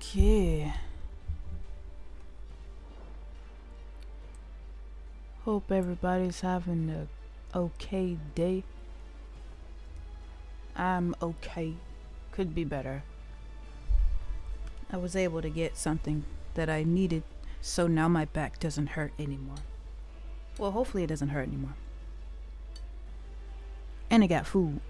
Okay. Hope everybody's having a okay day. I'm okay. Could be better. I was able to get something that I needed, so now my back doesn't hurt anymore. Well, hopefully it doesn't hurt anymore. And I got food.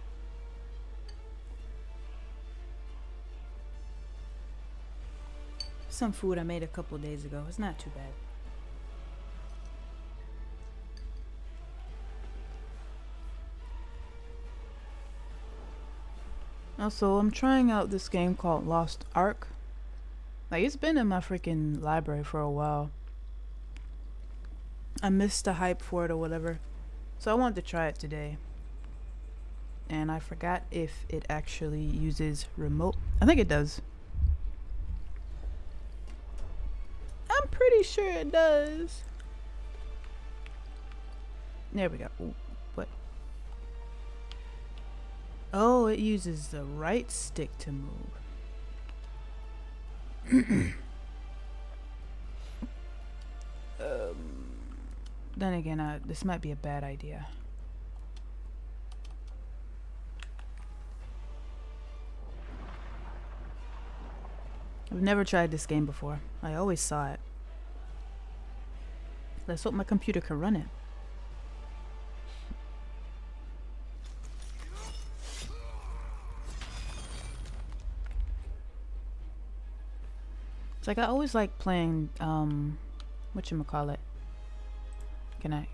Some food I made a couple days ago. It's not too bad. Also, I'm trying out this game called LostArk. Like, it's been in my freaking library for a while. I missed the hype for it or whatever. So I wanted to try it today. And I forgot if it actually uses remote. I think it does. I'm pretty sure it does. There we go. Ooh, what? Oh, it uses the right stick to move. Then again, this might be a bad idea. I've never tried this game before. I always saw it. Let's hope my computer can run it. It's like I always like playing whatchamacallit. I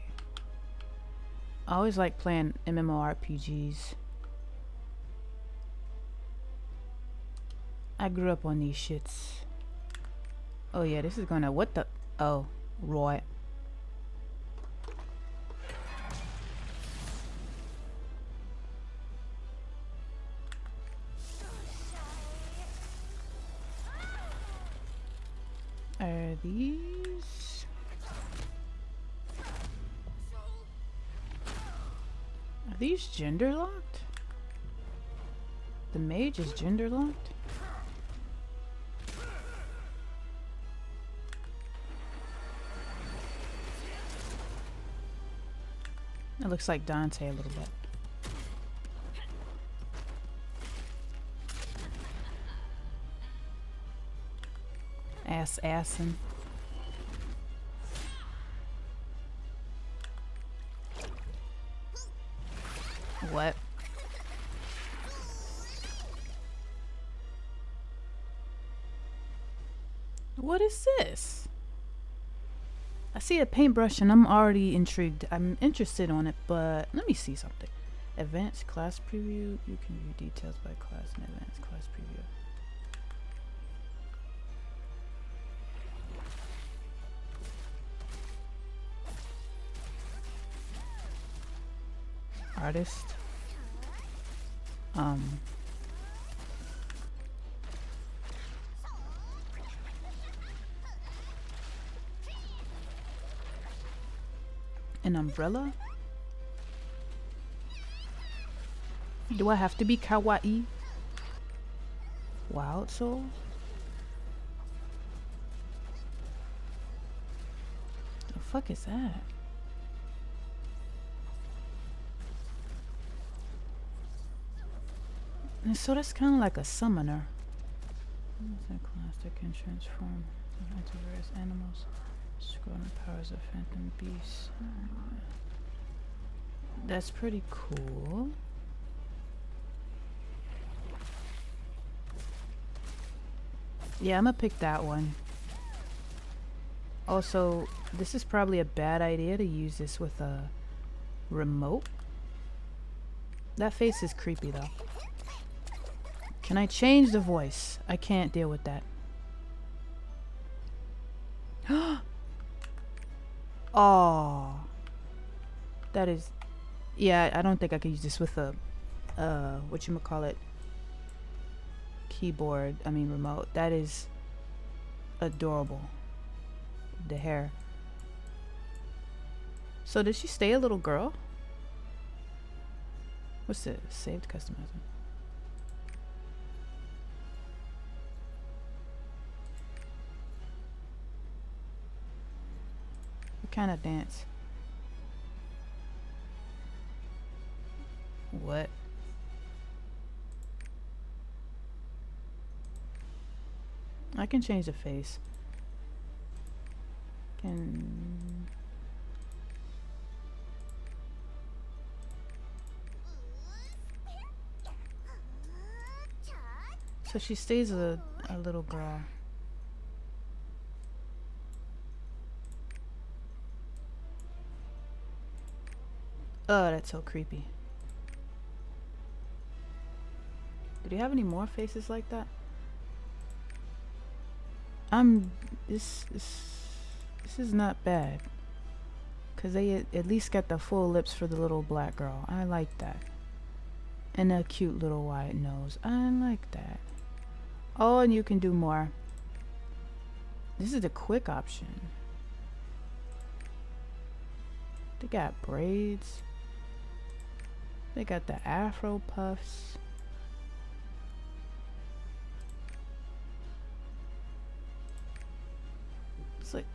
always like playing MMORPGs. I grew up on these shits. Oh yeah, this is gonna what the oh, right. Are these? Are these gender locked? The mage is gender locked? It looks like Dante a little bit. Assin. What? What is this? I see a paintbrush and I'm already intrigued. I'm interested on it, but let me see something. Advanced class preview. You can view details by class in advanced class preview. Artist. An umbrella? Do I have to be kawaii? Wild soul? The fuck is that? And so that's kind of like a summoner. What is that class that can transform into various animals? Scrolling powers of phantom beasts. That's pretty cool. Yeah, I'm gonna pick that one. Also, this is probably a bad idea to use this with a remote. That face is creepy though. Can I change the voice? I can't deal with that. Oh, that is, yeah, I don't think I could use this with a whatchamacallit, keyboard, I mean remote. That is adorable. The hair. So did she stay a little girl? What's it? Saved customizing. kind of dance? What? I can change the face. Can... So she stays a little girl. Oh, that's so creepy. Do you have any more faces like that? This is not bad. Cause they at least got the full lips for the little black girl. I like that. And a cute little white nose. I like that. Oh, and you can do more. This is the quick option. They got braids. They got the afro puffs. It's like...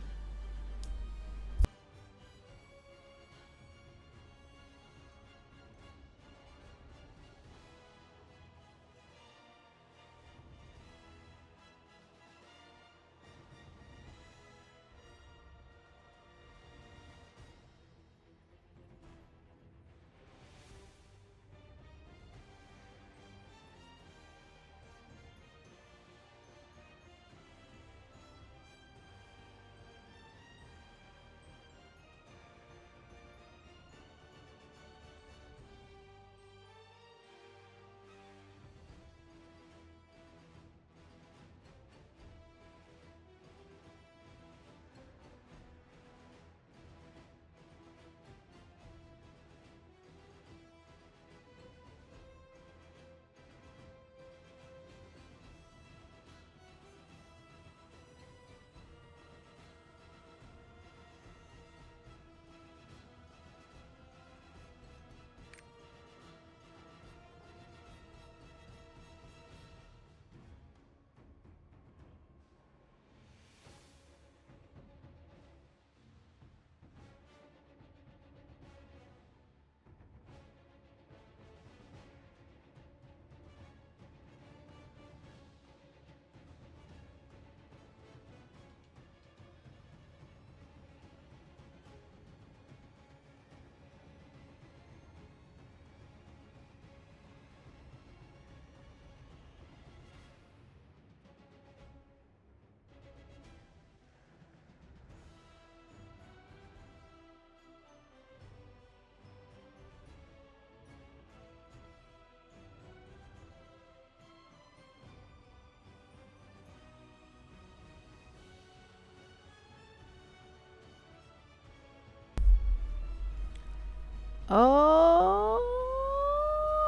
Oh,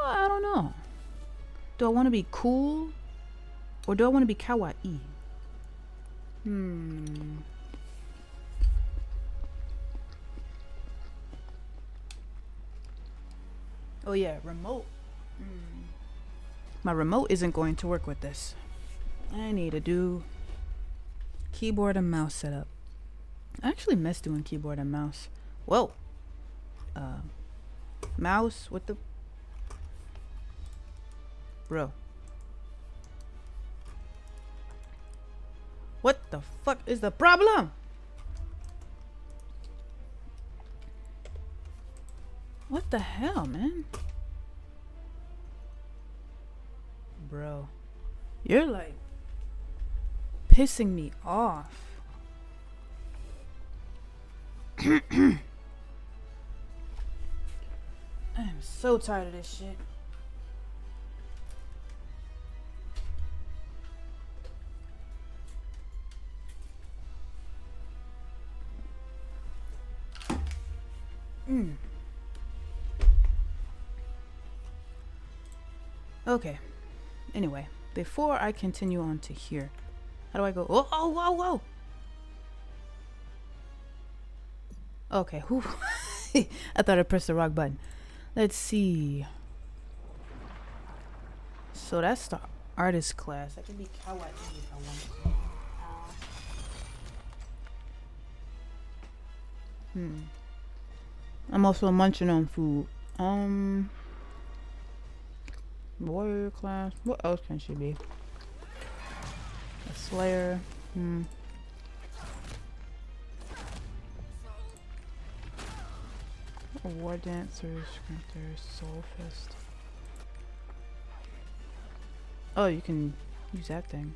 I don't know. Do I want to be cool or do I want to be kawaii? Oh yeah, remote. My remote isn't going to work with this. I need to do keyboard and mouse setup. I actually miss doing keyboard and mouse. Whoa. Mouse with the... Bro. What the fuck is the problem? What the hell, man? Bro. You're like pissing me off. I am so tired of this shit. Okay. Anyway, before I continue on to here, how do I go? Oh, oh, whoa, whoa. Okay, whew. I thought I pressed the wrong button. Let's see. So that's the artist class. I can be kawaii if I want to. I'm also munching on food. Warrior class. What else can she be? A slayer. A war dancer, sprinter, soul fist. Oh, you can use that thing.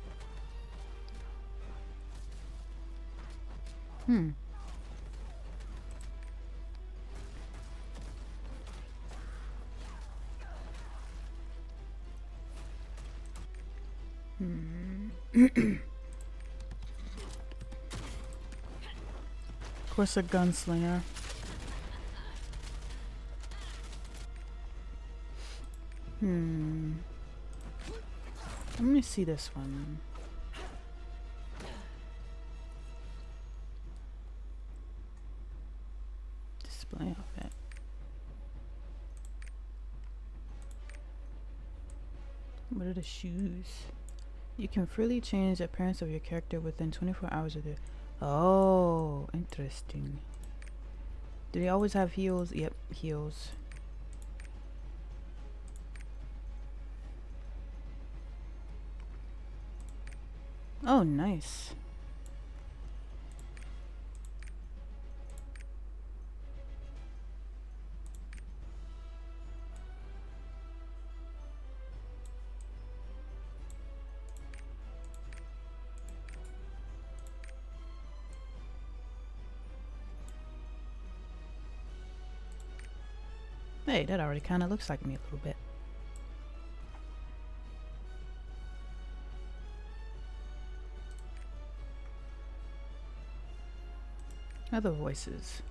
Of course, a gunslinger. Let me see this one. Display outfit. What are the shoes? You can freely change the appearance of your character within 24 hours of the... Oh, interesting. Do they always have heels? Yep, heels. Oh, nice. Hey, that already kind of looks like me a little bit. Other voices.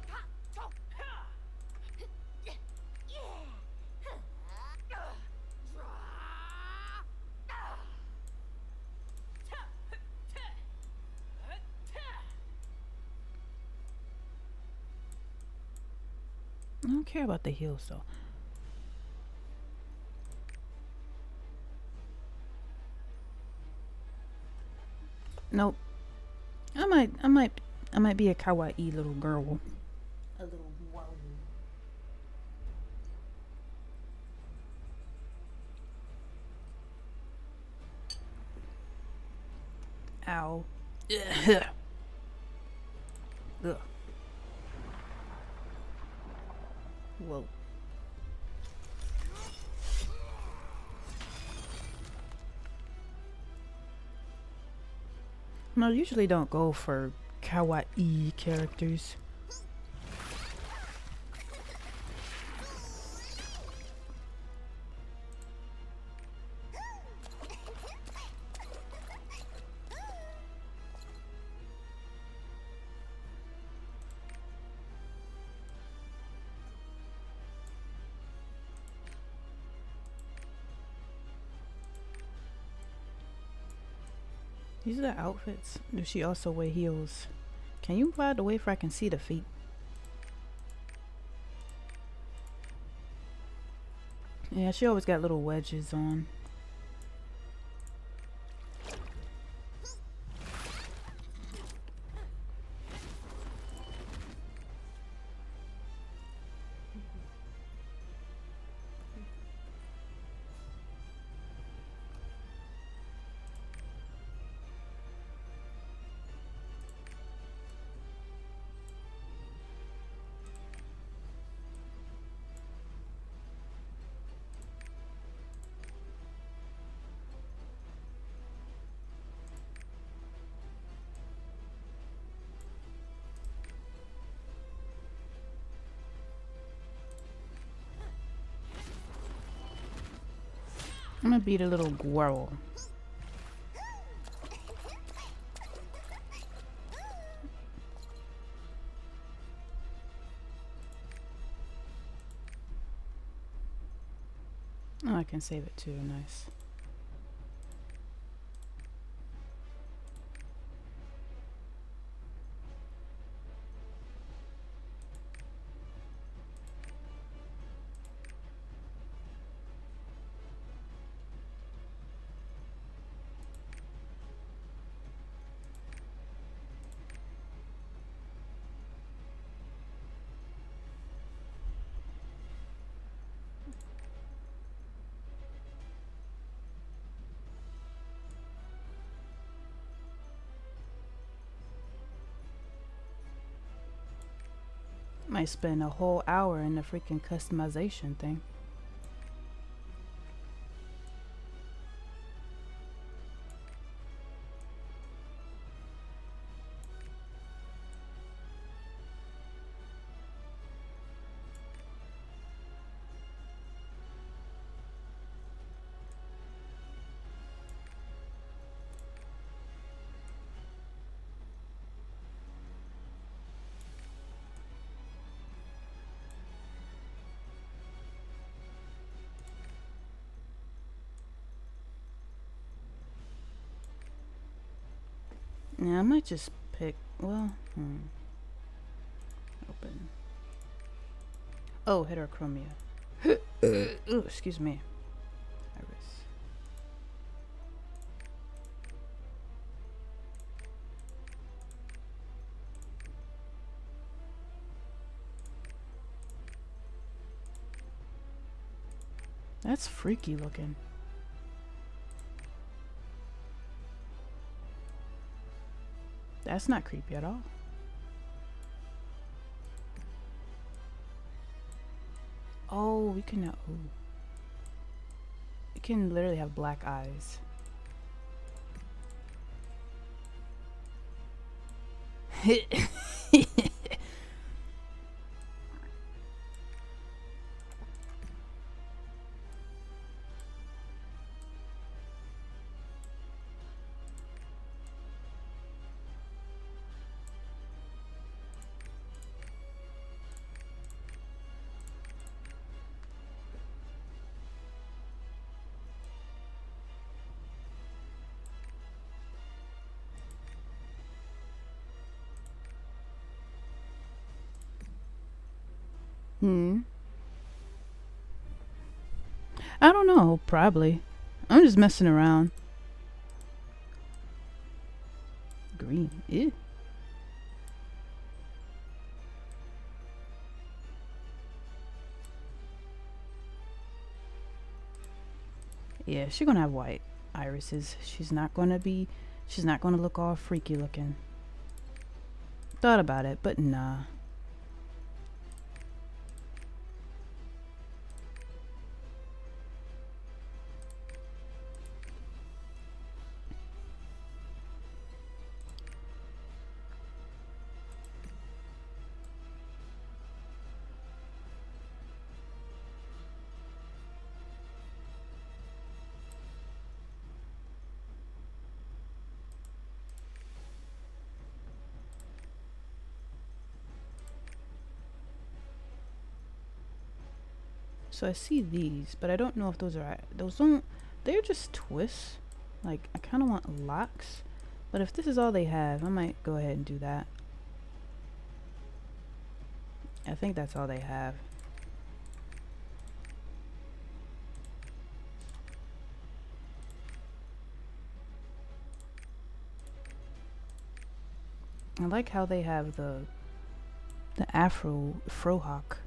I don't care about the heels though. Nope. I might be a kawaii little girl. A little wow. Ow. Ugh. Ugh. Whoa. No, I usually don't go for kawaii characters. These are the outfits. Does she also wear heels? Can you move out of the way so I can see the feet? Yeah, she always got little wedges on. I'm gonna beat a little squirrel. Oh, I can save it too. Nice. Might spend a whole hour in the freaking customization thing. Yeah, I might just pick, well, open. Oh, heterochromia. Ooh, excuse me. Iris. That's freaky looking. That's not creepy at all. Oh, we can, ooh. You can literally have black eyes. I don't know, probably. I'm just messing around. Green. Ew. Yeah, she's gonna have white irises. She's not gonna look all freaky looking. Thought about it, but nah. So I see these, but I don't know if those are, they're just twists. Like, I kind of want locks, but if this is all they have, I might go ahead and do that. I think that's all they have. I like how they have the afro frohawk.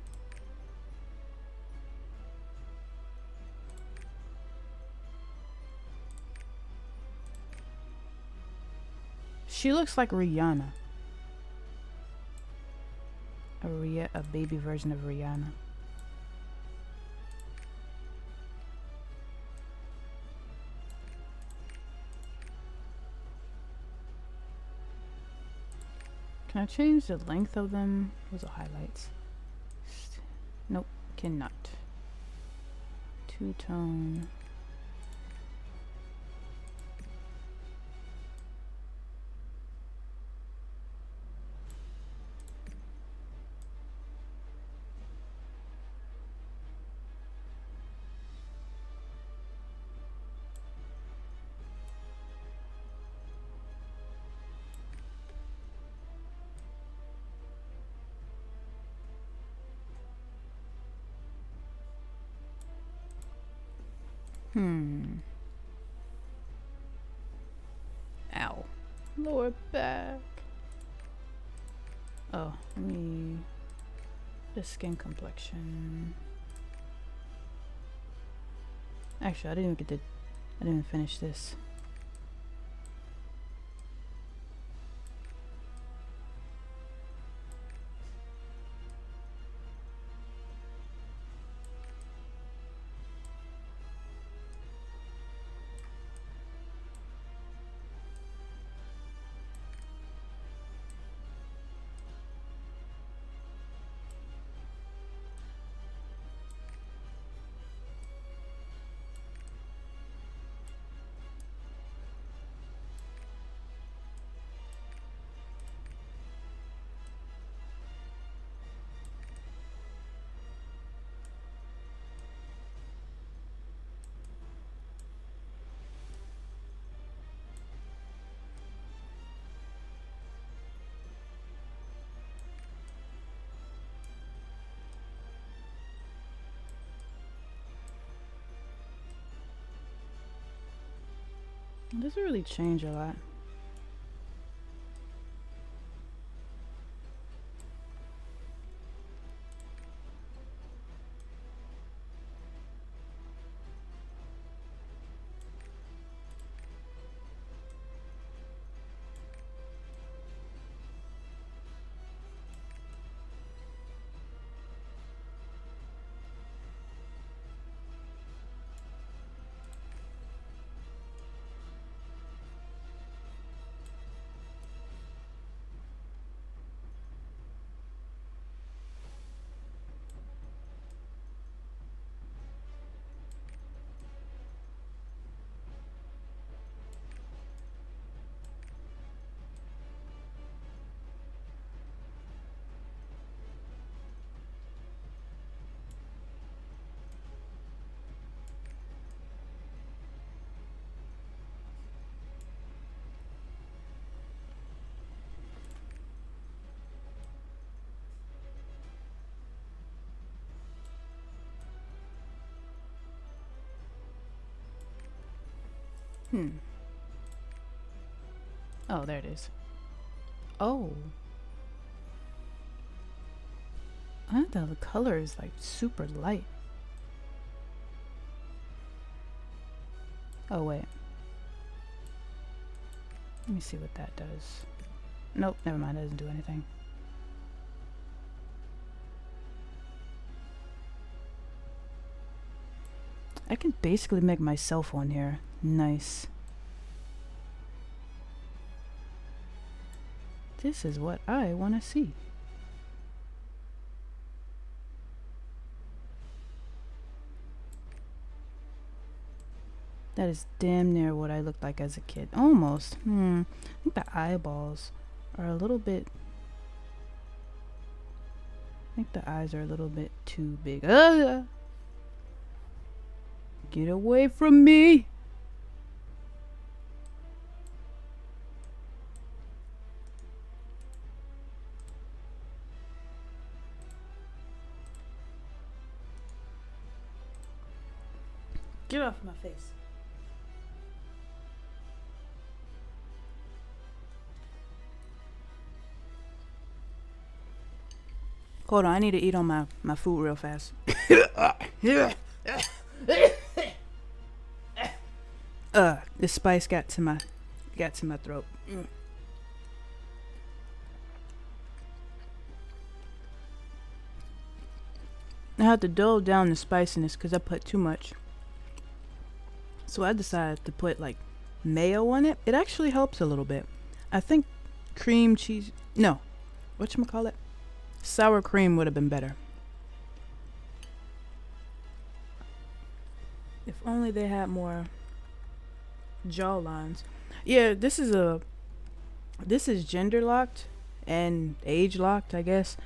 She looks like Rihanna. A baby version of Rihanna. Can I change the length of them? Those are highlights. Nope, cannot. Two-tone. Ow. Lower back. Oh, let me... The skin complexion. Actually, I didn't even finish this. It doesn't really change a lot. Oh, there it is. Oh. I thought the color is like super light. Oh, wait. Let me see what that does. Nope, never mind. It doesn't do anything. I can basically make myself one here. Nice. This is what I want to see. That is damn near what I looked like as a kid. Almost. I think the eyeballs are a little bit... I think the eyes are a little bit too big. Get away from me! Get off my face. Hold on, I need to eat on my food real fast. The spice got to my throat. I had to dull down the spiciness because I put too much. So I decided to put like mayo on it. It actually helps a little bit. I think cream cheese, no, whatchamacallit? Sour cream would have been better. If only they had more jaw lines. Yeah, this is gender locked and age locked, I guess.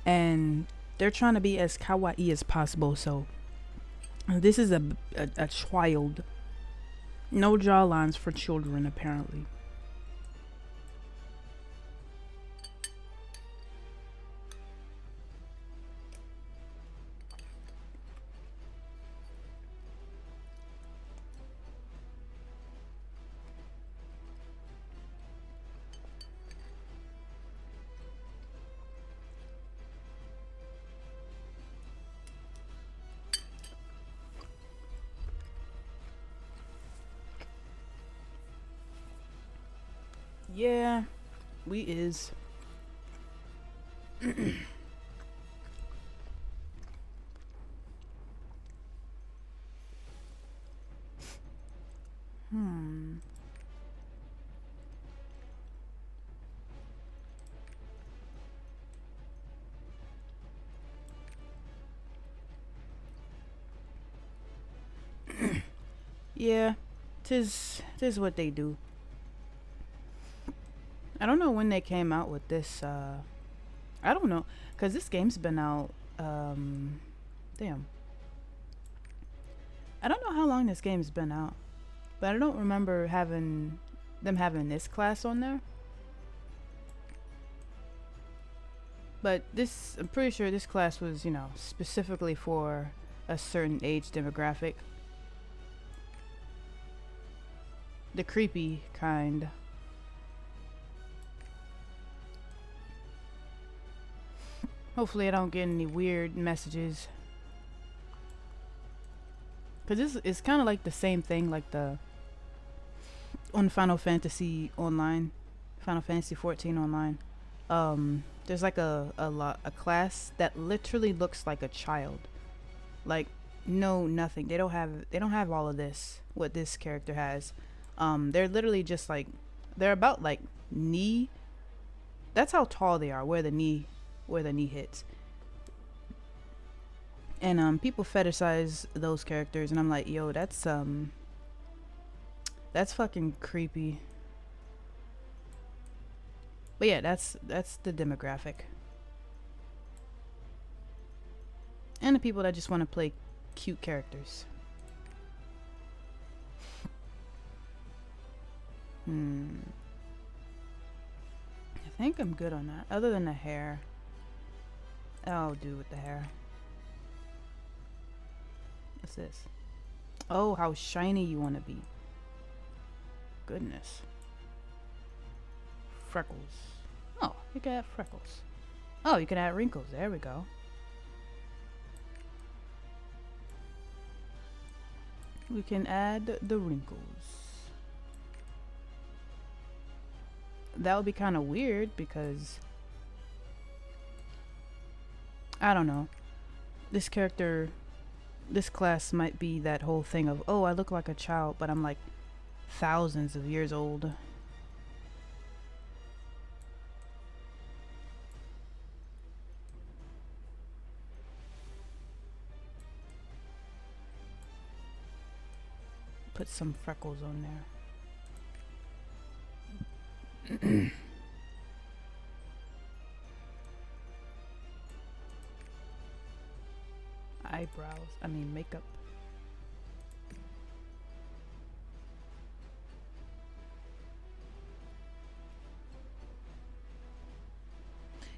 And they're trying to be as kawaii as possible, so this is a child. No jaw lines for children, apparently. Yeah, we is. Yeah, tis what they do. I don't know when they came out with this. I don't know, cause this game's been out. Damn. I don't know how long this game's been out, but I don't remember having this class on there. But I'm pretty sure this class was, specifically for a certain age demographic. the creepy kind. Hopefully I don't get any weird messages. Cause this is kind of like the same thing, like the on Final Fantasy Online, Final Fantasy 14 Online. There's like a class that literally looks like a child. Like nothing. They don't have all of this. What this character has. They're literally just like they're about like knee. That's how tall they are. Where the knee hits. And people fetishize those characters, and I'm like, yo, that's fucking creepy. But yeah, that's the demographic. And the people that just want to play cute characters. I think I'm good on that. Other than the hair. I'll do with the hair. What's this? Oh, how shiny you want to be. Goodness. Freckles. Oh, you can add freckles. Oh, you can add wrinkles. There we go. We can add the wrinkles. That would be kind of weird because I don't know. This class might be that whole thing of, oh, I look like a child, but I'm like thousands of years old. Put some freckles on there. Makeup.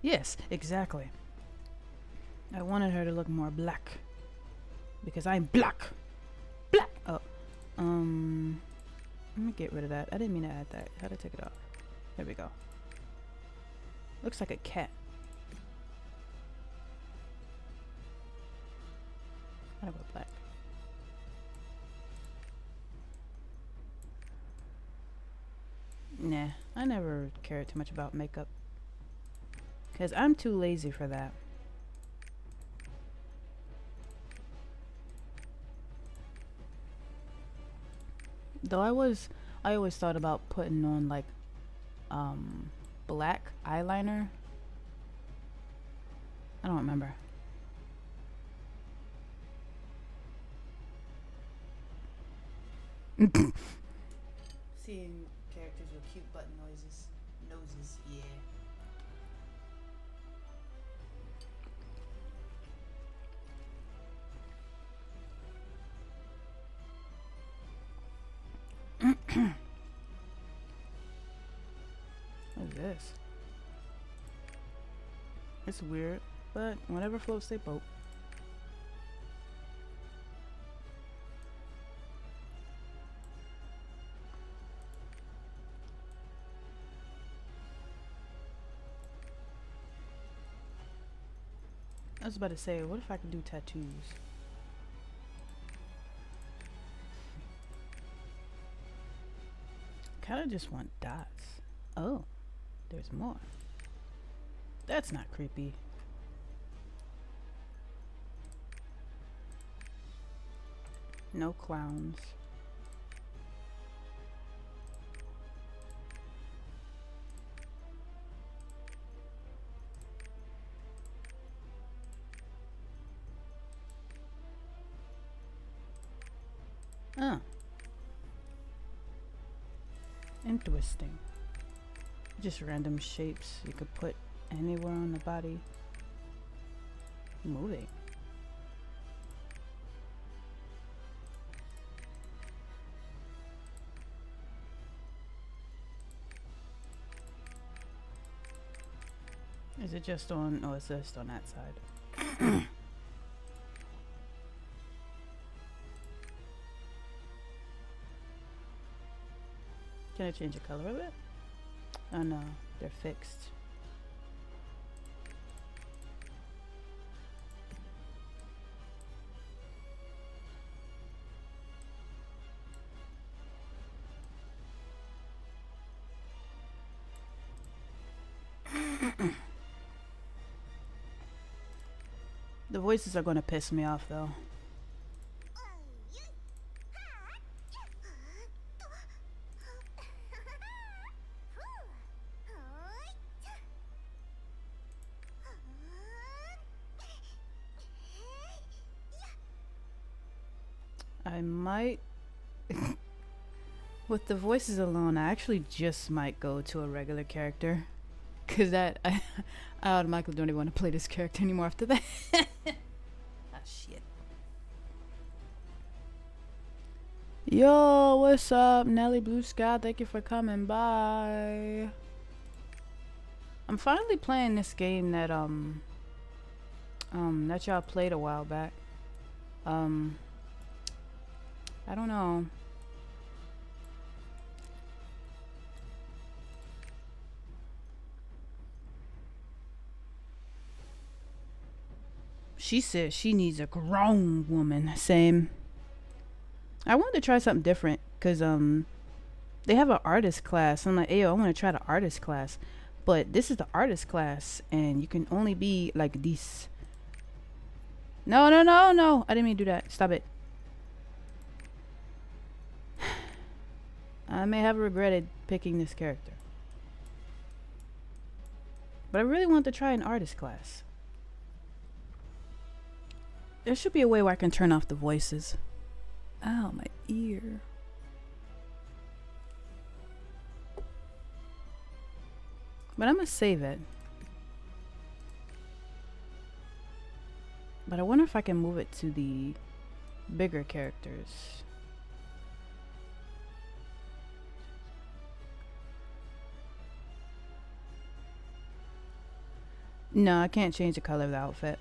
Yes, exactly. I wanted her to look more black. Because I'm black. Black! Oh. Let me get rid of that. I didn't mean to add that. How to take it off? There we go. Looks like a cat. I don't go black. Nah, I never cared too much about makeup. Because I'm too lazy for that. Though I always thought about putting on like black eyeliner. I don't remember. Seeing characters with cute button noses, yeah. What is this? It's weird, but whatever floats their boat. I was about to say, what if I could do tattoos? Kinda just want dots. Oh, there's more. That's not creepy. No clowns. Oh. Interesting. Just random shapes you could put anywhere on the body. Moving. Is it just on, oh, it's just on that side. Can I change the color of it? Oh no, they're fixed. The voices are gonna piss me off though. I might with the voices alone, I actually just might go to a regular character. Cause I automatically don't even want to play this character anymore after that. Ah shit. Yo, what's up, Nelly Blue Sky? Thank you for coming by. I'm finally playing this game that that y'all played a while back. I don't know. She said she needs a grown woman. Same. I wanted to try something different because they have an artist class. I'm like, yo, I want to try the artist class, but this is the artist class, and you can only be like this. No, no, no, no! I didn't mean to do that. Stop it. I may have regretted picking this character, but I really want to try an artist class. There should be a way where I can turn off the voices. Ow, my ear. But I'm gonna save it. But I wonder if I can move it to the bigger characters. No, I can't change the color of the outfit.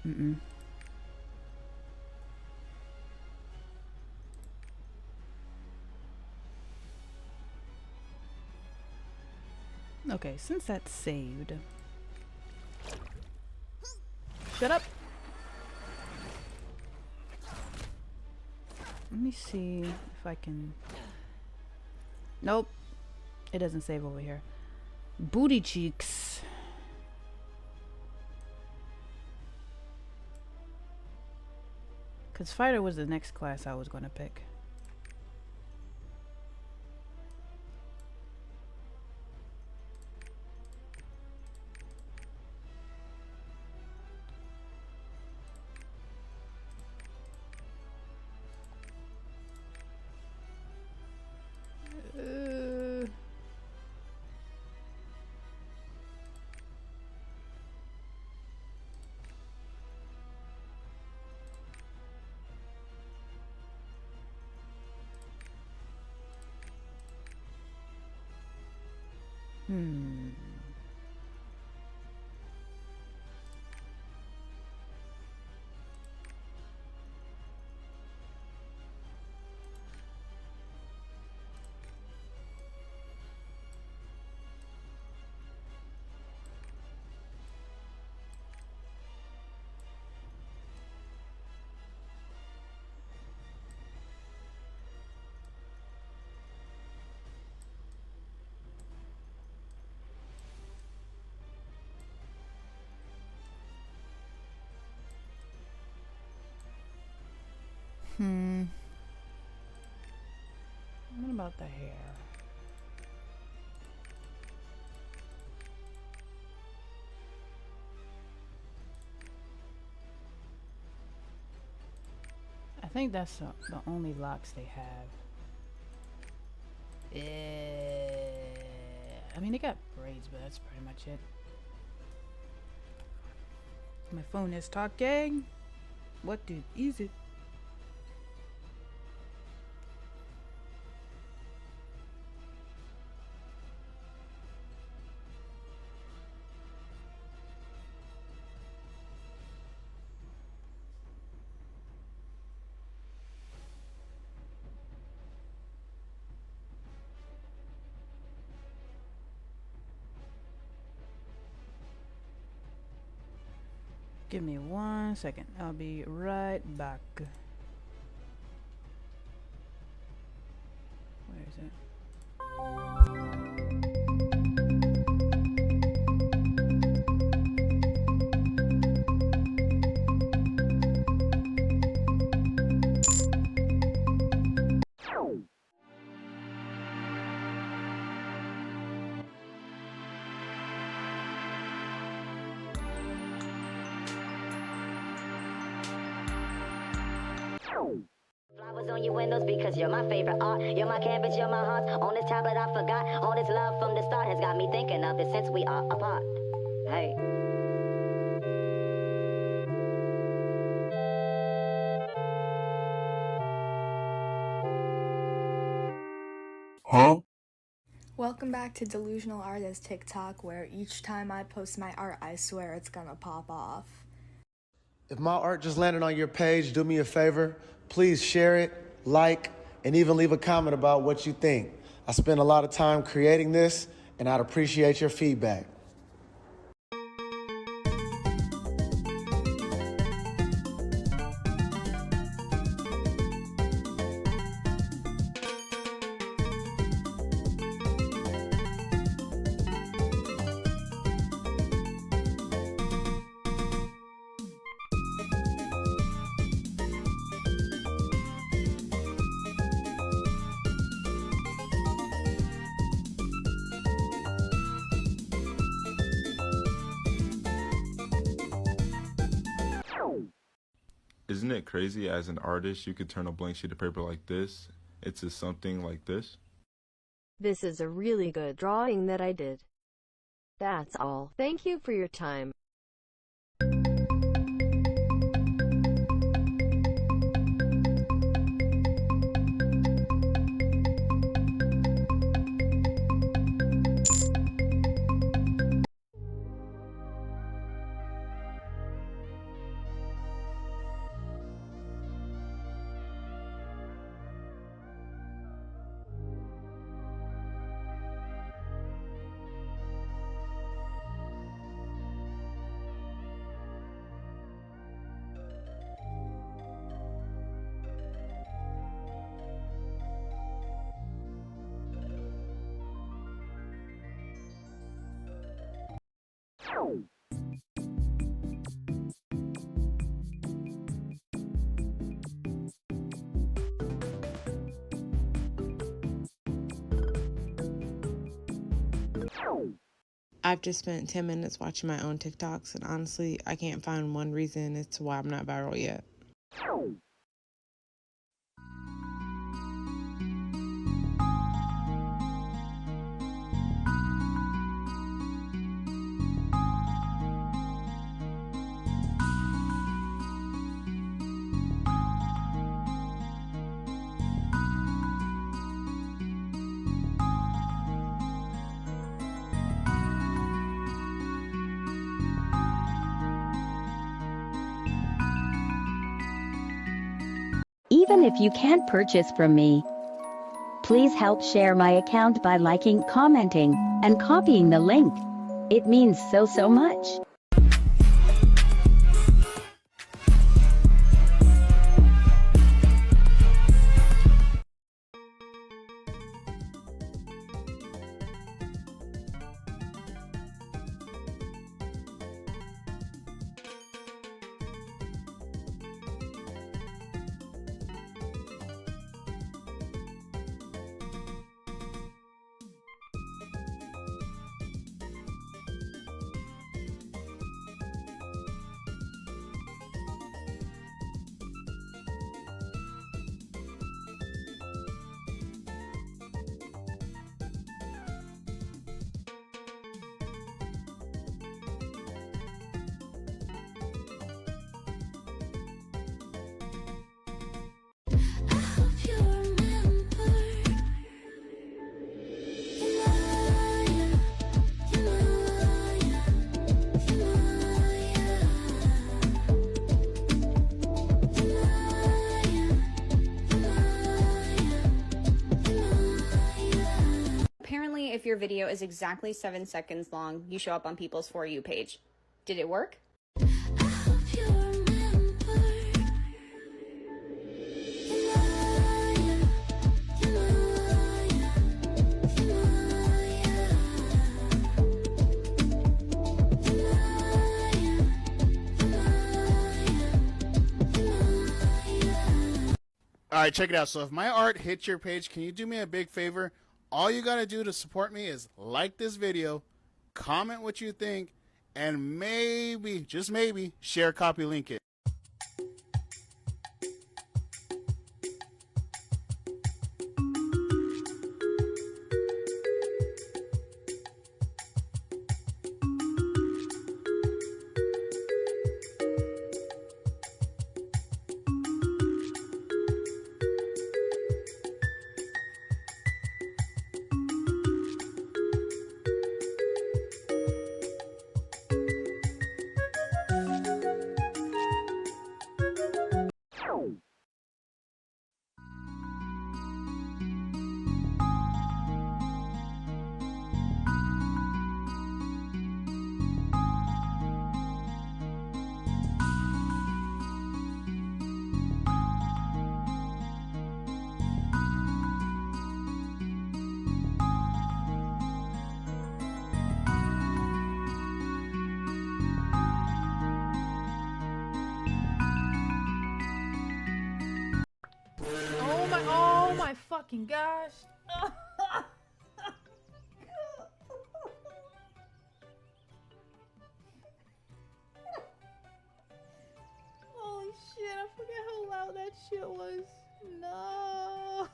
Okay, since that's saved. Shut up! Let me see if I can... Nope. It doesn't save over here. Booty cheeks. Because fighter was the next class I was going to pick. What about the hair? I think that's the only locks they have. I mean, they got braids, but that's pretty much it. My phone is talking. What dude is it? Give me 1 second. I'll be right back. Where is it? Flowers on your windows because you're my favorite art. You're my canvas, you're my heart. On this tablet I forgot. All this love from the start has got me thinking of it since we are apart. Hey. Huh? Welcome back to Delusional Artist TikTok, where each time I post my art, I swear it's gonna pop off. If my art just landed on your page, do me a favor. Please share it, like, and even leave a comment about what you think. I spent a lot of time creating this, and I'd appreciate your feedback. Isn't it crazy as an artist you could turn a blank sheet of paper like this into something like this? This is a really good drawing that I did. That's all. Thank you for your time. I've just spent 10 minutes watching my own TikToks, and honestly, I can't find one reason as to why I'm not viral yet. Even if you can't purchase from me, please help share my account by liking, commenting, and copying the link. It means so much. Apparently, if your video is exactly 7 seconds long, you show up on people's For You page. Did it work? Alright, check it out. So if my art hits your page, can you do me a big favor? All you gotta do to support me is like this video, comment what you think, and maybe, just maybe, share, copy, link it. Oh my fucking gosh. Holy shit, I forget how loud that shit was. No.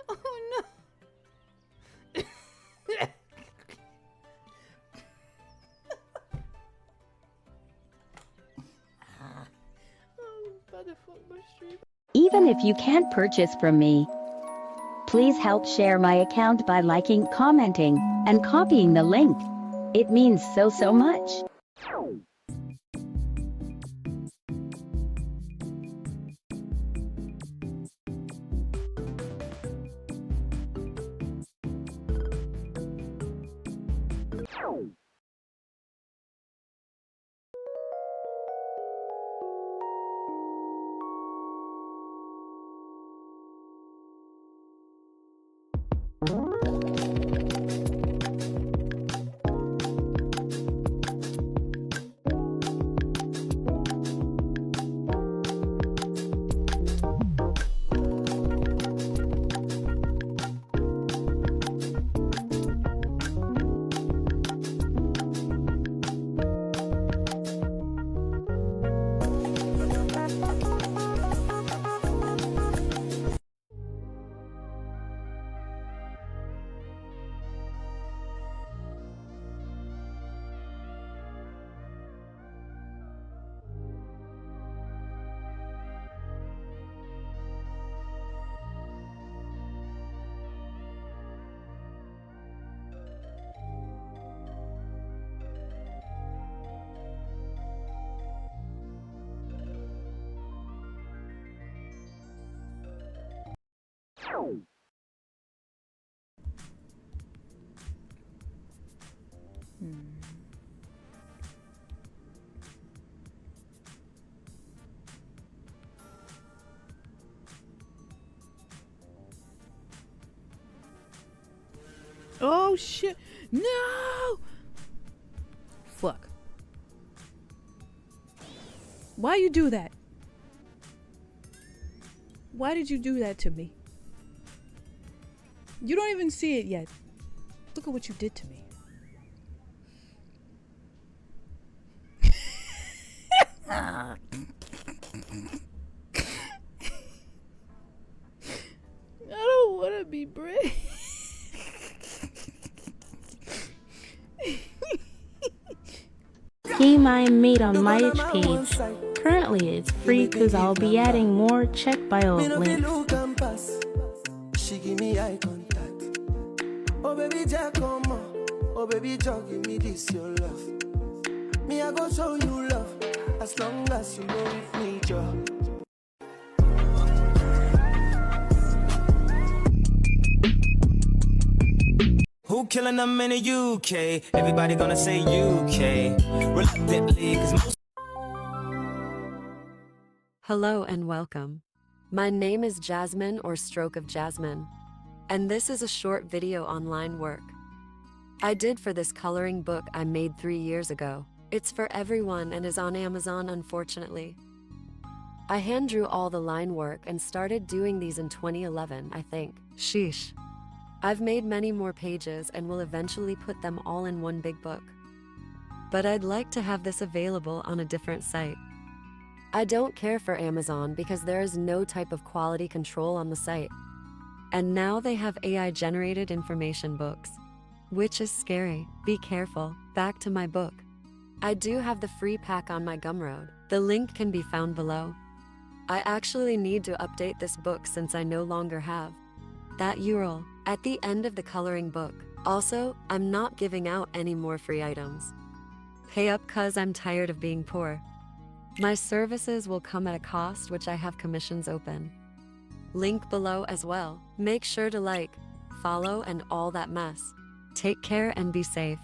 Oh no. Even if you can't purchase from me, please help share my account by liking, commenting, and copying the link. It means so much. Oh shit. No! Fuck. Why you do that? Why did you do that to me? You don't even see it yet. Look at what you did to me. I don't want to be brave. He my made on my page. Currently it's free because I'll be adding more. Check bio link. She give me eye contact. Oh baby Jack, come on. Oh baby Jack, give me this your love. Me I go show you love as long as you go with me, Joe. Who killing them in the UK? Everybody gonna say UK. Reluctantly, cause most. Hello and welcome. My name is JaSmine or Stroke of Jasmine, and this is a short video online work I did for this coloring book I made 3 years ago. It's for everyone and is on Amazon, unfortunately. I hand drew all the line work and started doing these in 2011, I think. Sheesh. I've made many more pages and will eventually put them all in one big book. But I'd like to have this available on a different site. I don't care for Amazon because there is no type of quality control on the site. And now they have AI-generated information books, which is scary. Be careful. Back to my book. I do have the free pack on my Gumroad. The link can be found below. I actually need to update this book since I no longer have that URL at the end of the coloring book. Also, I'm not giving out any more free items. Pay up cause I'm tired of being poor. My services will come at a cost which I have commissions open. Link below as well. Make sure to like, follow and all that mess. Take care and be safe.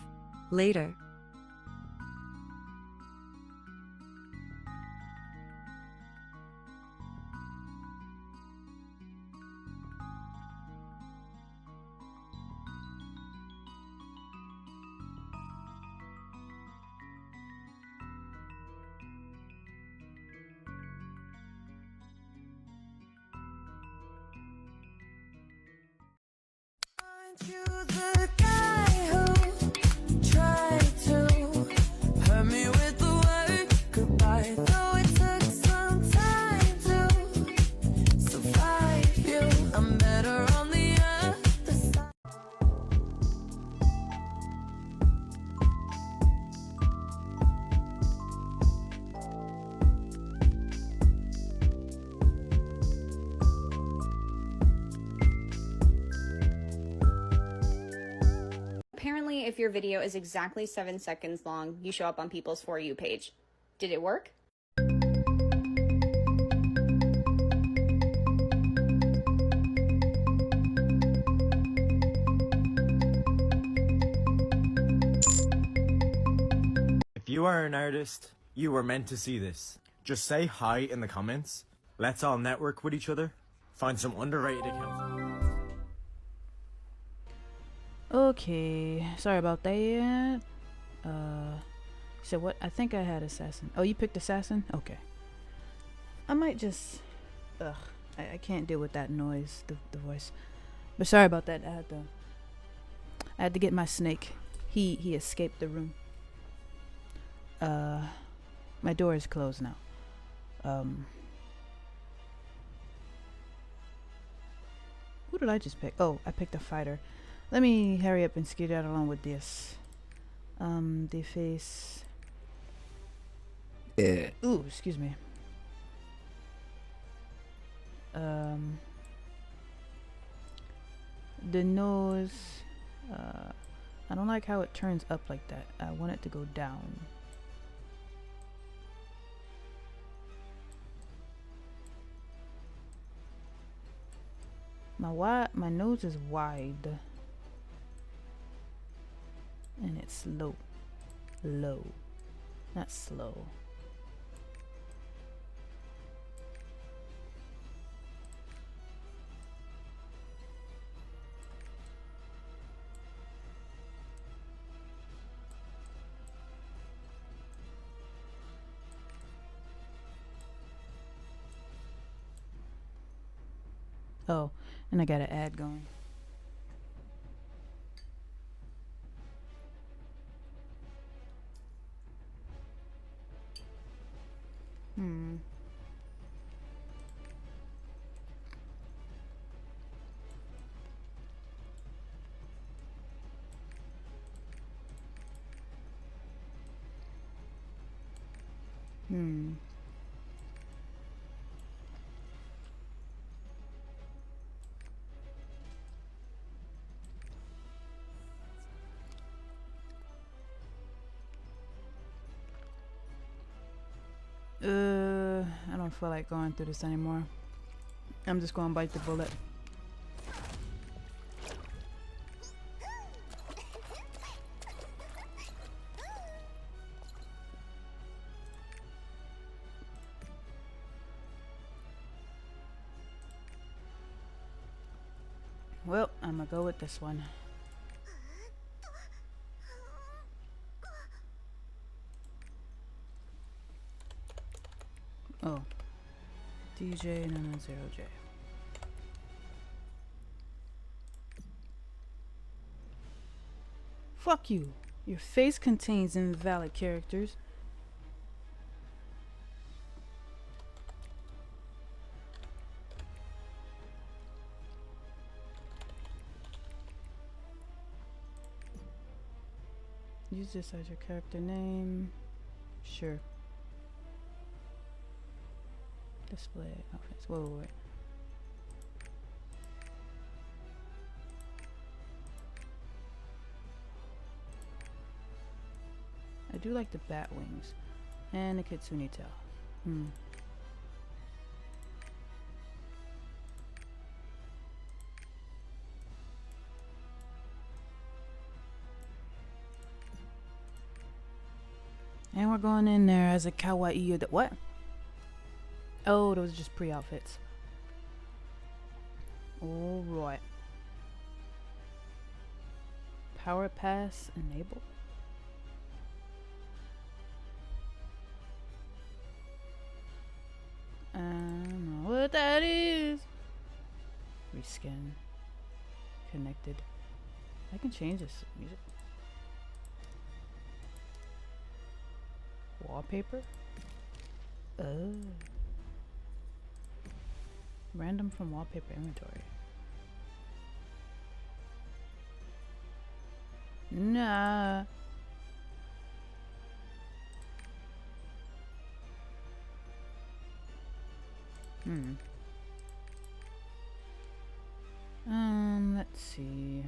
Later. Aren't you the guy who tried to hurt me with the word goodbye? Though it took some time to survive you, I'm better on the other side. Apparently, if your video is exactly 7 seconds long, you show up on people's For You page. Did it work? If you are an artist, you were meant to see this. Just say hi in the comments. Let's all network with each other. Find some underrated accounts. Okay, sorry about that. So what? I think I had assassin. Oh, you picked assassin? Okay. I might just, I can't deal with that noise, the voice. But sorry about that. I had to get my snake. He escaped the room. My door is closed now. Who did I just pick? Oh, I picked a fighter. Let me hurry up and skedaddle along with this. Deface. Ooh, excuse me. The nose. I don't like how it turns up like that. I want it to go down. My nose is wide. And it's low. Low. Not slow. Oh, and I got an ad going. I don't feel like going through this anymore. I'm just gonna bite the bullet. Well, I'm gonna go with this one. Oh, CJ and then a 0J. Fuck you. Your face contains invalid characters. Use this as your character name. Sure. Display outfits. Wait. I do like the bat wings. And the kitsune tail. And we're going in there as a kawaii. What? Oh, those are just pre-outfits. Alright. Power pass enable. I don't know what that is. Reskin. Connected. I can change this music. Wallpaper? Oh. Random from wallpaper inventory. Nah. Let's see.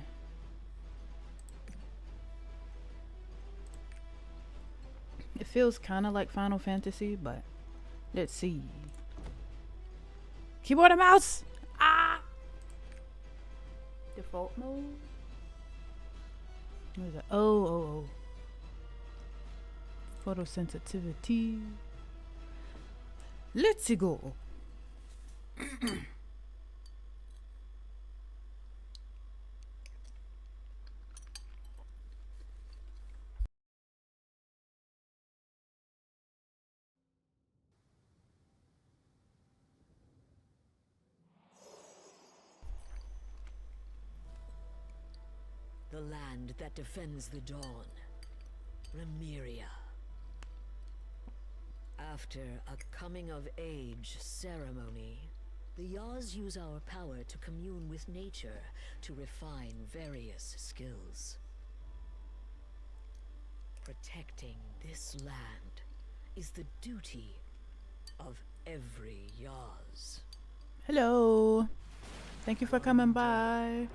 It feels kind of like Final Fantasy, but let's see. Keyboard and mouse! Ah! Default mode? What is that? Oh. Photosensitivity. Let's go. The land that defends the dawn. Remeria. After a coming-of-age ceremony, the Yaz use our power to commune with nature to refine various skills. Protecting this land is the duty of every Yaz. Hello. Thank you for coming by.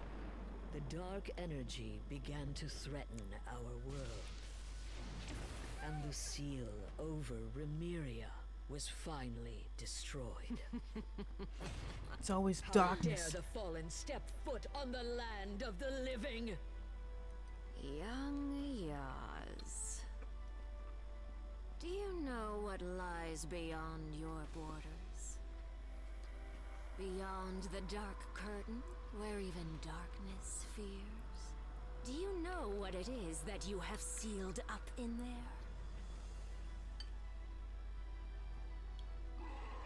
The dark energy began to threaten our world. And the seal over Remeria was finally destroyed. It's always How darkness. dare the fallen step foot on the land of the living? Young Yaz. Do you know what lies beyond your borders? Beyond the dark curtain, where even darkness fears? Do you know what it is that you have sealed up in there?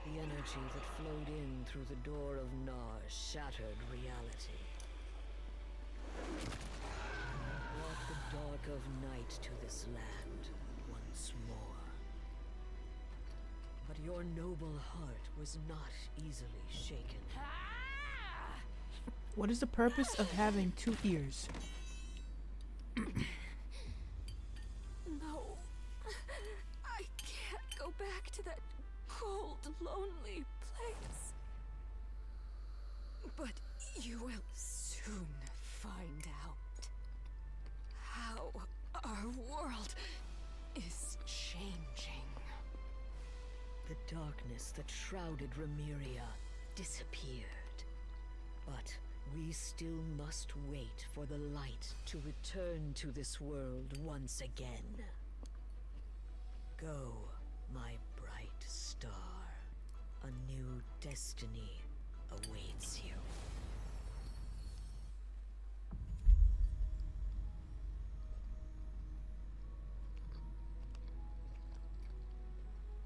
The energy that flowed in through the door of Nar shattered reality. Brought the dark of night to this land once more. But your noble heart was not easily shaken. What is the purpose of having 2 ears? No. I can't go back to that cold, lonely place. But you will soon find out how our world is changing. The darkness that shrouded Remeria disappeared. But we still must wait for the light to return to this world once again. Go, my bright star. A new destiny awaits you.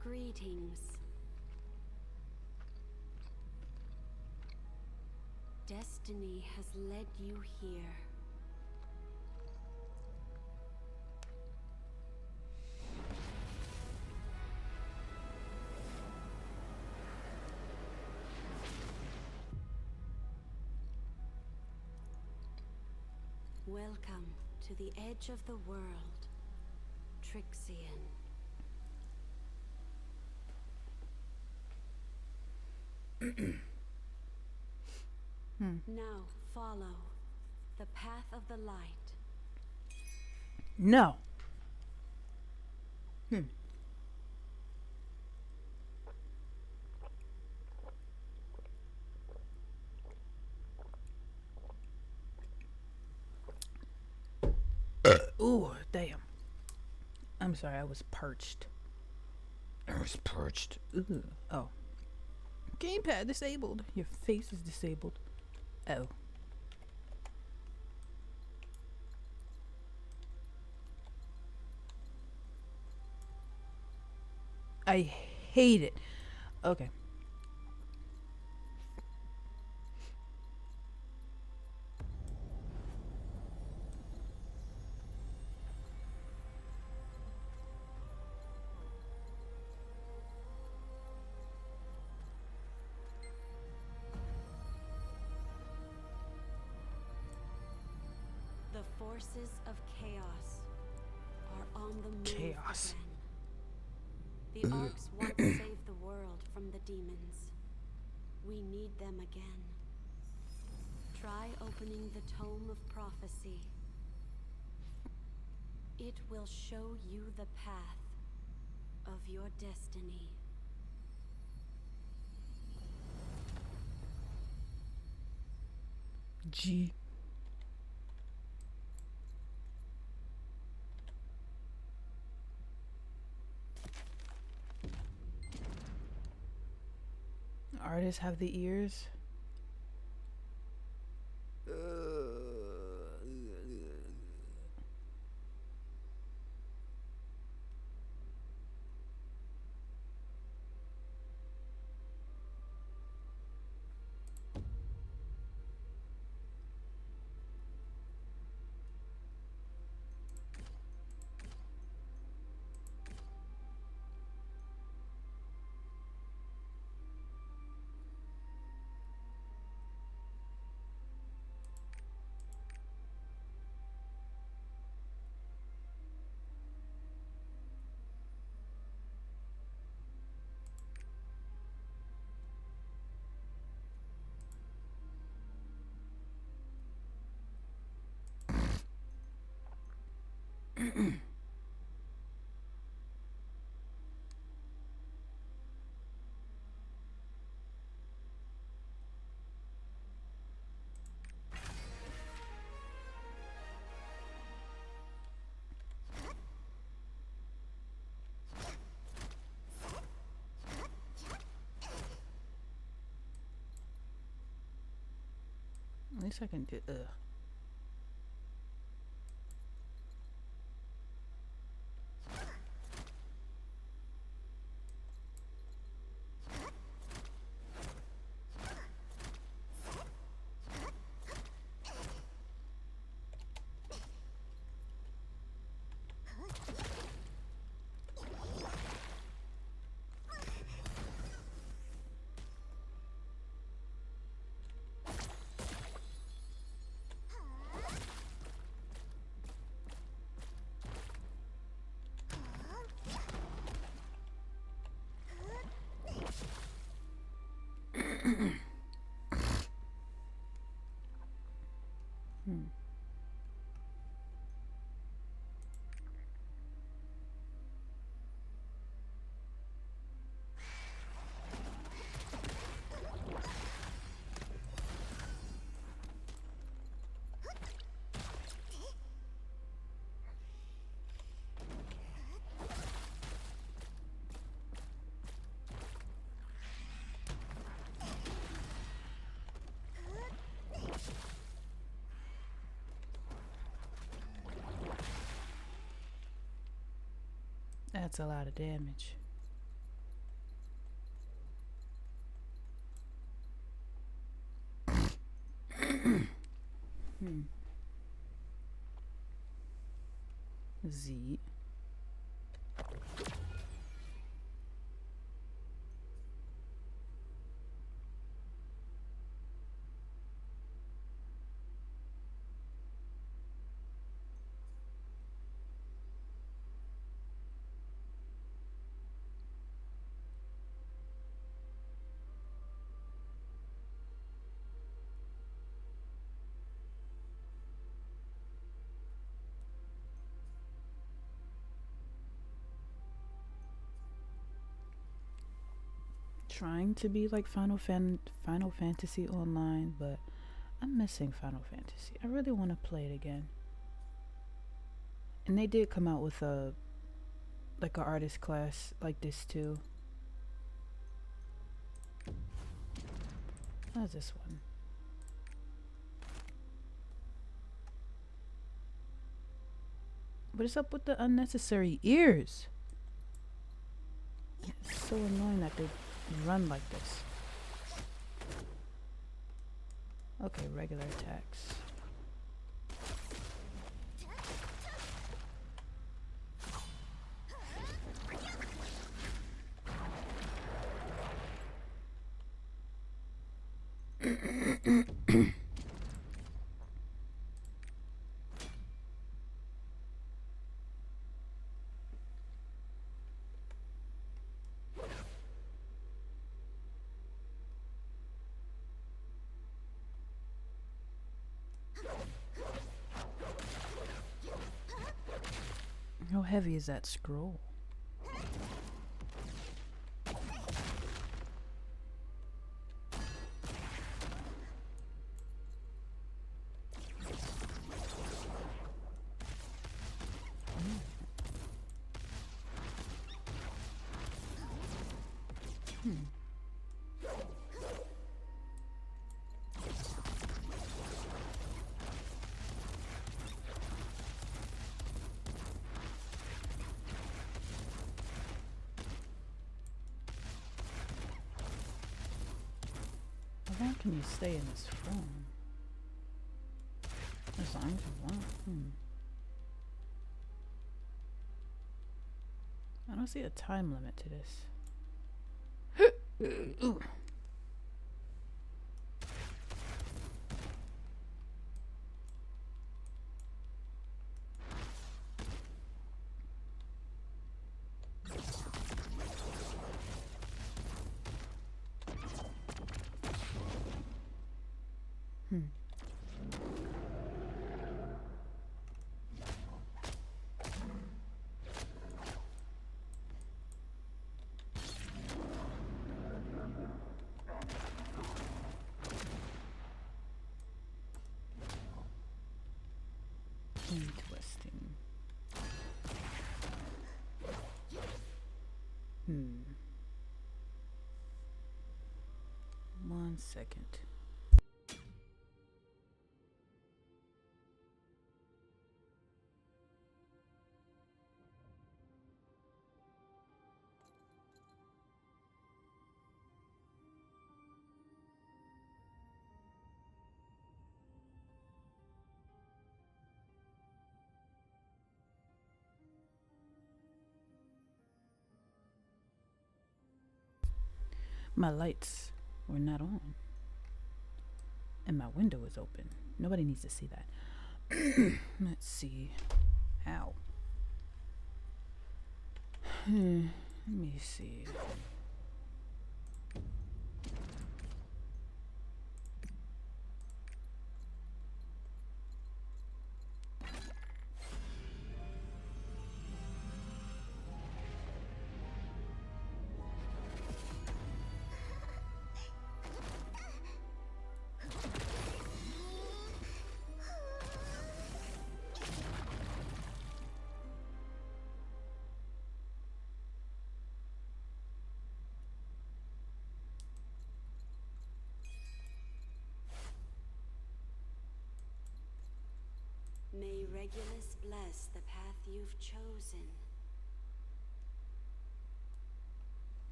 Greetings. destiny has led you here. Welcome to the edge of the world, Trixian. Now follow the path of the light. No. Ooh, damn. I'm sorry, I was perched. Ooh. Oh. Gamepad disabled. Your face is disabled. Oh. I hate it. Okay. The forces of chaos are on the move Chaos. again. The Arcs want to save the world from the demons. We need them again. Try opening the Tome of Prophecy. It will show you the path of your destiny. G. Artists have the ears. At least I can do. That's a lot of damage. Z. Trying to be like Final Fantasy Online, but I'm missing Final Fantasy. I really want to play it again. And they did come out with a artist class like this too. How's this one? What is up with the unnecessary ears? It's so annoying that they run like this. Okay, regular attacks. How heavy is that scroll? How long can you stay in this form? As long as you want. I don't see a time limit to this. Ooh. Interesting. 1 second. My lights were not on. And my window is open. Nobody needs to see that. Let's see. Ow. Let me see. May Regulus bless the path you've chosen.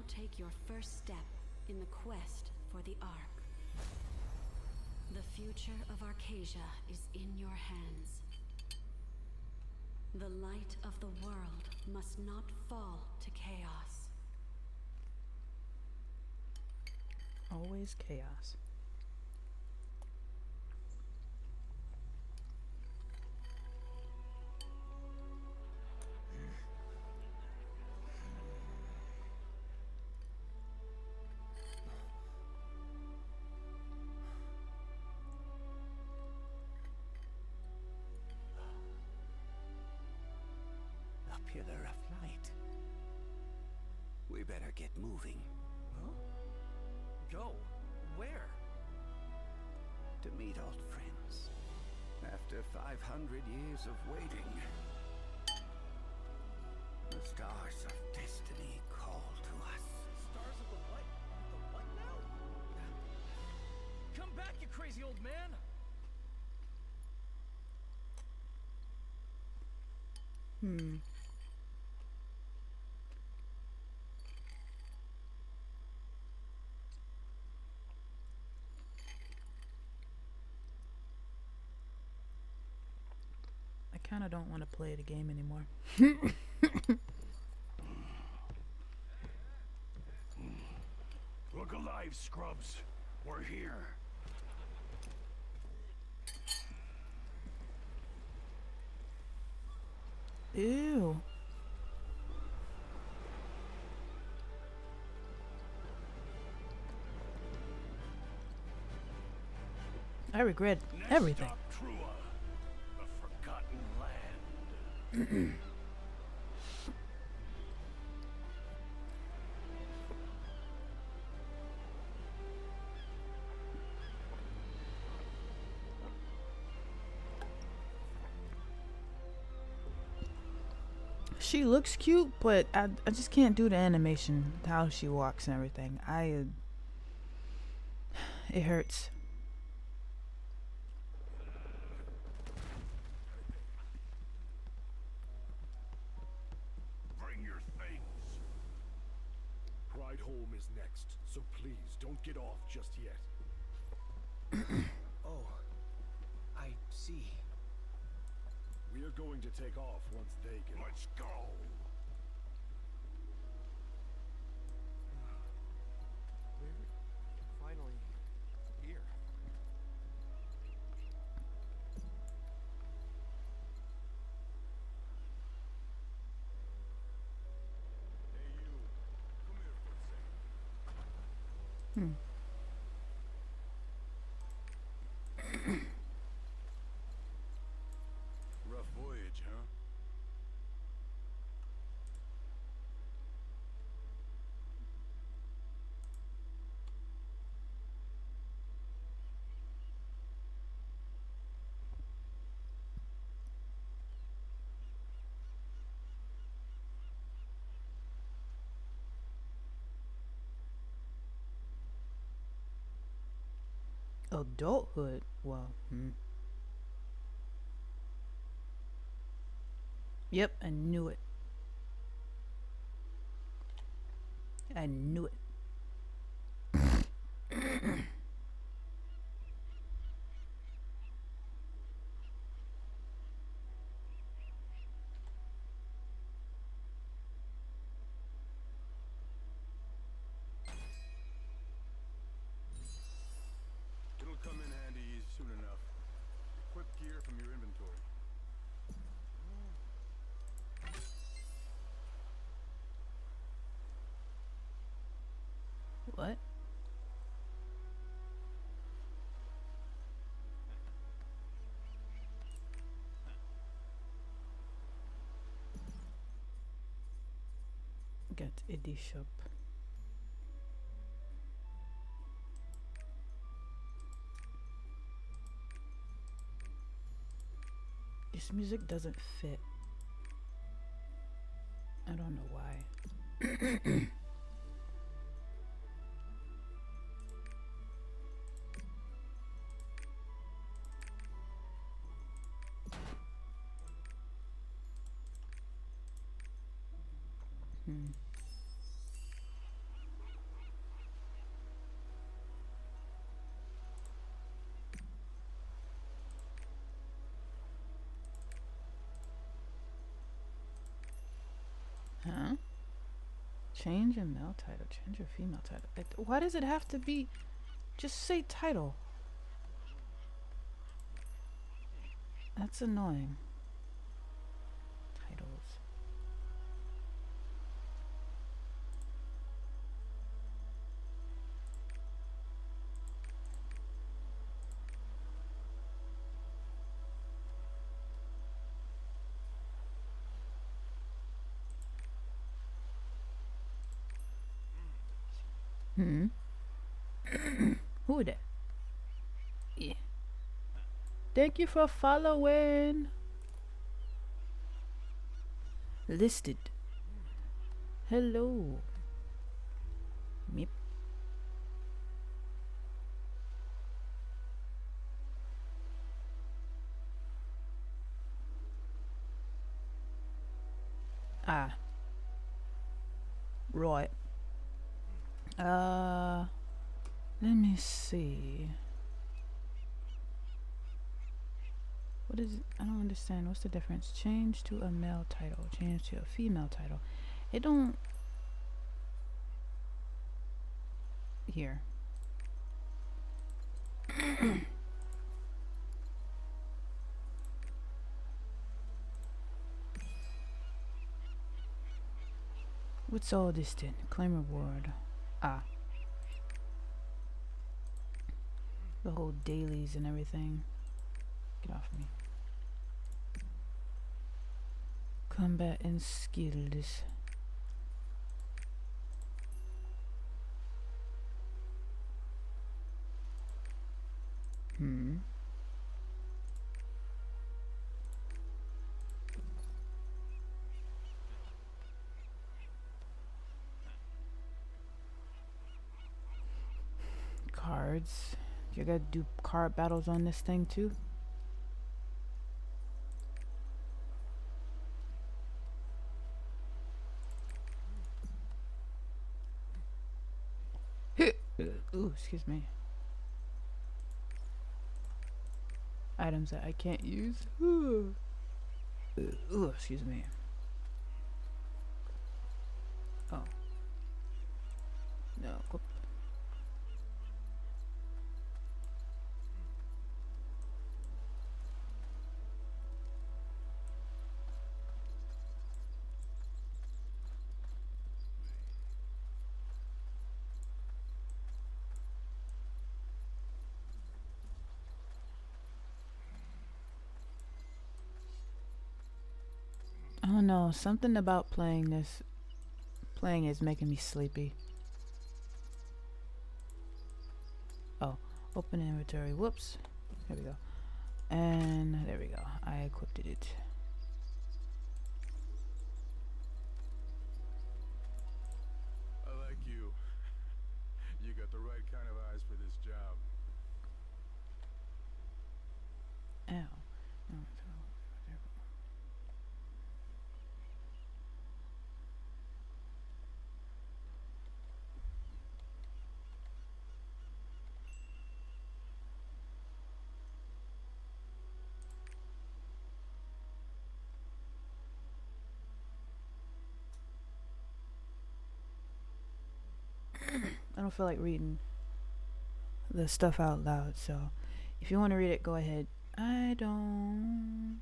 take your first step in the quest for the Ark. The future of Arcasia is in your hands. The light of the world must not fall to chaos. Always chaos. A pillar of light. We better get moving. Huh? Go? Where? To meet old friends. After 500 years of waiting, the stars of destiny call to us. Stars of the what? The what now? Come back, you crazy old man! I kind of don't want to play the game anymore. Look alive, scrubs. We're here. Ew. I regret everything. Trua, the forgotten land. She looks cute, but I just can't do the animation, how she walks and everything. It hurts. Bring your things. Pride Home is next, so please don't get off just yet. Oh, I see. We are going to take off once they get. Let's go. We're finally here. Hey, you. Come here for a second. Rough voyage, huh? Adulthood? Well, Yep, I knew it. I knew it. It'll come in handy soon enough. Equip gear from your inventory. What? Get Eddie shop. This music doesn't fit. I don't know why. Change a male title. Change a female title. Why does it have to be? Just say title. That's annoying. Titles. Who that? Yeah. Thank you for following. Listed. Hello. Meep. Ah. Right. Let me see. What is it? I don't understand. What's the difference? Change to a male title. Change to a female title. It don't... Here. What's all this then? Claim reward. Ah. The whole dailies and everything. Get off me. Combat and skills. Cards. You gotta do card battles on this thing too. Ooh, excuse me. Items that I can't use. Ooh, excuse me. Oh. No. I don't know, something about playing is making me sleepy. Oh, open inventory. Whoops. There we go. And there we go. I equipped it. I like you. You got the right kind of eyes for this job. Ow. I don't feel like reading the stuff out loud, so if you want to read it, go ahead. I don't.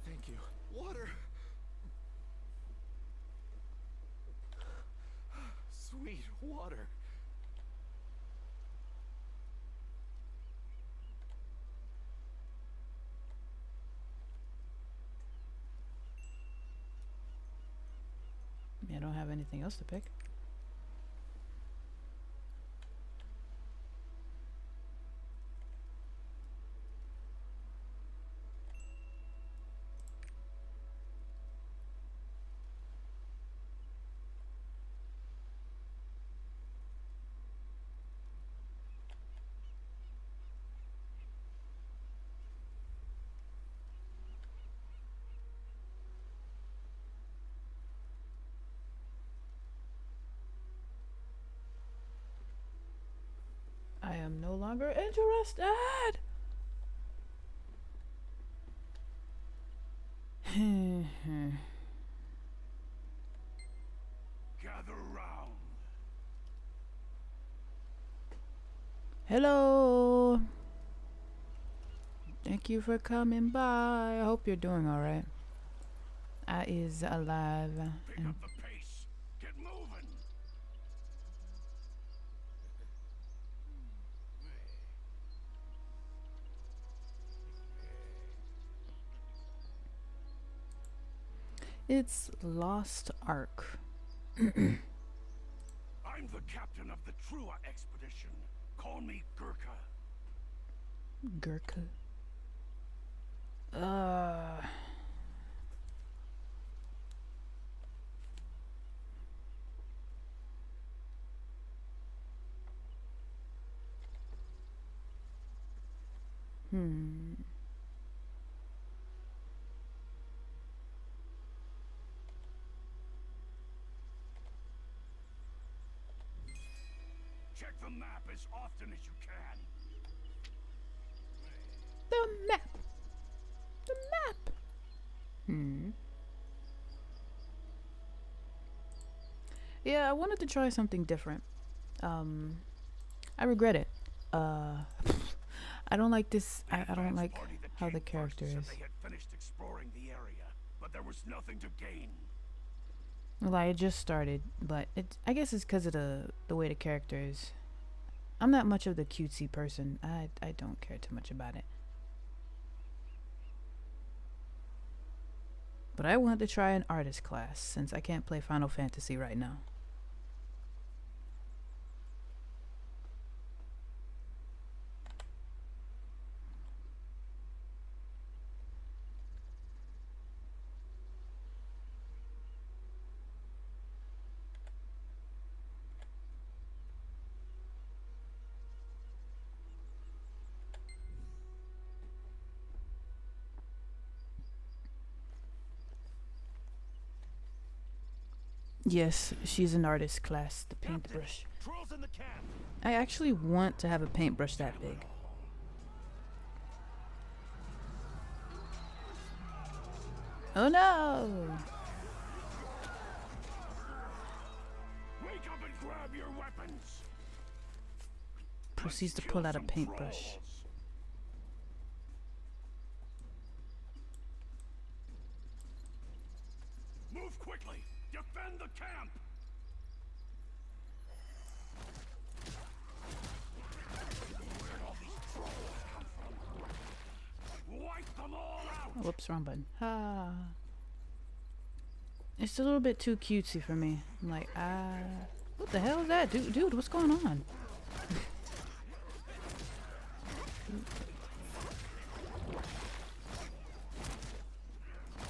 Thank you. Water! Sweet water. I don't have anything else to pick. no longer interested. Gather round. Hello. Thank you for coming by. I hope you're doing all right. I is alive. Pick up the pace. Get moving. It's LostArk. I'm the captain of the Trua expedition. Call me Gurkha. Gurkha. Check the map as often as you can. The map. The map. Yeah, I wanted to try something different. I regret it. I don't like this. I don't like how the character is. They had finished exploring the area, but there was nothing to gain. Well, I just started, but I guess it's because of the way the character is. I'm not much of the cutesy person. I don't care too much about it. But I wanted to try an artist class since I can't play Final Fantasy right now. Yes, she's an artist class, the paintbrush. I actually want to have a paintbrush that big. Oh no! Wake up and grab your weapons. Proceeds to pull out a paintbrush. Move quickly. Defend the camp. Where'd all these trolls come from? Wipe them all out. Whoops, wrong button. Ah. It's a little bit too cutesy for me. I'm like, what the hell is that? Dude, what's going on?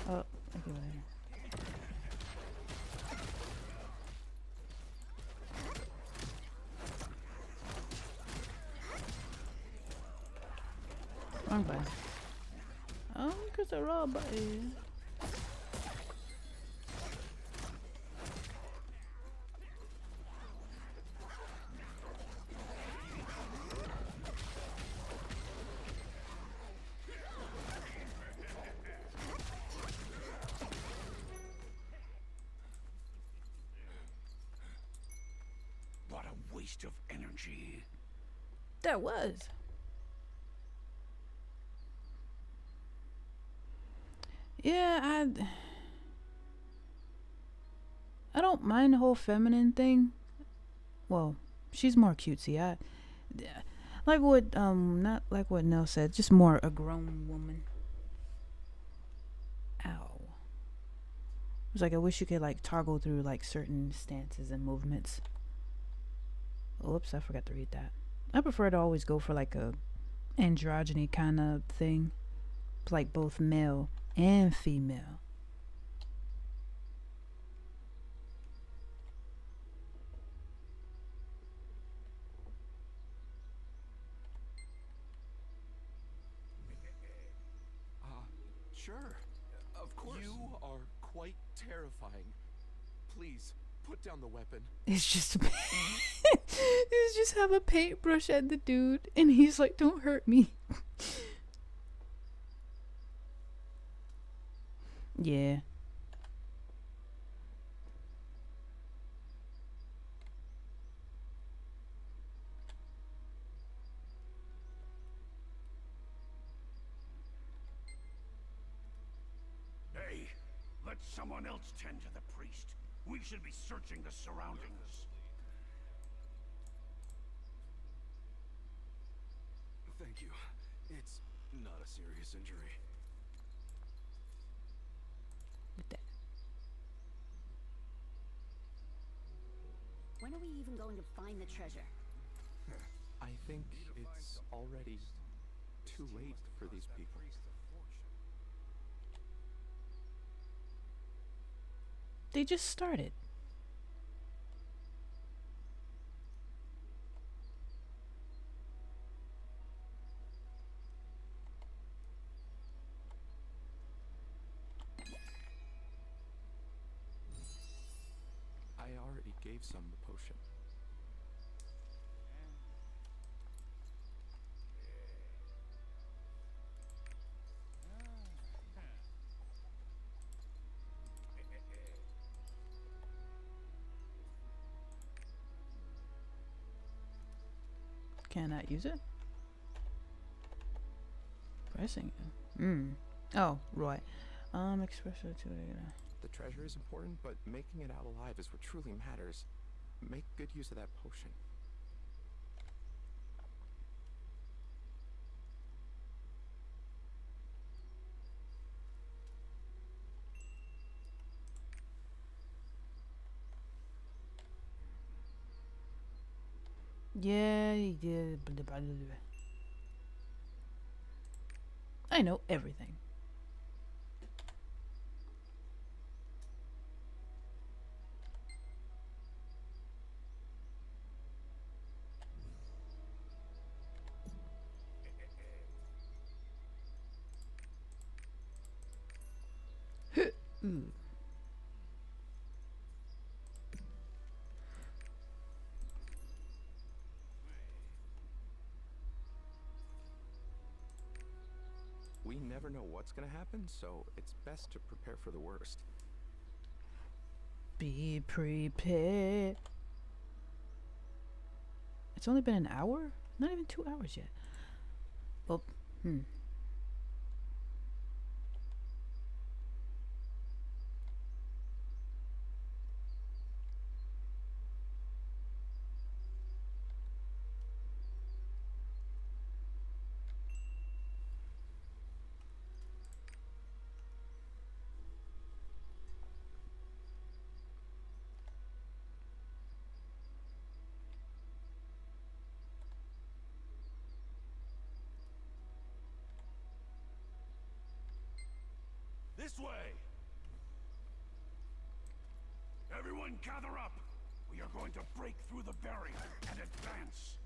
Oh, okay. Wrong button. Oh, because the wrong button. What a waste of energy. That was. Yeah, I don't mind the whole feminine thing. Well, she's more cutesy. Like what not like what Nell said, just more a grown woman. Ow. It's like I wish you could like toggle through like certain stances and movements. Oops, I forgot to read that. I prefer to always go for like a androgyny kind of thing. Like both male and female. Sure. Of course. You are quite terrifying. Please, Put down the weapon. It's just it's just have a paintbrush at the dude, and he's like, "Don't hurt me." Yeah. Hey, let someone else tend to the priest. We should be searching the surroundings. Thank you. It's not a serious injury. When are we even going to find the treasure? I think it's already too late for these people. They just started. I already gave some the potion. Cannot use it. Pressing it. Oh, right. Expression to The treasure is important, but making it out alive is what truly matters. Make good use of that potion. Yeah, he did. I know everything. We never know what's gonna happen, so it's best to prepare for the worst. Be prepared. It's only been an hour? Not even 2 hours yet. Well, This way! Everyone gather up! We are going to break through the barrier and advance!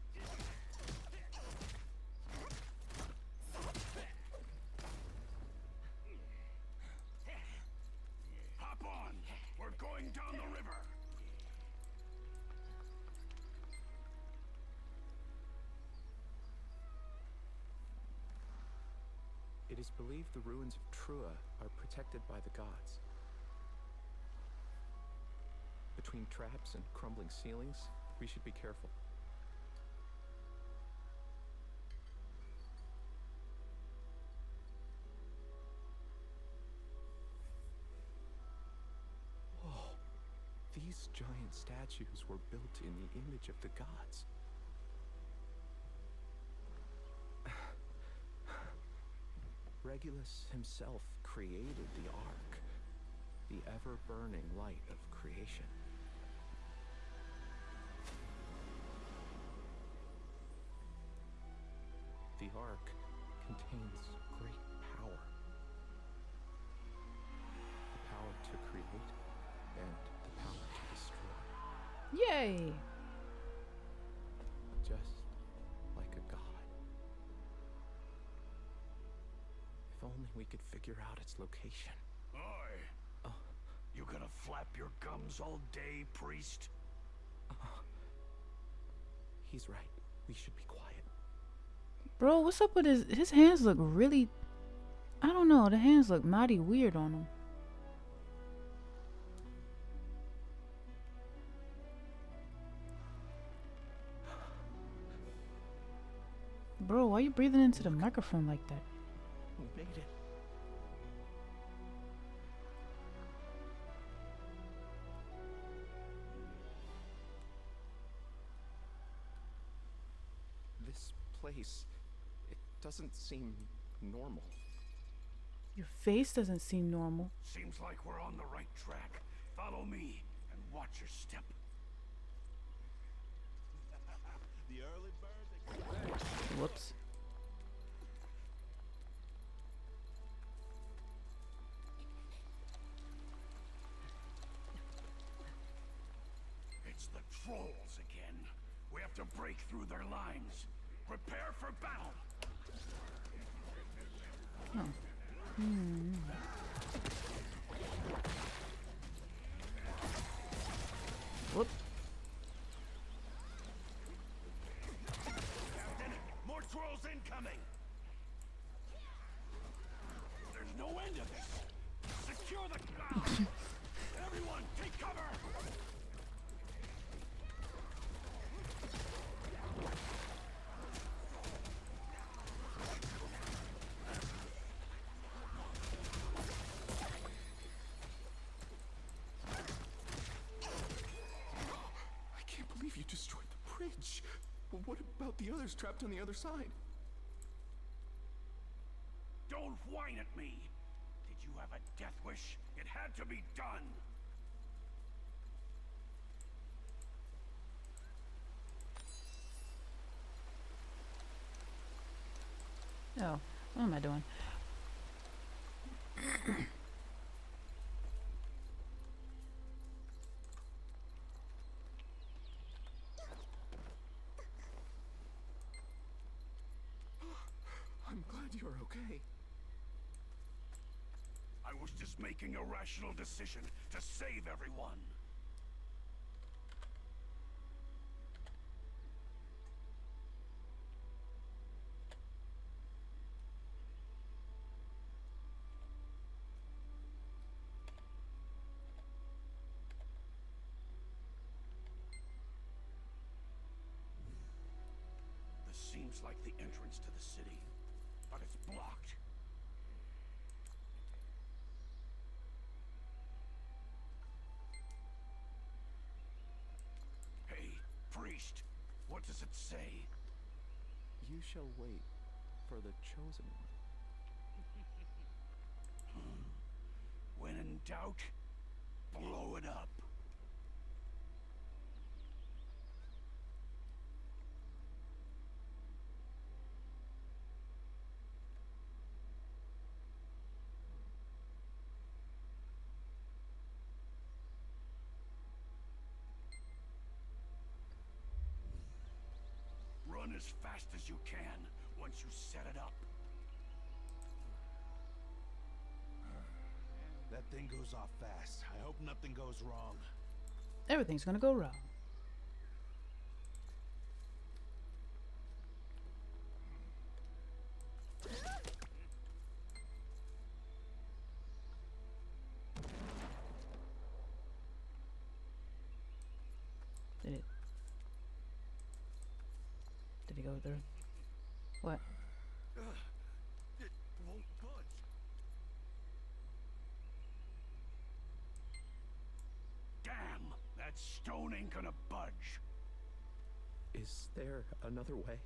Hop on! We're going down the river! It is believed the ruins of Trua are protected by the gods. Between traps and crumbling ceilings, we should be careful. Whoa! These giant statues were built in the image of the gods. Regulus himself created the Ark, the ever-burning light of creation. The Ark contains great power. The power to create and the power to destroy. yay! Just like a god. If only we could figure out its location. Oi! You gonna flap your gums all day, priest? He's right. We should be quiet. Bro, what's up with his hands look really, I don't know, the hands look mighty weird on him. Bro, why are you breathing into the microphone like that? We made it. This place, it doesn't seem normal. Your face doesn't seem normal. Seems like we're on the right track. Follow me and watch your step. The early bird. Whoops. It's the trolls again. We have to break through their lines. Prepare for battle. Oh. Whoop. Captain, more trolls incoming. There's no end to this. Secure the Everyone, take cover. I can't believe you destroyed the bridge. Well, what about the others trapped on the other side? Don't whine at me. Did you have a death wish? It had to be done. Oh, what am I doing? I'm glad you're okay. I was just making a rational decision to save everyone. This seems like the entrance to the city, but it's blocked. Hey, priest, what does it say? You shall wait for the chosen one. When in doubt, blow it up. Run as fast as you can once you set it up. That thing goes off fast. I hope nothing goes wrong. Everything's gonna go wrong. Did he go through? What? It won't budge. Damn, that stone ain't gonna budge. Is there another way?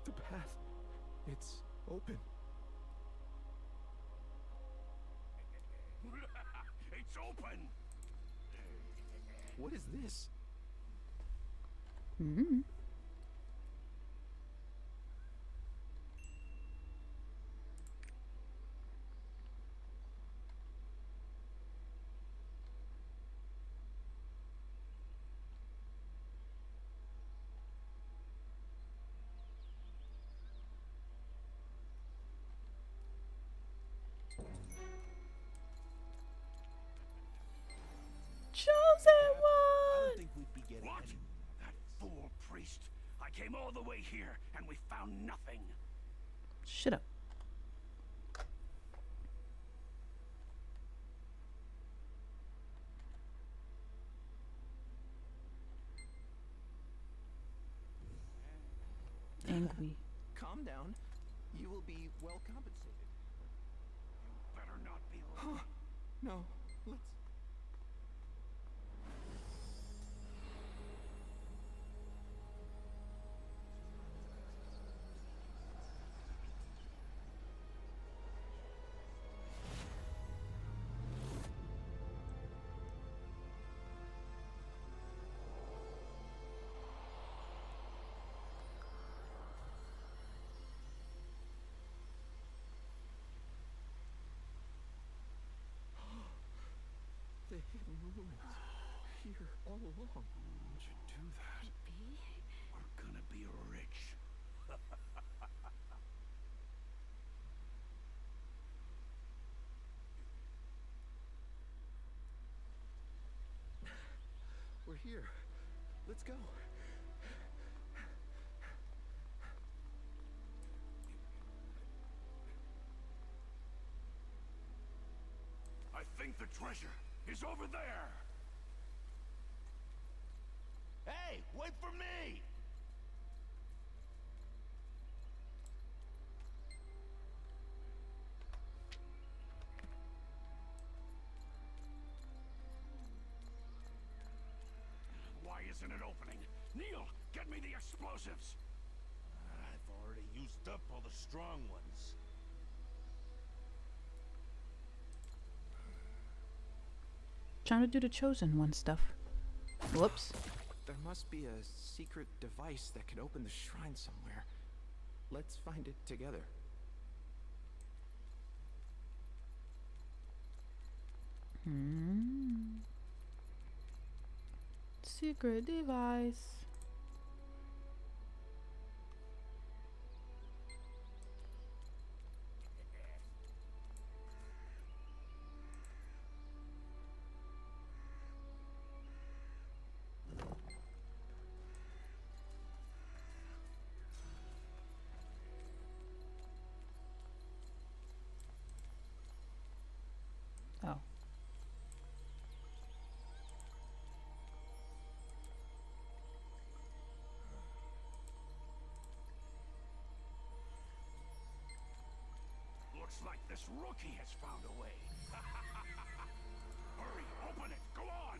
The path, it's open. It's open. What is this? Hmm. Chosen I one! don't think we'd be getting What? any. That fool priest. I came all the way here, and we found nothing. Shut up. Angry. Calm down. You will be well compensated. You better not be late. No, let's. The hidden ruins. Here all along. How'd you do that? We're gonna be rich. We're here. Let's go. I think the treasure is over there. Hey, wait for me! Why isn't it opening? Neil, get me the explosives. I've already used up all the strong ones. Trying to do the chosen one stuff. Whoops. There must be a secret device that could open the shrine somewhere. Let's find it together. Hmm. Secret device. Oh. Looks like this rookie has found a way. Hurry, open it. Go on.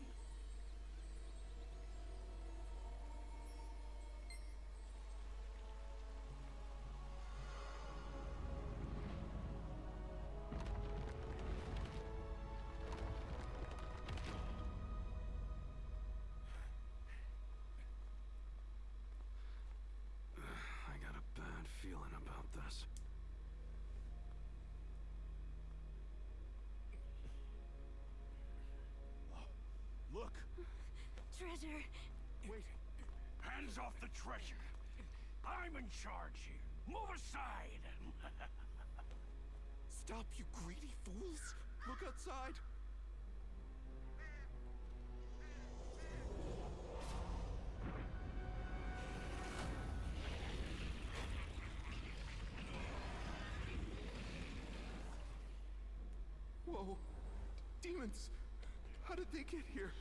I got a bad feeling about this. Look! Treasure. Wait. Hands off the treasure. I'm in charge here. Move aside. Stop, you greedy fools! Look outside! Whoa! Demons! How did they get here?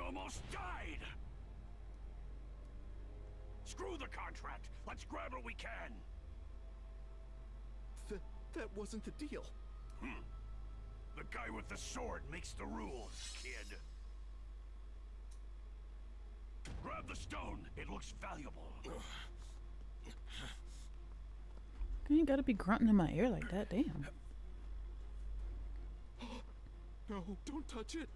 almost died! Screw the contract! Let's grab what we can! That wasn't the deal. The guy with the sword makes the rules, kid. Grab the stone. It looks valuable. You ain't gotta be grunting in my ear like that, damn. No, don't touch it.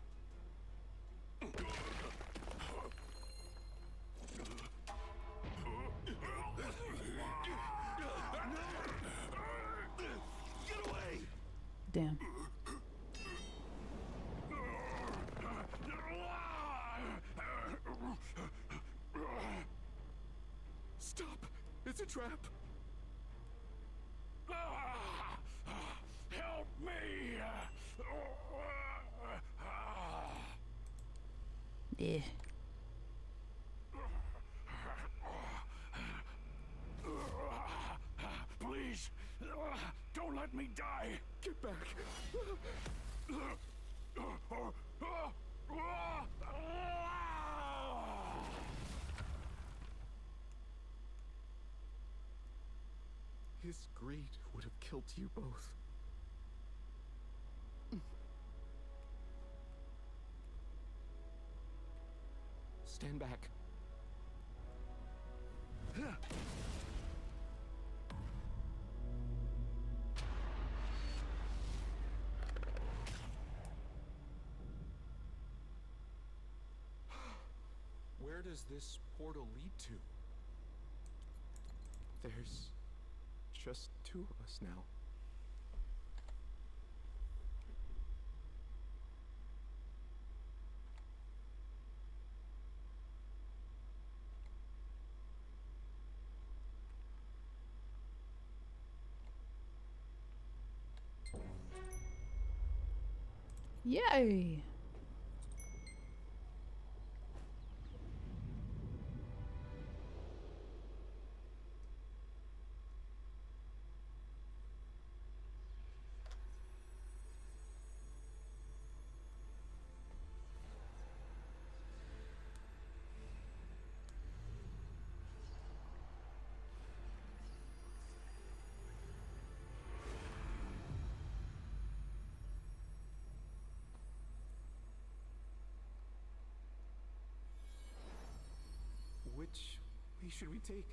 Get away! Damn. Stop! It's a trap! Help me! Yeah. Please, don't let me die! Get back! His greed would have killed you both. Stand back. Where does this portal lead to? There's just two of us now. Yay! Which way should we take?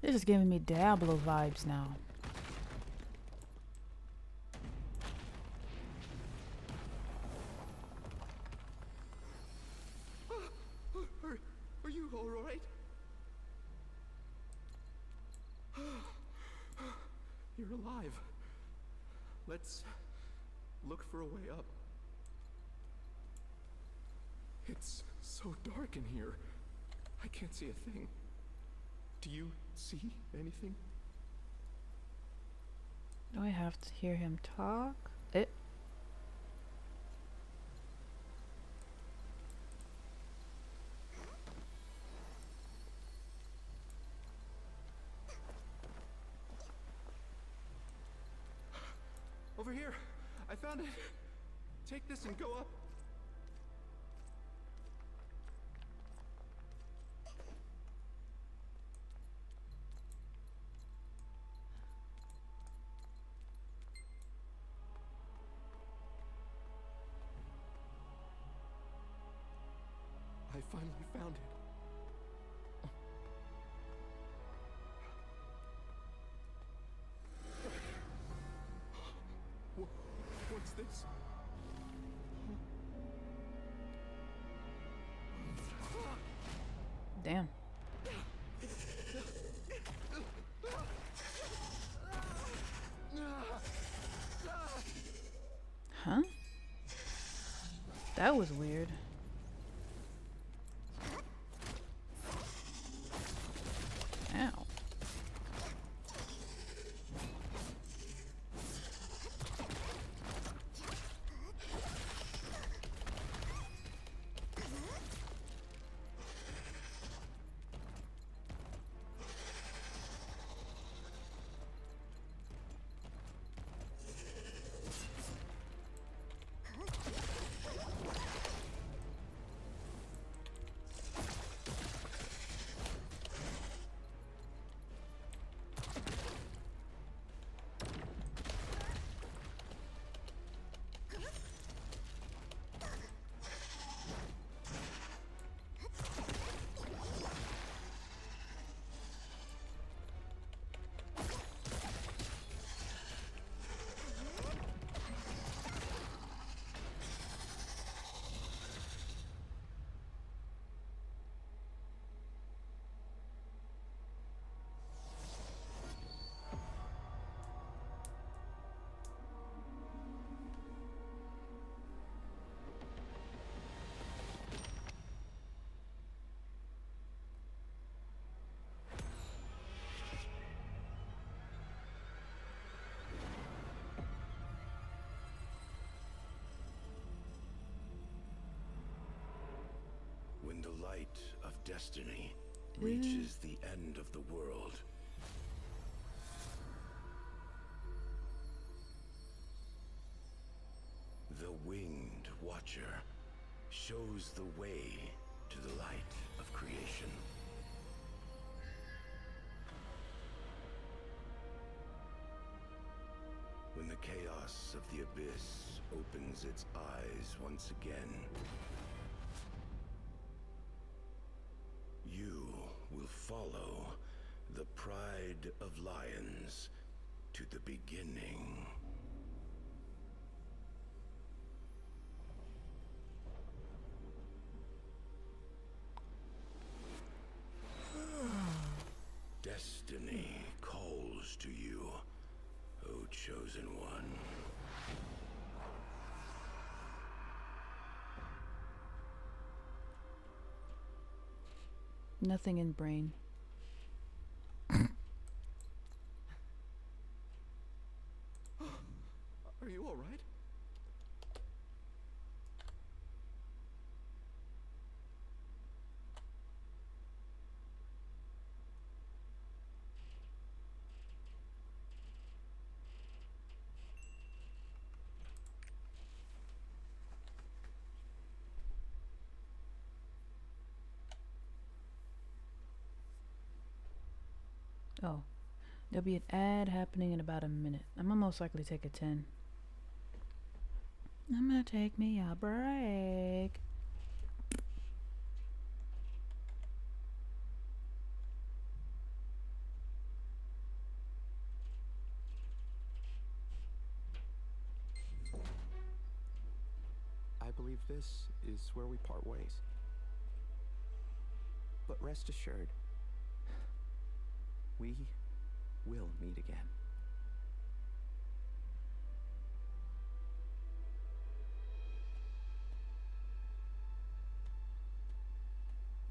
This is giving me Diablo vibes now. Are you all right? You're alive. Let's look for a way up. It's so dark in here. I can't see a thing. Do you see anything? Do I have to hear him talk? Over here! I found it! Take this and go up. I finally found it. What's this? Damn. Huh? That was weird. Ow. destiny reaches the end of the world. The Winged Watcher shows the way to the light of creation. When the chaos of the abyss opens its eyes once again, you will follow the pride of lions to the beginning. Destiny calls to you, O chosen one. Nothing in brain. Are you all right? Oh, there'll be an ad happening in about a minute. I'm gonna most likely take a 10. I'm gonna take me a break. I believe this is where we part ways. But rest assured, we will meet again.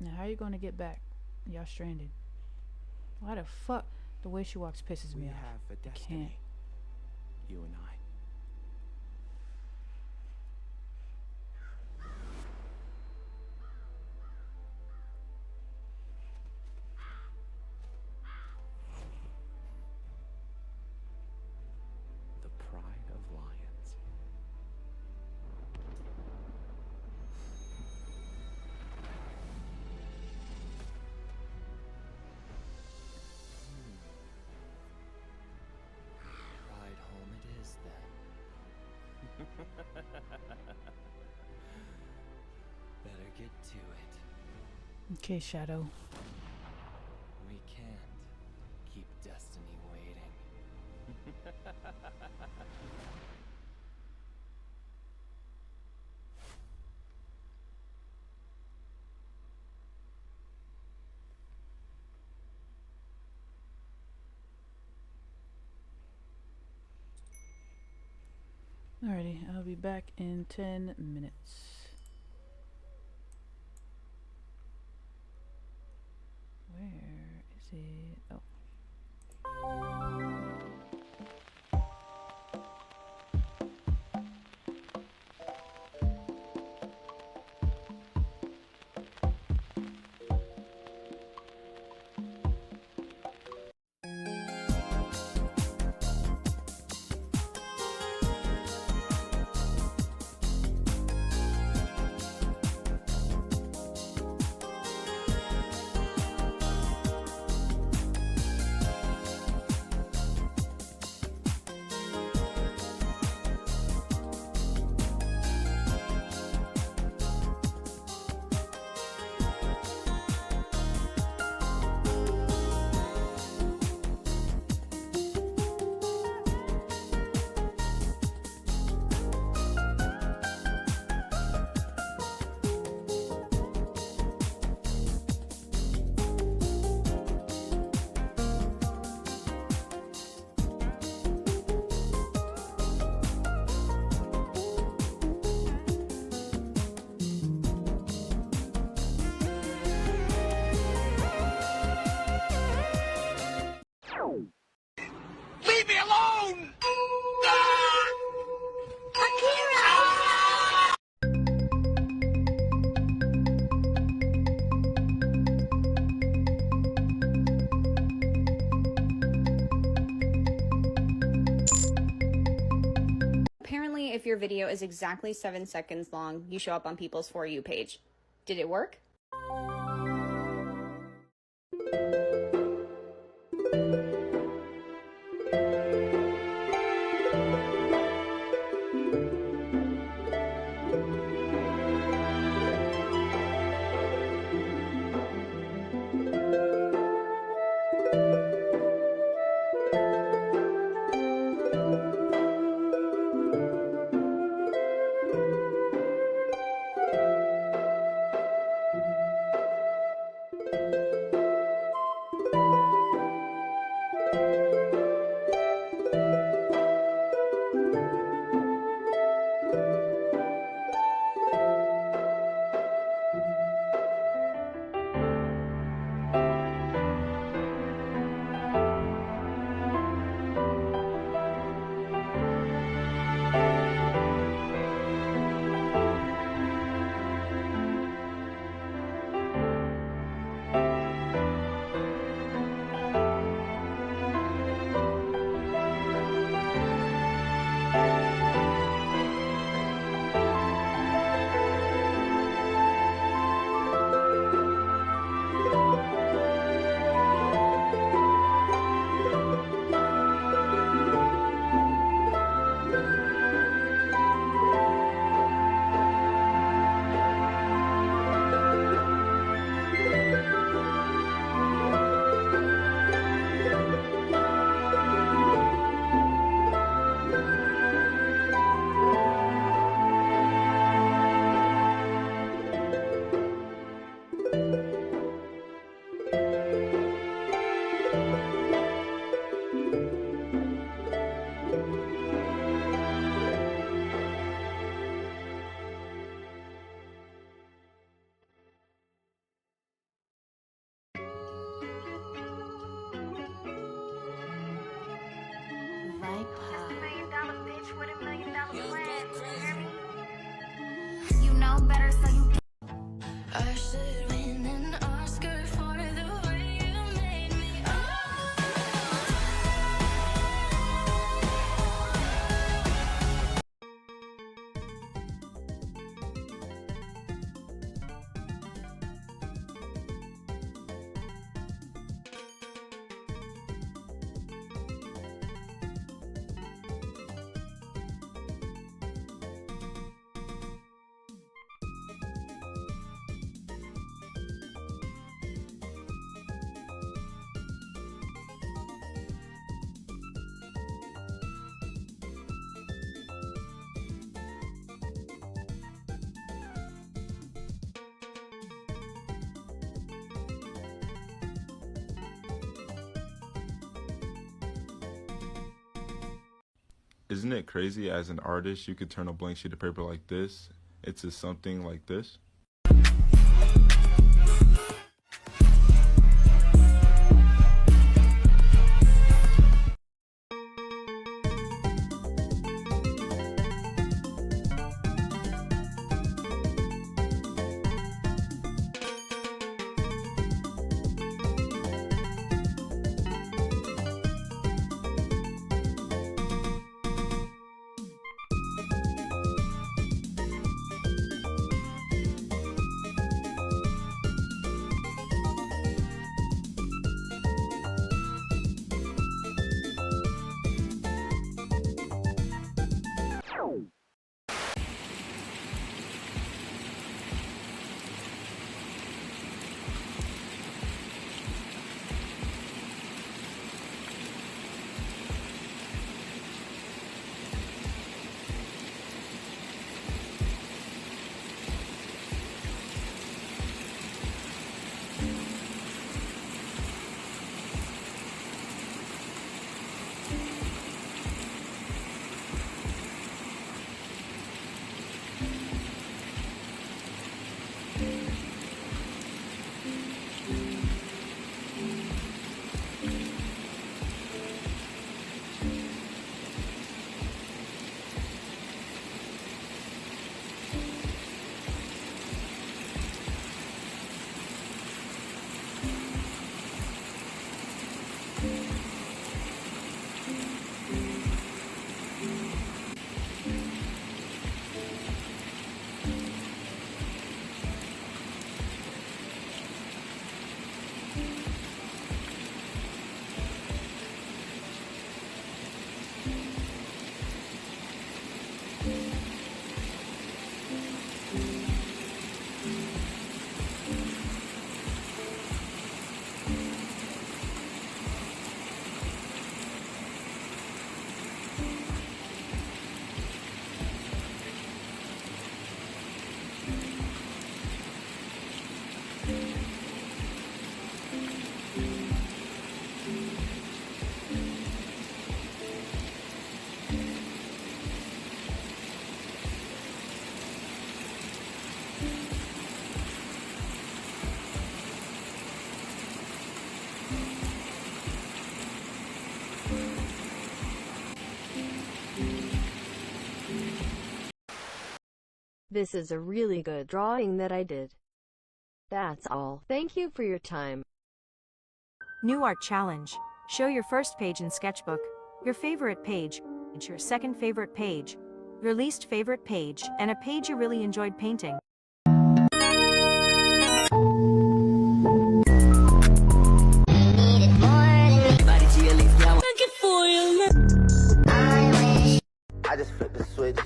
Now, how are you gonna get back? Y'all stranded. Why the fuck? The way she walks pisses me off. We have a I destiny, can't. you and I. The pride of lions. Ride home it is then. Better get to it. Okay, Shadow. We can't keep destiny waiting. Alrighty, I'll be back in 10 minutes. Where is it? Oh. Leave me alone! if your video is exactly 7 seconds long, you show up on people's For You page. Did it work? You know better, so you I should win an Oscar for the way you made me. Isn't it crazy as an artist you could turn a blank sheet of paper like this into something like this? This is a really good drawing that I did. That's all. Thank you for your time. New art challenge. Show your first page in sketchbook, your favorite page, your second favorite page, your least favorite page, and a page you really enjoyed painting. I just flipped the switch.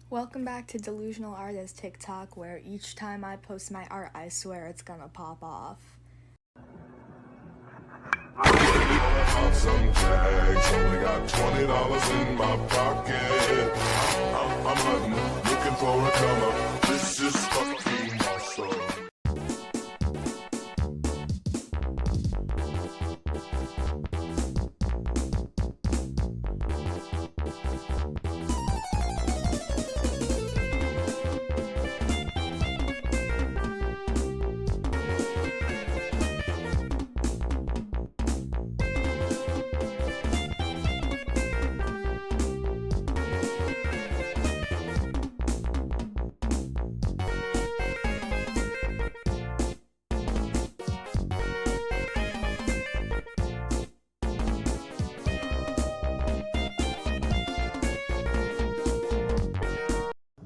Welcome back to Delusional Artist TikTok, where each time I post my art, I swear it's gonna pop off. Some tags, only got $20 in my pocket. I'm hunting, looking for a come up. This is fucking awesome.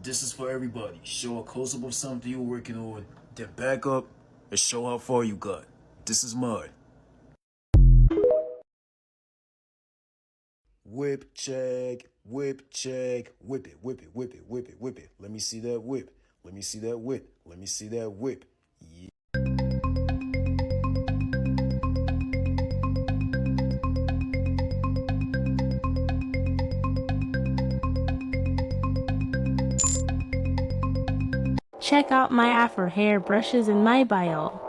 This is for everybody. Show a close-up of something you're working on, then back up and show how far you got. This is mine. Whip check, whip check, whip it, whip it, whip it, whip it, whip it. Let me see that whip. Let me see that whip. Let me see that whip. Yeah. Check out my afro hair brushes in my bio.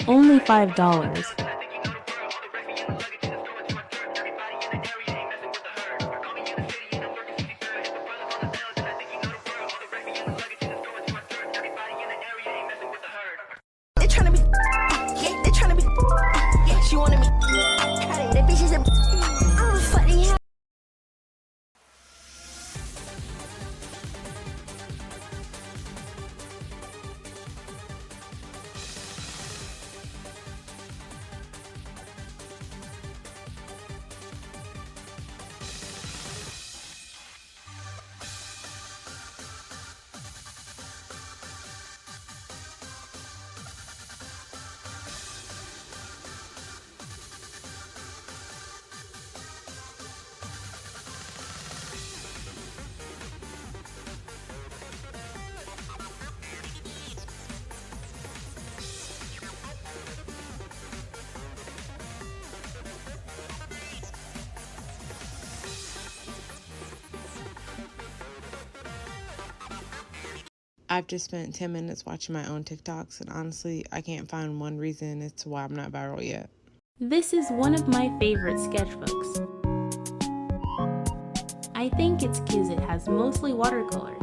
Only $5. They tryna be, yeah, they tryna be, yeah, she wanted me. That bitch is a, I'm funny. I've just spent 10 minutes watching my own TikToks, and honestly, I can't find one reason as to why I'm not viral yet. This is one of my favorite sketchbooks. I think it's because it has mostly watercolors.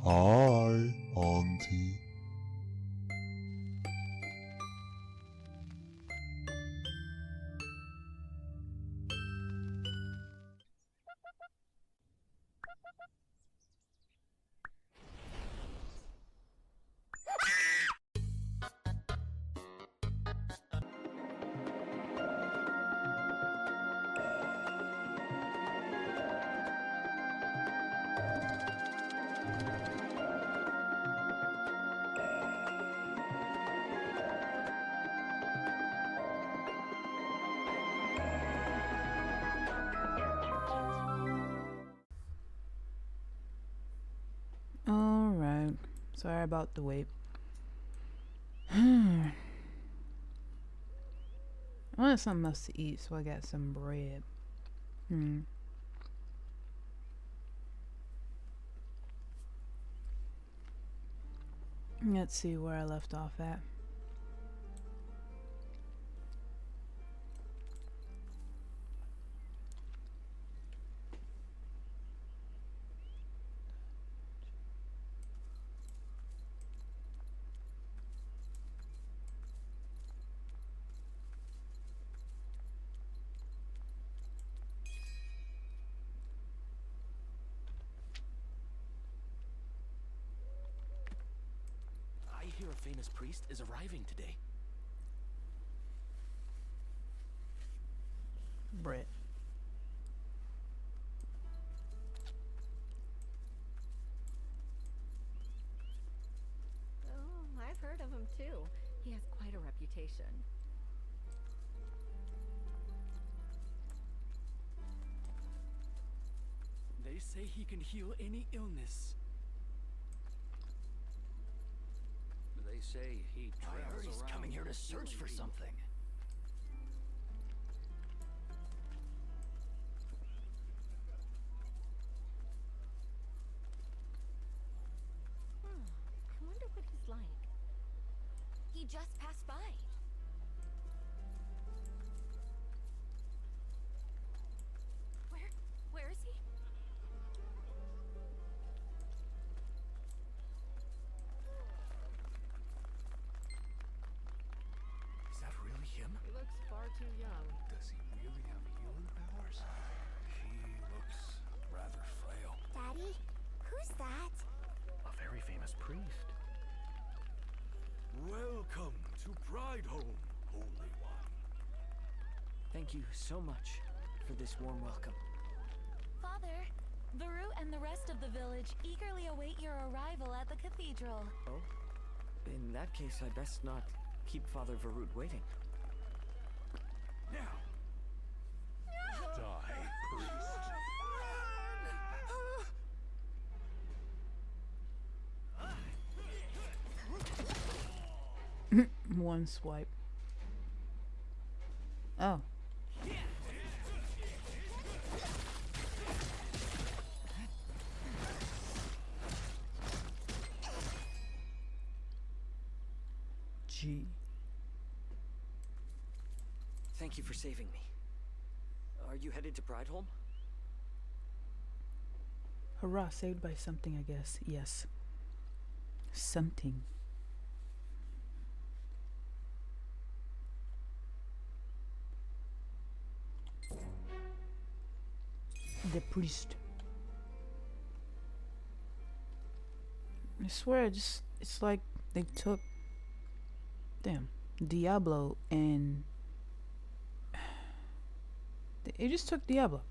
Hi, Auntie. Alright. Sorry about the wait. I wanted something else to eat, so I got some bread. Let's see where I left off at. I hear a famous priest is arriving today. Bread. Oh, I've heard of him too. He has quite a reputation. They say he can heal any illness. They say he I heard travels he's around coming here to search healing for people. something. I wonder what he's like. He just passed by. Thank you so much for this warm welcome. Father, Varut and the rest of the village eagerly await your arrival at the cathedral. Oh? In that case, I best not keep Father Varut waiting. Now! Die, priest. One swipe. Oh. Gee. Thank you for saving me. Are you headed to Prideholm? Hurrah, saved by something, I guess. Yes. Something. The priest. I swear, it's like they took, damn, Diablo and they just took Diablo.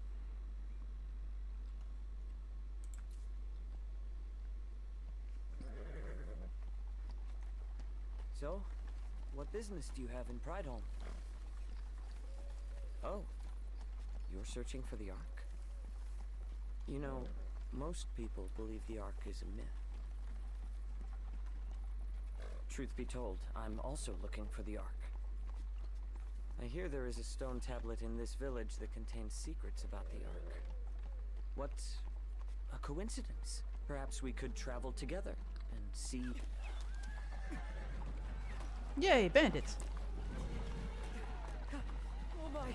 So, what business do you have in Prideholm? Oh, you're searching for the Ark? You know, most people believe the Ark is a myth. Truth be told, I'm also looking for the Ark. I hear there is a stone tablet in this village that contains secrets about the Ark. What a coincidence. Perhaps we could travel together and see... Yay, bandits. Oh my...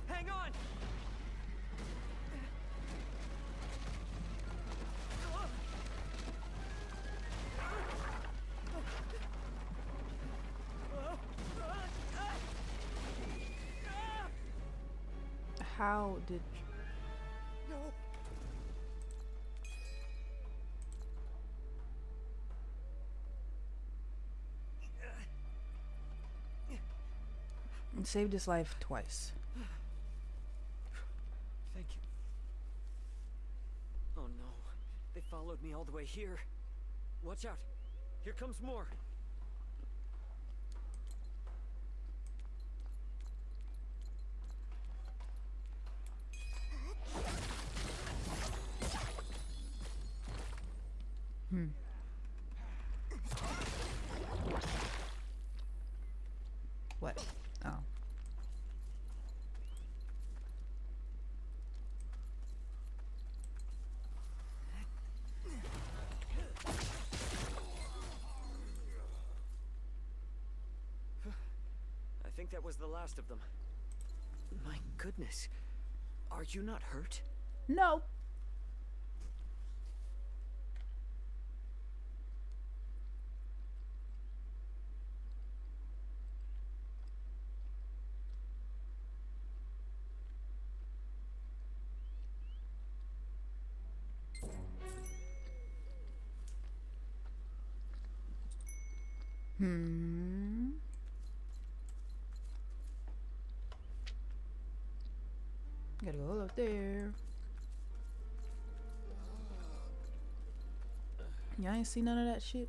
Hang on! How did... No! It saved his life twice. Thank you. Oh no. They followed me all the way here. Watch out. Here comes more. What? Oh. I think that was the last of them. My goodness. Are you not hurt? No. Gotta go up there. Y'all ain't see none of that shit.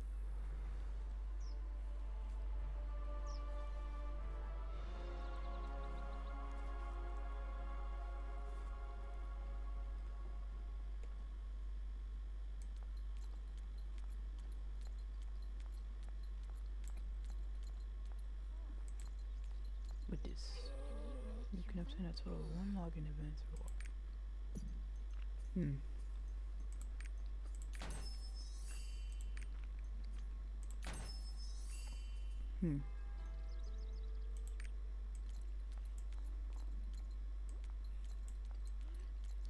With this, you can obtain a total of 1 login event reward.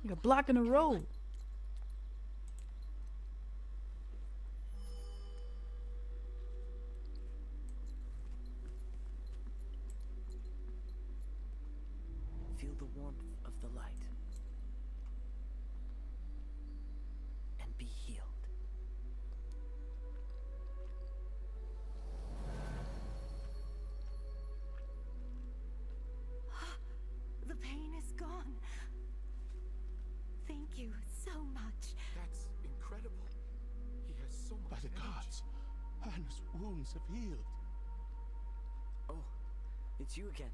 You're blocking the road. Feel the warmth of the light. And be healed. wounds have healed. Oh, it's you again.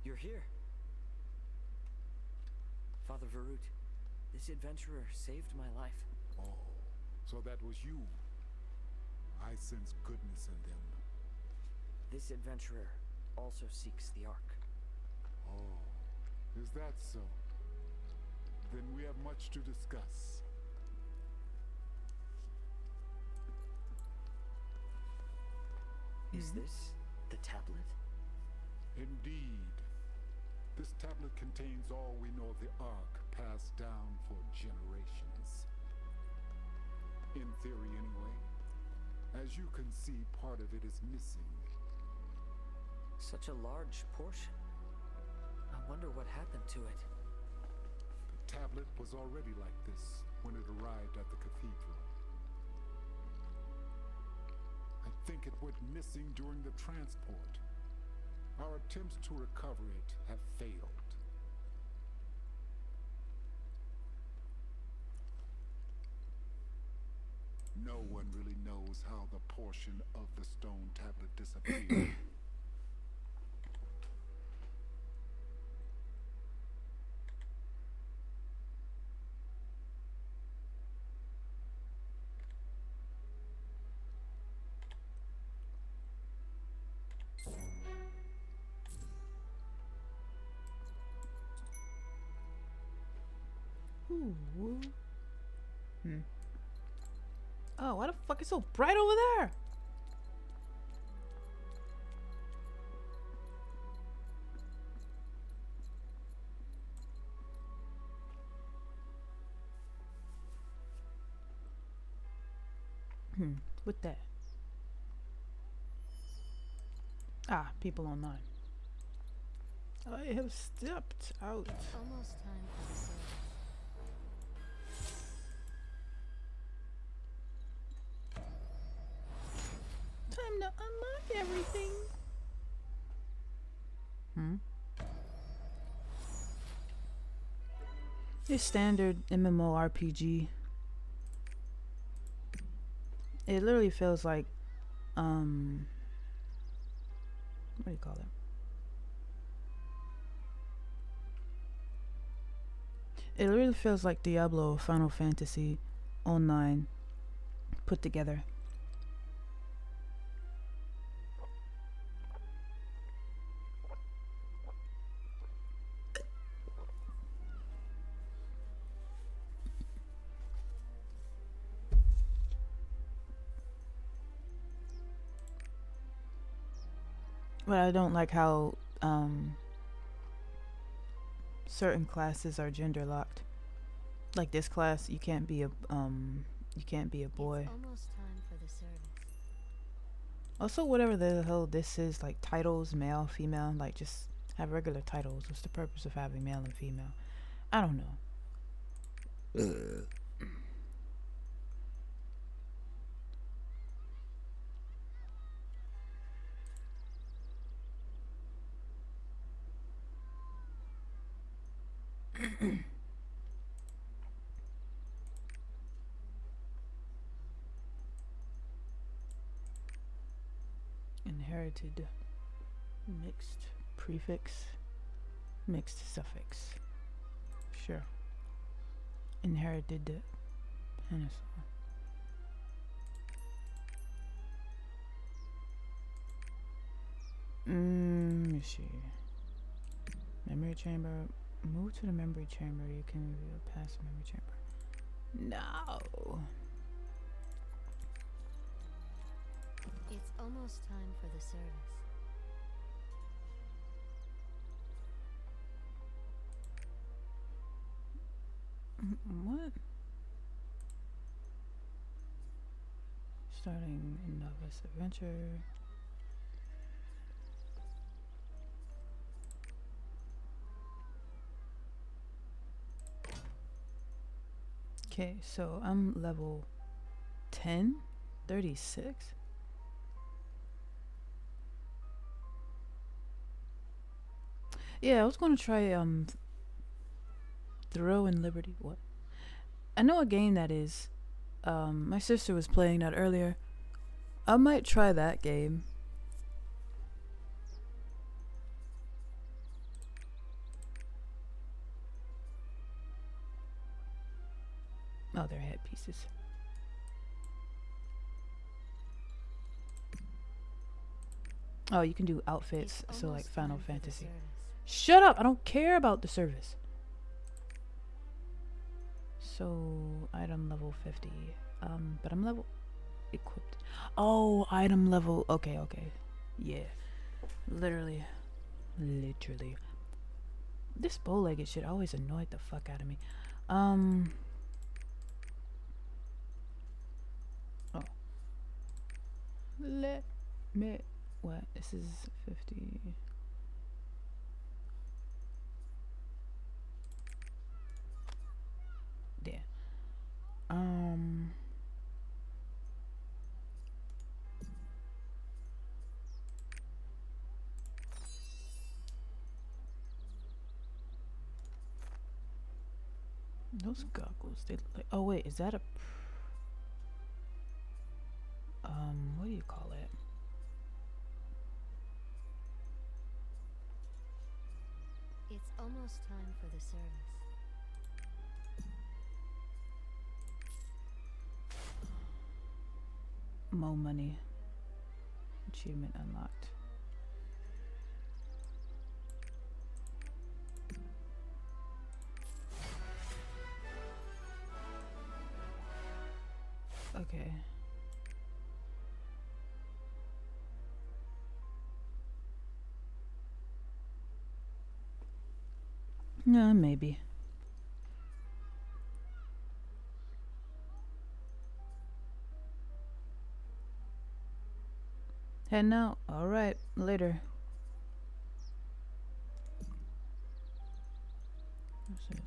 You're here. Father Varut, this adventurer saved my life. Oh, so that was you. I sense goodness in them. This adventurer also seeks the Ark. Oh, is that so? Then we have much to discuss. Is this the tablet? Indeed. This tablet contains all we know of the Ark passed down for generations. In theory, anyway. As you can see, part of it is missing. Such a large portion. I wonder what happened to it. The tablet was already like this when it arrived at the cathedral. I think it went missing during the transport. Our attempts to recover it have failed. No one really knows how the portion of the stone tablet disappeared. Ooh. Oh, why the fuck is so bright over there? With that. Ah, people online. I have stepped out. It's almost time for the service. Time to unlock everything. It's standard MMORPG. It literally feels like what do you call it? It really feels like Diablo or Final Fantasy Online put together. But I don't like how certain classes are gender locked. Like this class, you can't be a boy. It's almost time for the service. Also, whatever the hell this is, like titles, male, female, like just have regular titles. What's the purpose of having male and female? I don't know. Inherited, mixed prefix, mixed suffix. Sure. Inherited penicillin. Let me see. Memory chamber. Move to the memory chamber. You can reveal past the memory chamber. No. It's almost time for the service. What? Starting a novice adventure. Okay, so I'm level 10, 36. Yeah, I was gonna try Throw in Liberty. What? I know a game that is. My sister was playing that earlier. I might try that game. Oh, they're headpieces. Oh, you can do outfits, so like Final Fantasy. Shut up! I don't care about the service. So, item level 50. But I'm level equipped. Oh, item level. Okay, okay. Yeah. Literally. This bow-legged shit always annoyed the fuck out of me. Oh. Let me. What? This is 50. There. Those goggles, they look like. Oh wait, is that a? What do you call it? It's almost time for the service. More money. Achievement unlocked. Okay. No, maybe. Heading out. Alright, later. What's this?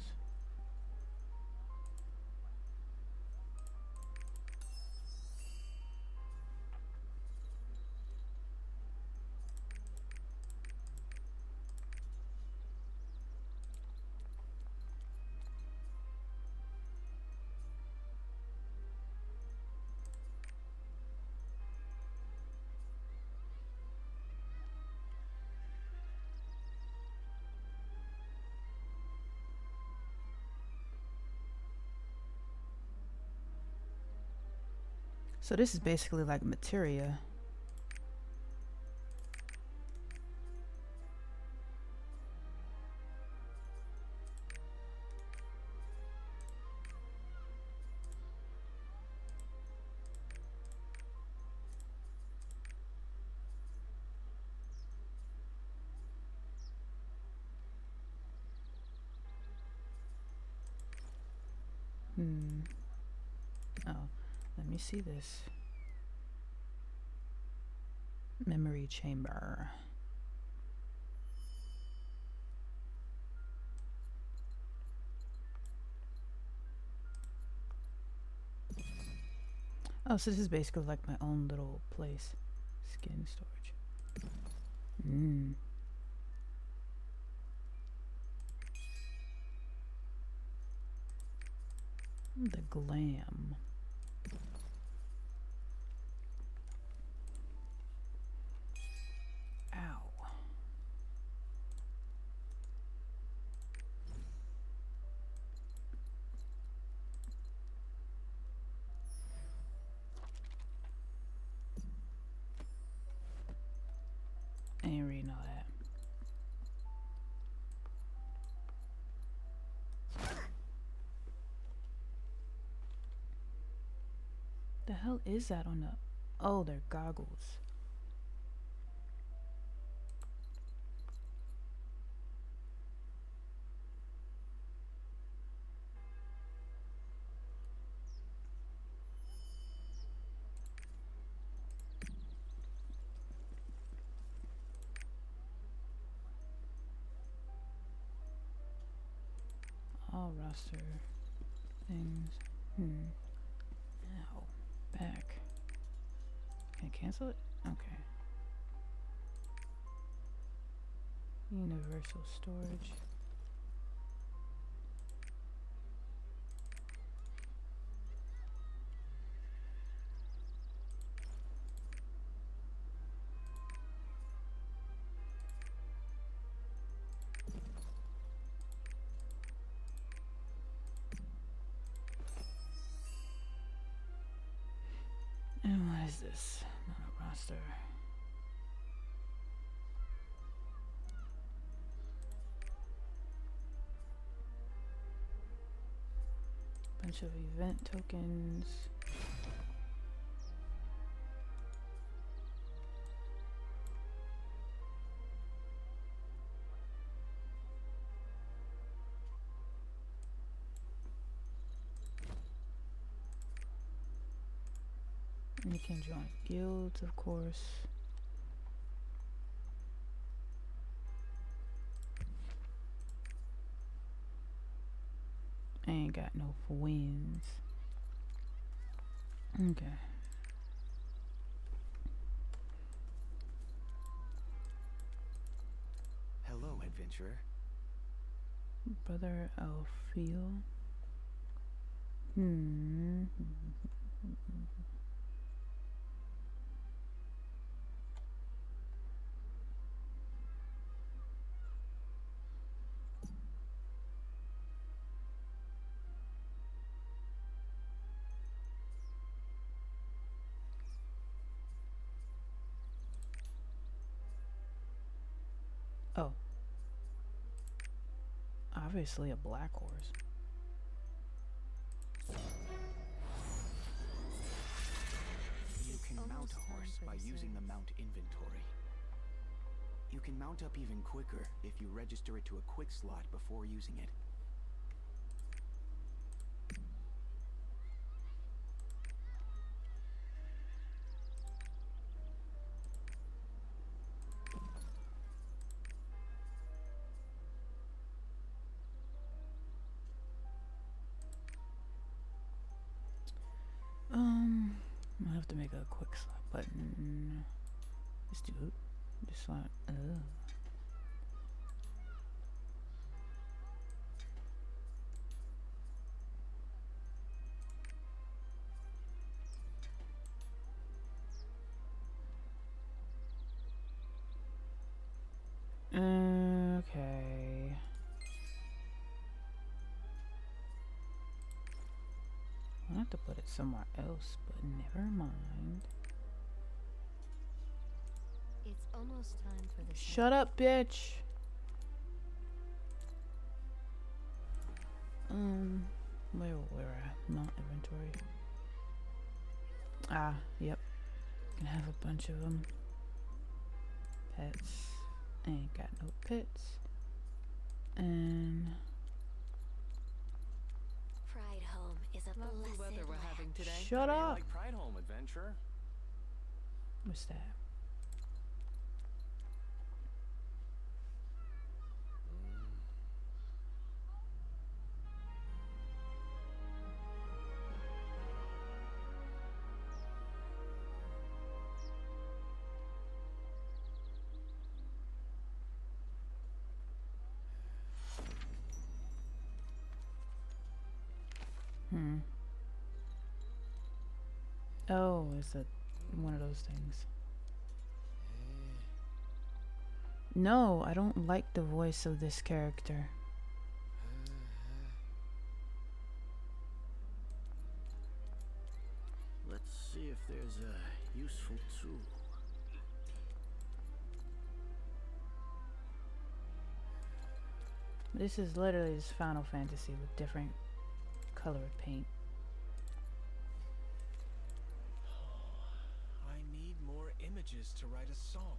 So this is basically like materia. Oh, let me see this. Memory chamber. Oh, so this is basically like my own little place. Skin storage. The glam. Ow. I ain't reading all that. The hell is that on the... Oh, they're goggles. All roster things. Ow. Back. Can I cancel it? Okay. Universal storage. What is this? Not a roster. Bunch of event tokens. And you can join guilds, of course. I ain't got no wins. Okay. Hello, adventurer. Brother Alfio. Oh. Obviously a black horse. You can mount a horse by using the mount inventory. You can mount up even quicker if you register it to a quick slot before using it. I'll have to make a quick slot button. Let's do it. Just slot. Okay. I'll have to put it somewhere else, but never mind. It's almost time for the Shut up, bitch. Where at? Not inventory. Ah, yep. Can have a bunch of them. Pets. Ain't got no pets. And Pride Home is a blessed weather we're having today. Shut How do you up. like Pride Home, adventurer? what's that? Oh, is it one of those things? No, I don't like the voice of this character. Let's see if there's a useful tool. This is literally just Final Fantasy with different colored paint. I need more images to write a song.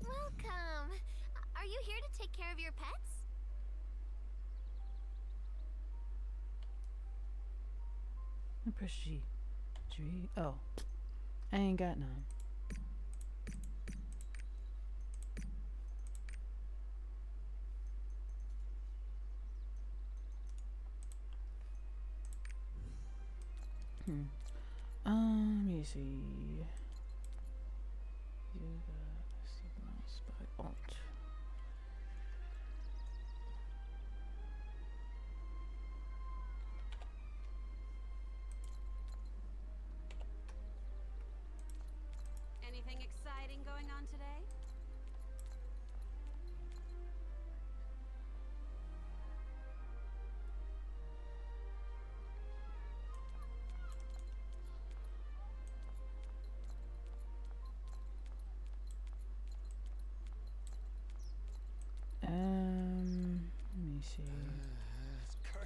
Welcome! Are you here to take care of your pets? I press G. G. Oh. I ain't got none. Let me see. Use the mouse by Alt. Anything exciting going on today?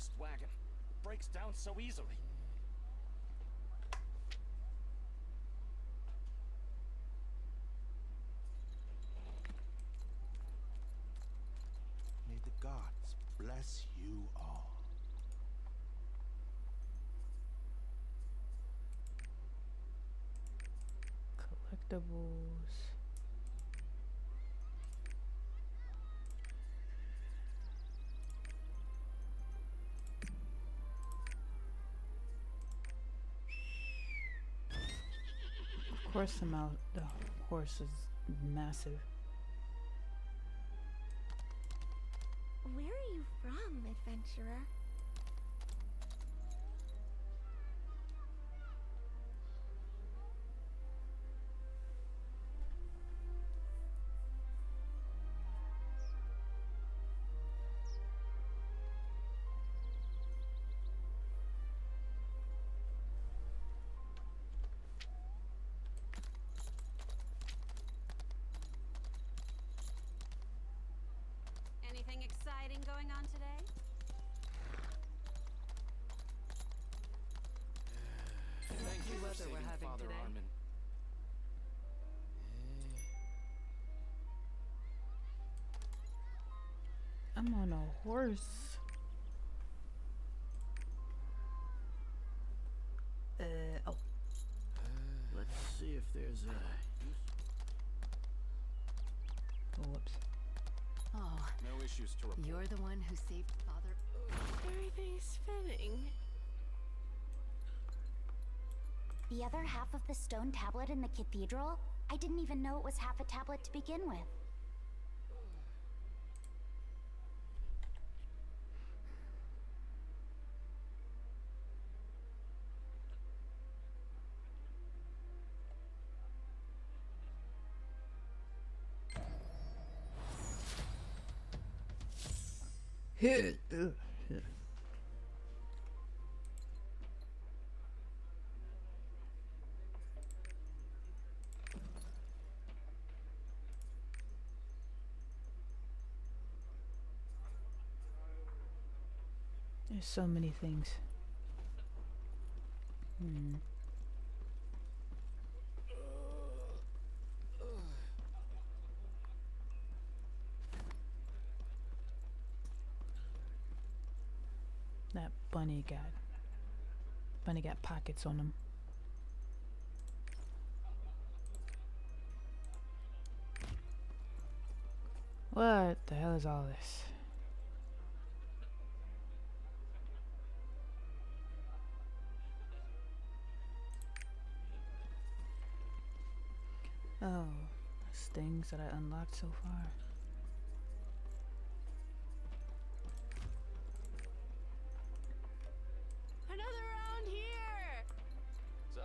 cursed wagon. It breaks down so easily. May the gods bless you all. Collectibles. Of course, the horse is massive. Where are you from, adventurer? Anything exciting going on today? Thank you for weather saving we're having Father today. Armin. I'm on a horse. Oh. Let's see if there's a... Whoops. Oh, No issues to report. you're the one who saved Father. Everything's fitting. The other half of the stone tablet in the cathedral? I didn't even know it was half a tablet to begin with. There's so many things. That bunny got pockets on him. What the hell is all this? Oh, there's things that I unlocked so far. Another round here! So,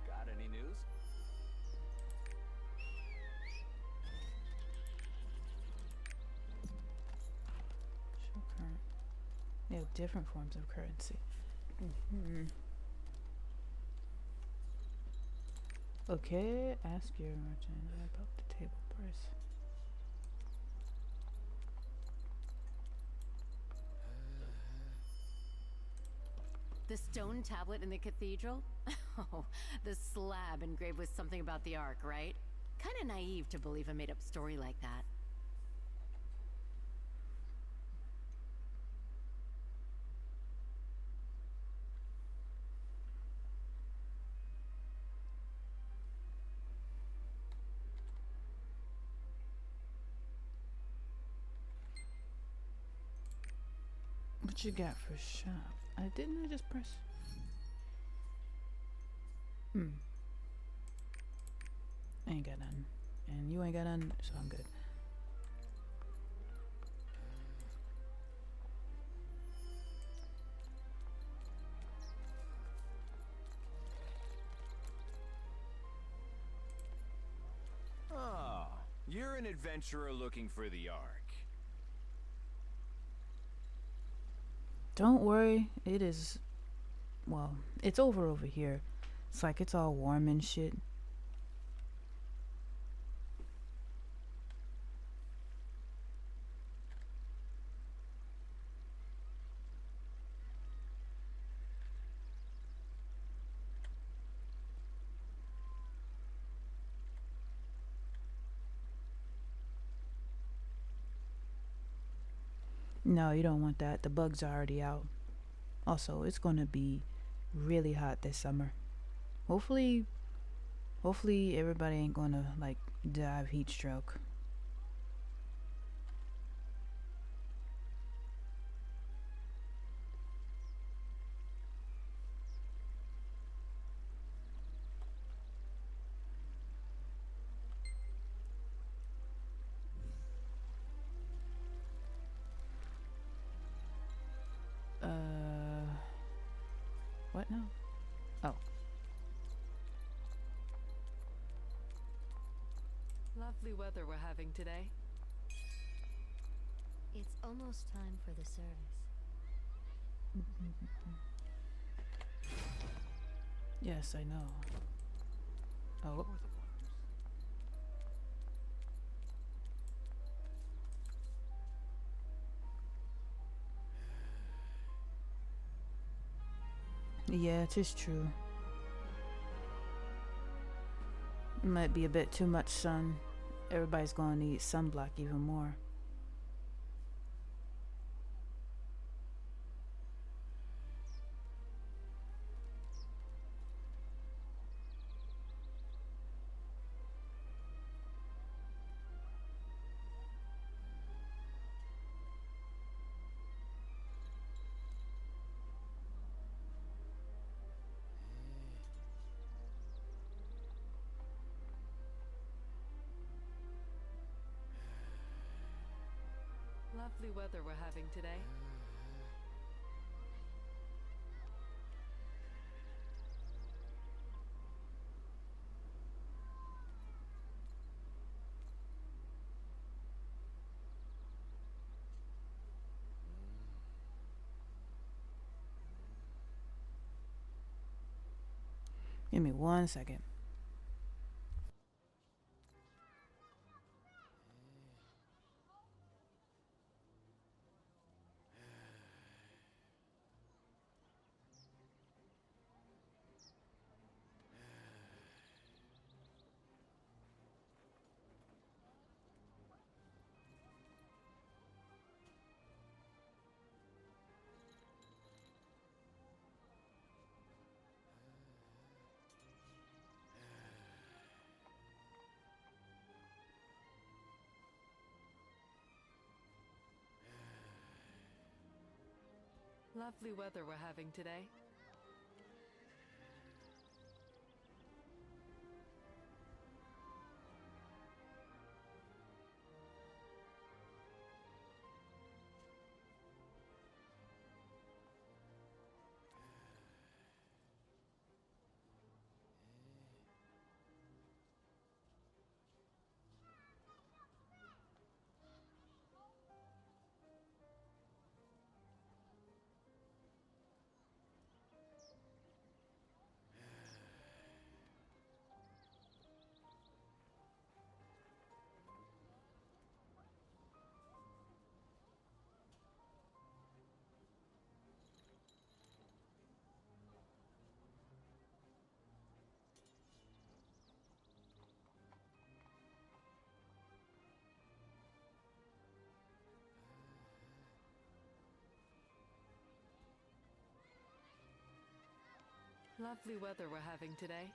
got any news? Show current. They have different forms of currency. Okay, ask your merchant about the table price. The stone tablet in the cathedral? Oh, the slab engraved with something about the Ark, right? Kinda naive to believe a made-up story like that. What you got for shop? I just press. I ain't got none. And you ain't got none, so I'm good. Ah, you're an adventurer looking for the Ark. Don't worry, it is. Well, it's over here. It's like it's all warm and shit. No, you don't want that. The bugs are already out. Also, it's gonna be really hot this summer. Hopefully everybody ain't gonna like die of heat stroke. What now? Oh. Lovely weather we're having today. It's almost time for the service. Yes, I know. Oh. Yeah, it is true. It might be a bit too much sun. Everybody's gonna need sunblock even more. Lovely weather we're having today. Give me 1 second. Lovely weather we're having today. Lovely weather we're having today.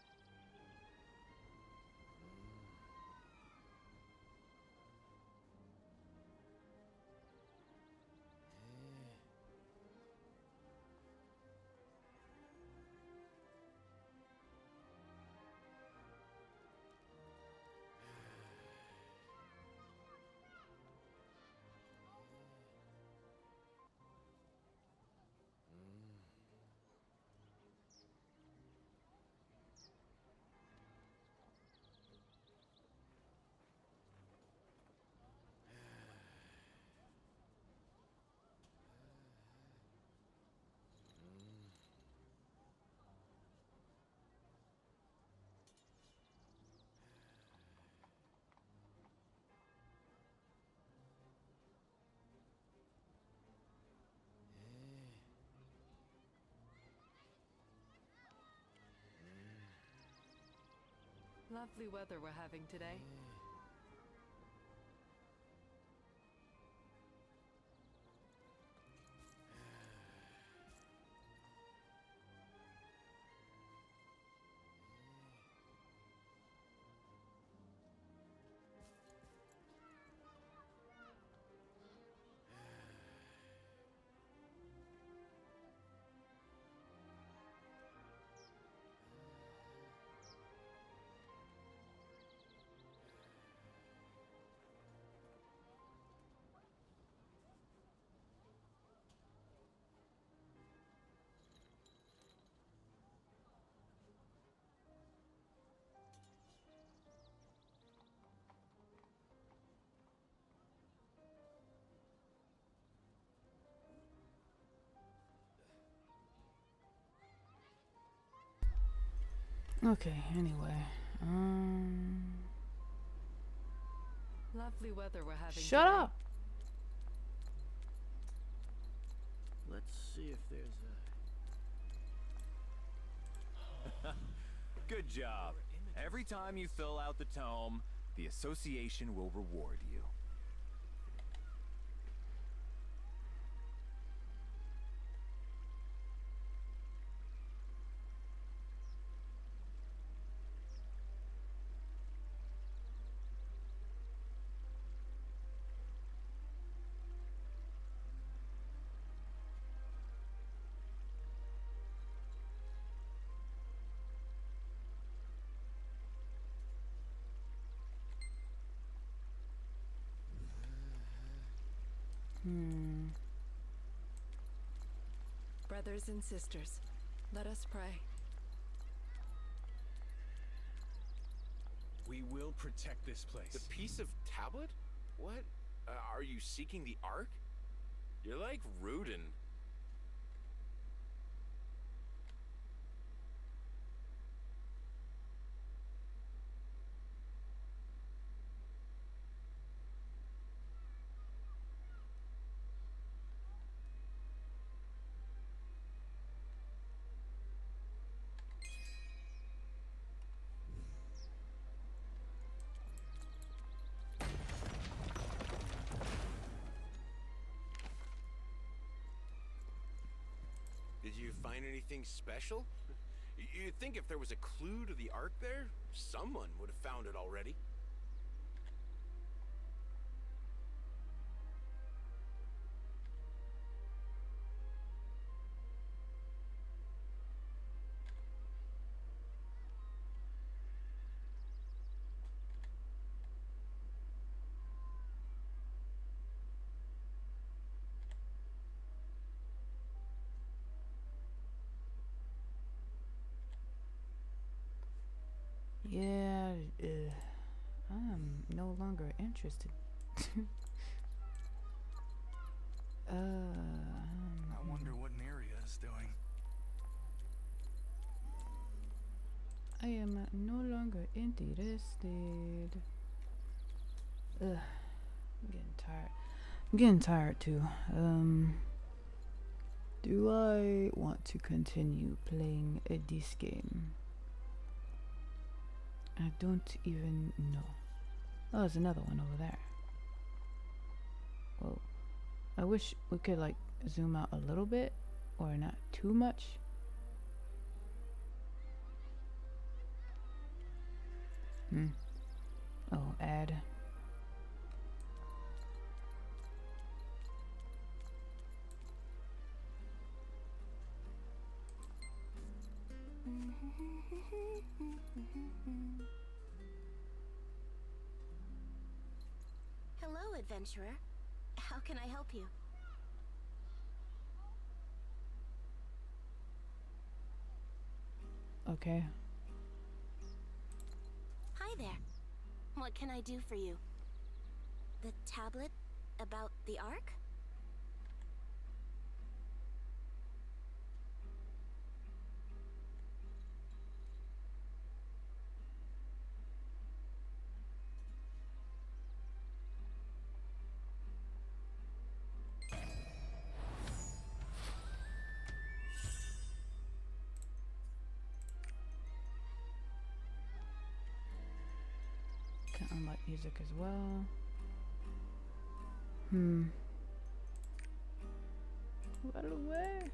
Lovely weather we're having today. Okay, anyway. Lovely weather we're having Shut today. up! Let's see if there's a... Good job. Every time you fill out the tome, the association will reward you. Brothers and sisters, let us pray. We will protect this place. The piece of tablet? What? Are you seeking the Ark? You're like Rudin. Did you find anything special? You'd think if there was a clue to the Ark there, someone would have found it already. Yeah, I'm no longer interested. I wonder what Neria is doing. I am no longer interested. Ugh, I'm getting tired. I'm getting tired too. Do I want to continue playing this game? I don't even know. Oh, there's another one over there. Whoa. I wish we could like zoom out a little bit or not too much. Oh, add. Hello, adventurer. How can I help you? Okay. Hi there. What can I do for you? The tablet about the Ark? Can unlock music as well. Right away.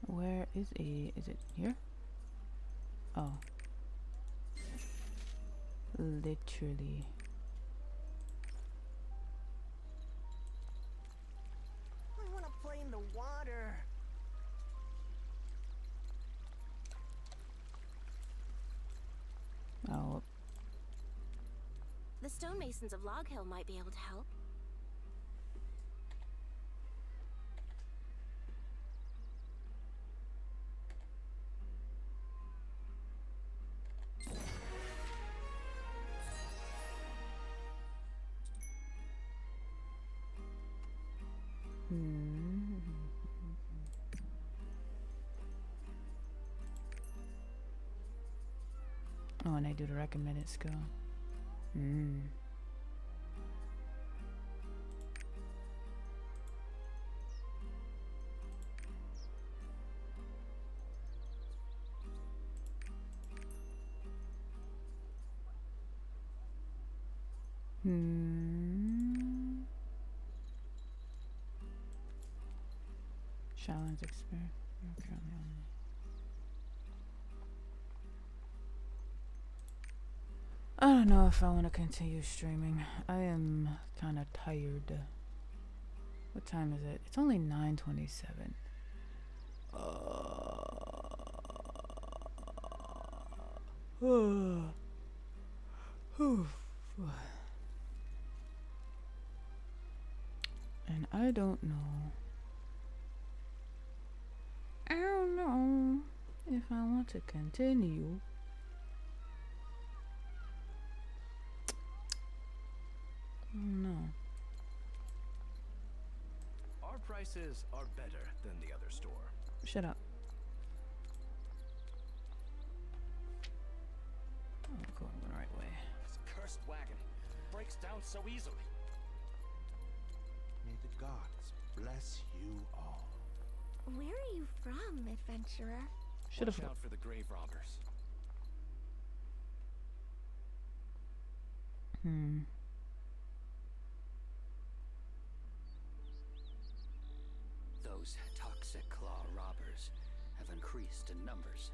Where is it here? Oh. Literally. I want to play in the water. Oh. The stonemasons of Log Hill might be able to help. they do the recommended skill. Challenge experience. I don't know if I want to continue streaming. I am kind of tired. What time is it? It's only 9:27. And I don't know. I don't know if I want to continue. No. Our prices are better than the other store. Shut up. Oh, going the right way. This cursed wagon breaks down so easily. May the gods bless you all. Where are you from, adventurer? Watch out for the grave robbers. Those toxic claw robbers have increased in numbers.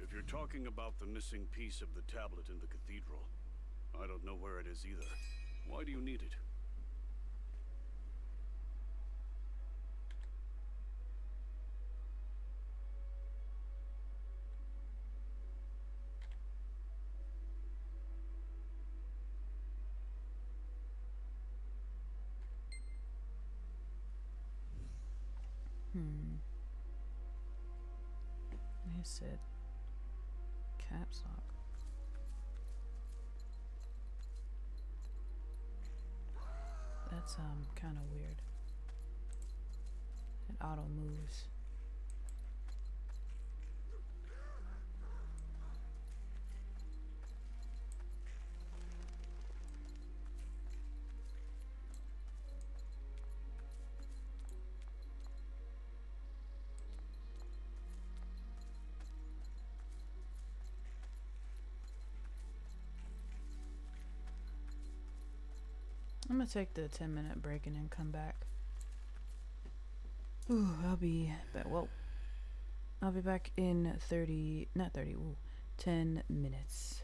If you're talking about the missing piece of the tablet in the cathedral, I don't know where it is either. Why do you need it? He said caps lock. That's kind of weird. It auto moves. I'm gonna take the 10-minute break and then come back. Ooh, I'll be back. Well, I'll be back in 10 minutes.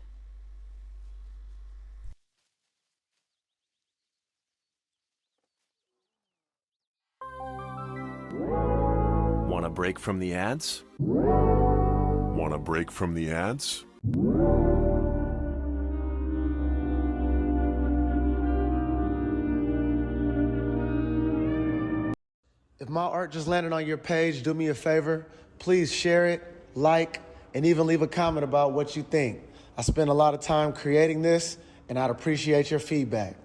Want a break from the ads? Want a break from the ads? If my art just landed on your page, do me a favor. Please share it, like, and even leave a comment about what you think. I spent a lot of time creating this, and I'd appreciate your feedback.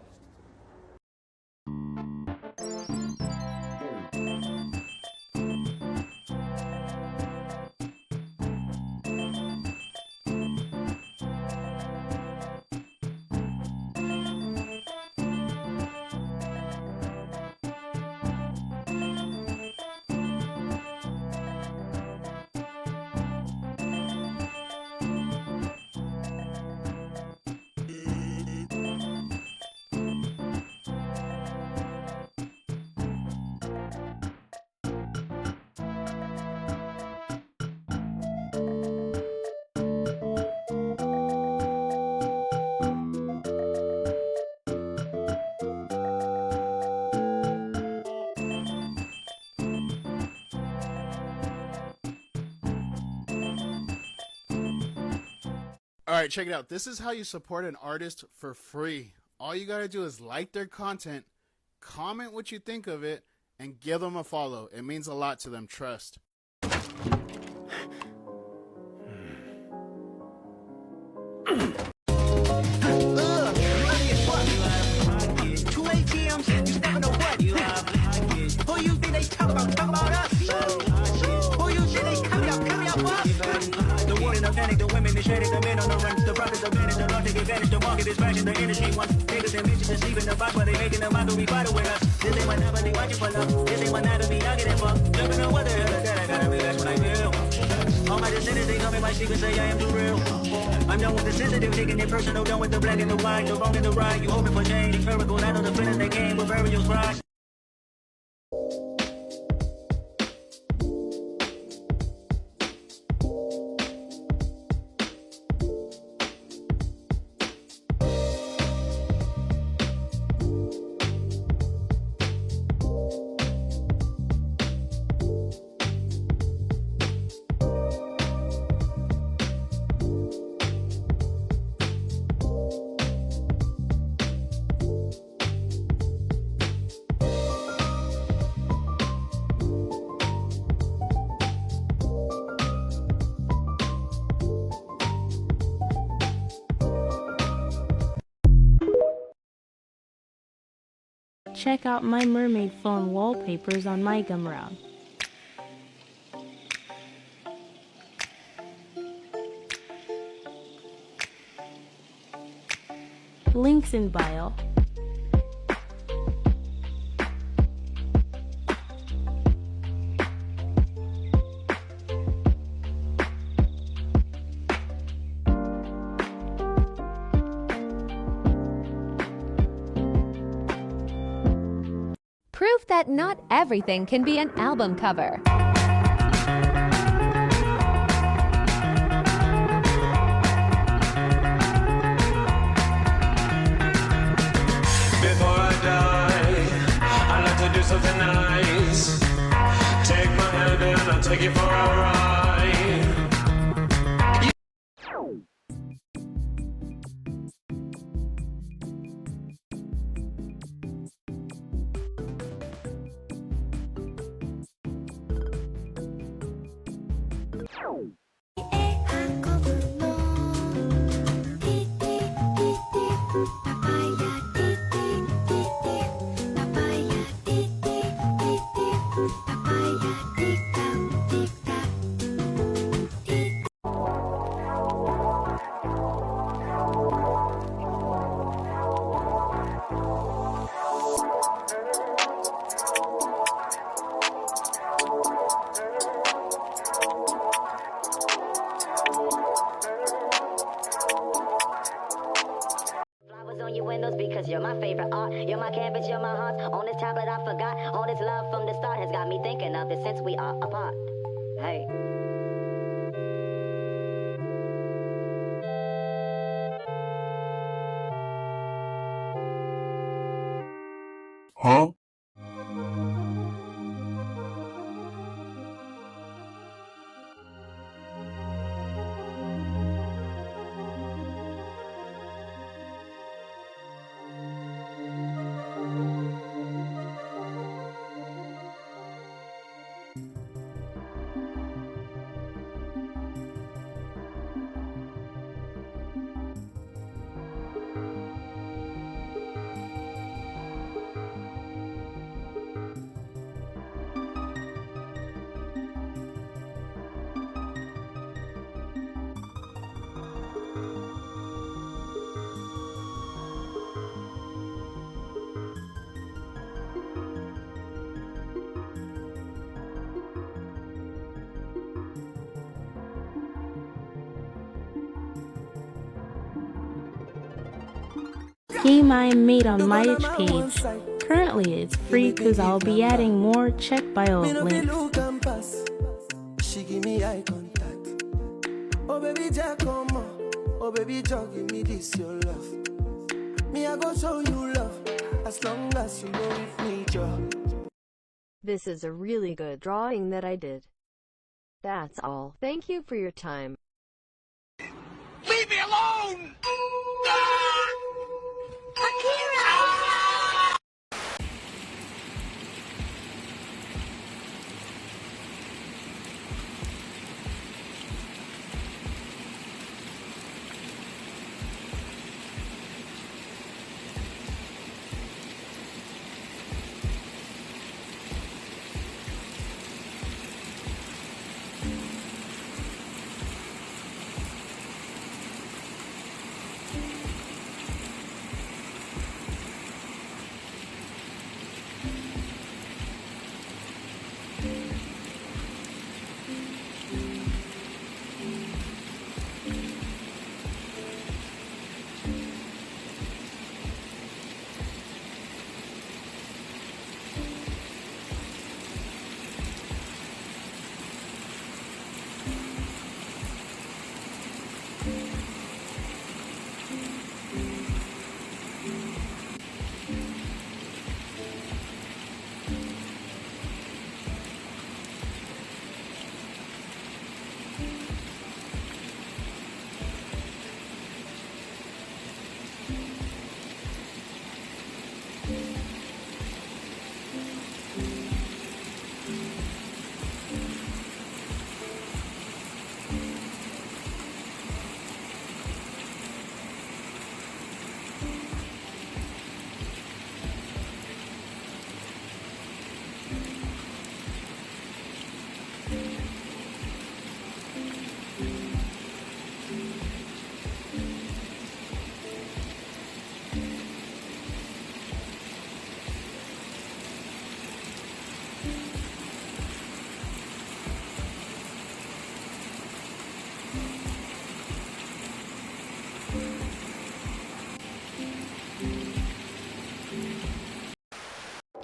Alright, check it out. This is how you support an artist for free. All you gotta do is like their content, comment what you think of it, and give them a follow. It means a lot to them, trust. advantage. The market is crashing. The industry wants niggas and bitches to sleep in the box while they making a mockery following us. This ain't my novelty, watching for love. This ain't my anatomy, I get it fucked. Jumping on what the hell is that? I gotta relax when I feel. All my descendants, they come in my sleep and say I am too real. I'm done with the sensitive, taking it personal, done with the black and the white, the wrong and the right. You hoping for change, miracles. I know the feelings that came with burial cries. Check out my mermaid phone wallpapers on my Gumroad. Links in bio. Proof that not everything can be an album cover. Before I die, I'd like to do something nice. Take my hand and I'll take you for a ride. Because you're my favorite art, you're my canvas, you're my heart. On this tablet I forgot, all this love from the start has got me thinking of it since we are apart. Hey. Huh? Game I made on my page. Currently it's free because I'll be adding more check bio links. She give me eye contact. Oh baby Jack, come on. Oh baby Jack, give me this your love. Me I go show you love as long as you go with me, Joe. This is a really good drawing that I did. That's all. Thank you for your time. Leave me alone!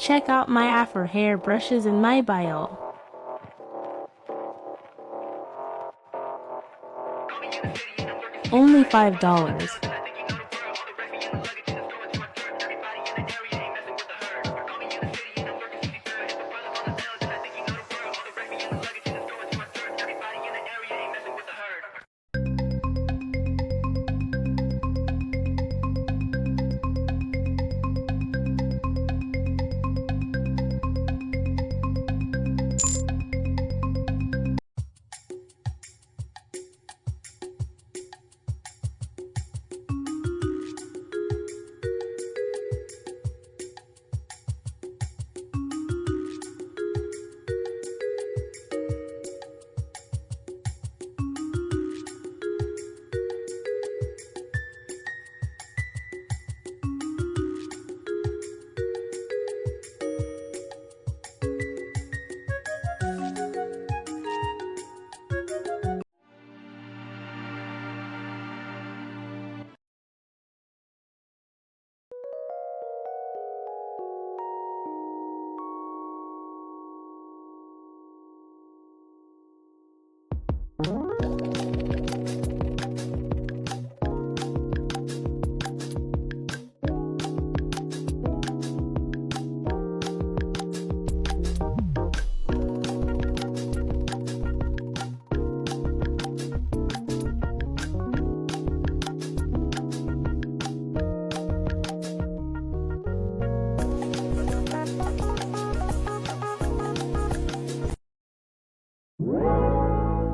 Check out my afro hair brushes in my bio. Only $5.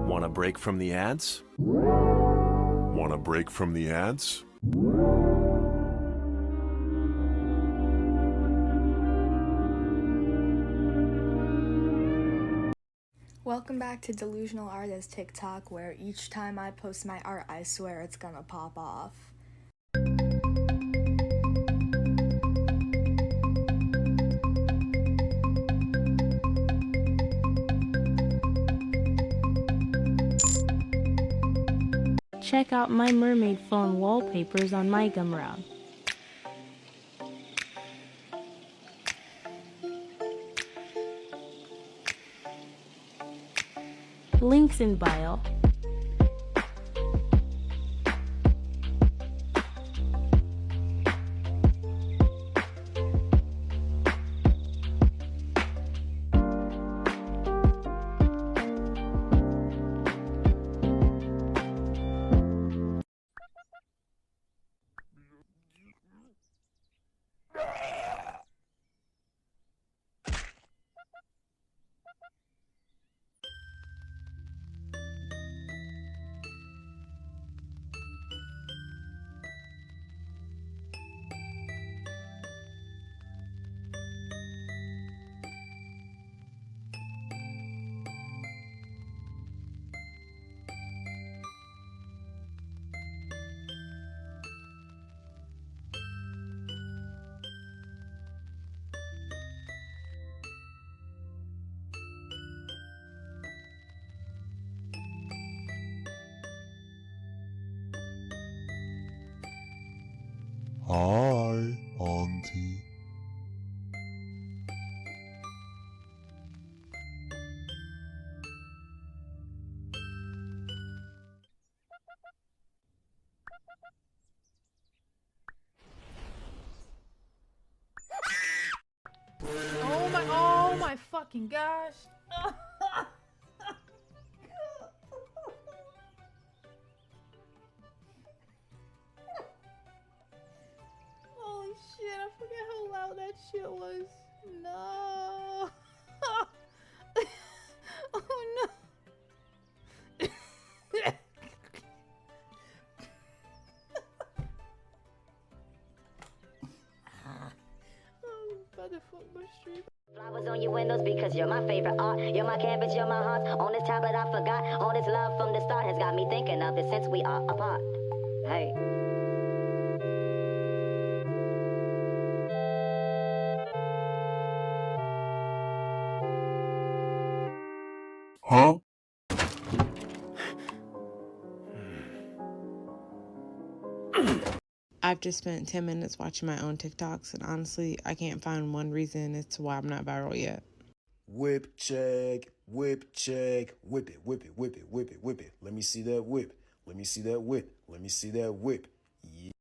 Want a break from the ads? Want a break from the ads? Welcome back to Delusional Artist TikTok, where each time I post my art, I swear it's gonna pop off. Check out my mermaid phone wallpapers on my Gumroad. Links in bio. Hi, Auntie. Oh my fucking gosh. Holy shit, I forget how loud that shit was. No. Oh no. I'm about to fuck my stream. Flowers on your windows because you're my favorite art. You're my canvas, you're my heart. On this tablet I forgot. All this love from the start has got me thinking of it since we are apart. Hey. Huh? I've just spent 10 minutes watching my own TikToks, and honestly, I can't find one reason as to why I'm not viral yet. Whip check, whip check, whip it, whip it, whip it, whip it, whip it. Let me see that whip. Let me see that whip. Let me see that whip. Yeah.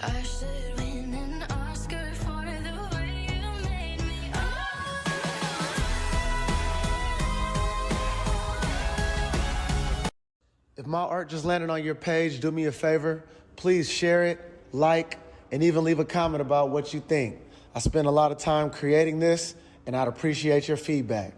I should win an Oscar for the way you made me. If my art just landed on your page, do me a favor. Please share it, like, and even leave a comment about what you think. I spent a lot of time creating this, and I'd appreciate your feedback.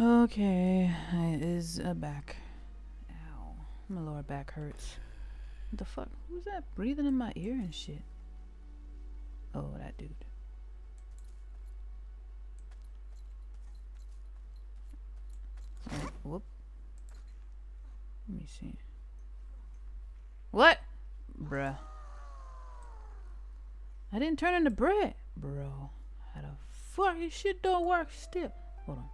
Okay, it is back. Ow, my lower back hurts. What the fuck? Who's that breathing in my ear and shit? Oh, that dude. Whoop. Let me see. What? Bruh. I didn't turn into bread. Bro. How the fuck? This shit don't work still. Hold on.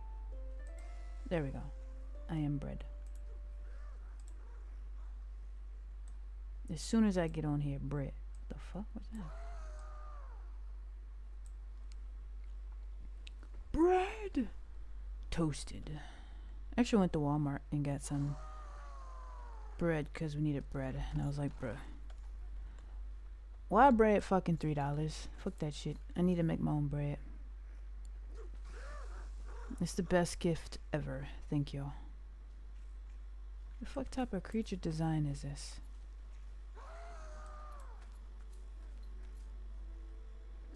There we go. I am bread. As soon as I get on here, bread. The fuck was that? Bread! Toasted. Actually went to Walmart and got some bread because we needed bread. And I was like, bruh, why bread fucking $3? Fuck that shit. I need to make my own bread. It's the best gift ever. Thank you. The fuck type of creature design is this?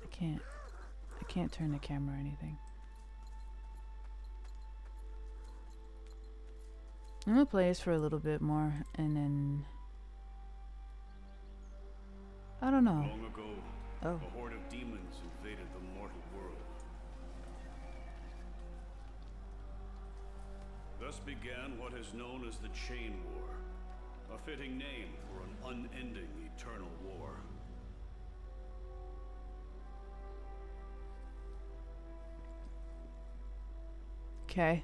I can't turn the camera or anything. I'm gonna play this for a little bit more and then I don't know. Long ago, a horde of demons invaded the mortal world. Thus began what is known as the Chain War, a fitting name for an unending eternal war. Okay.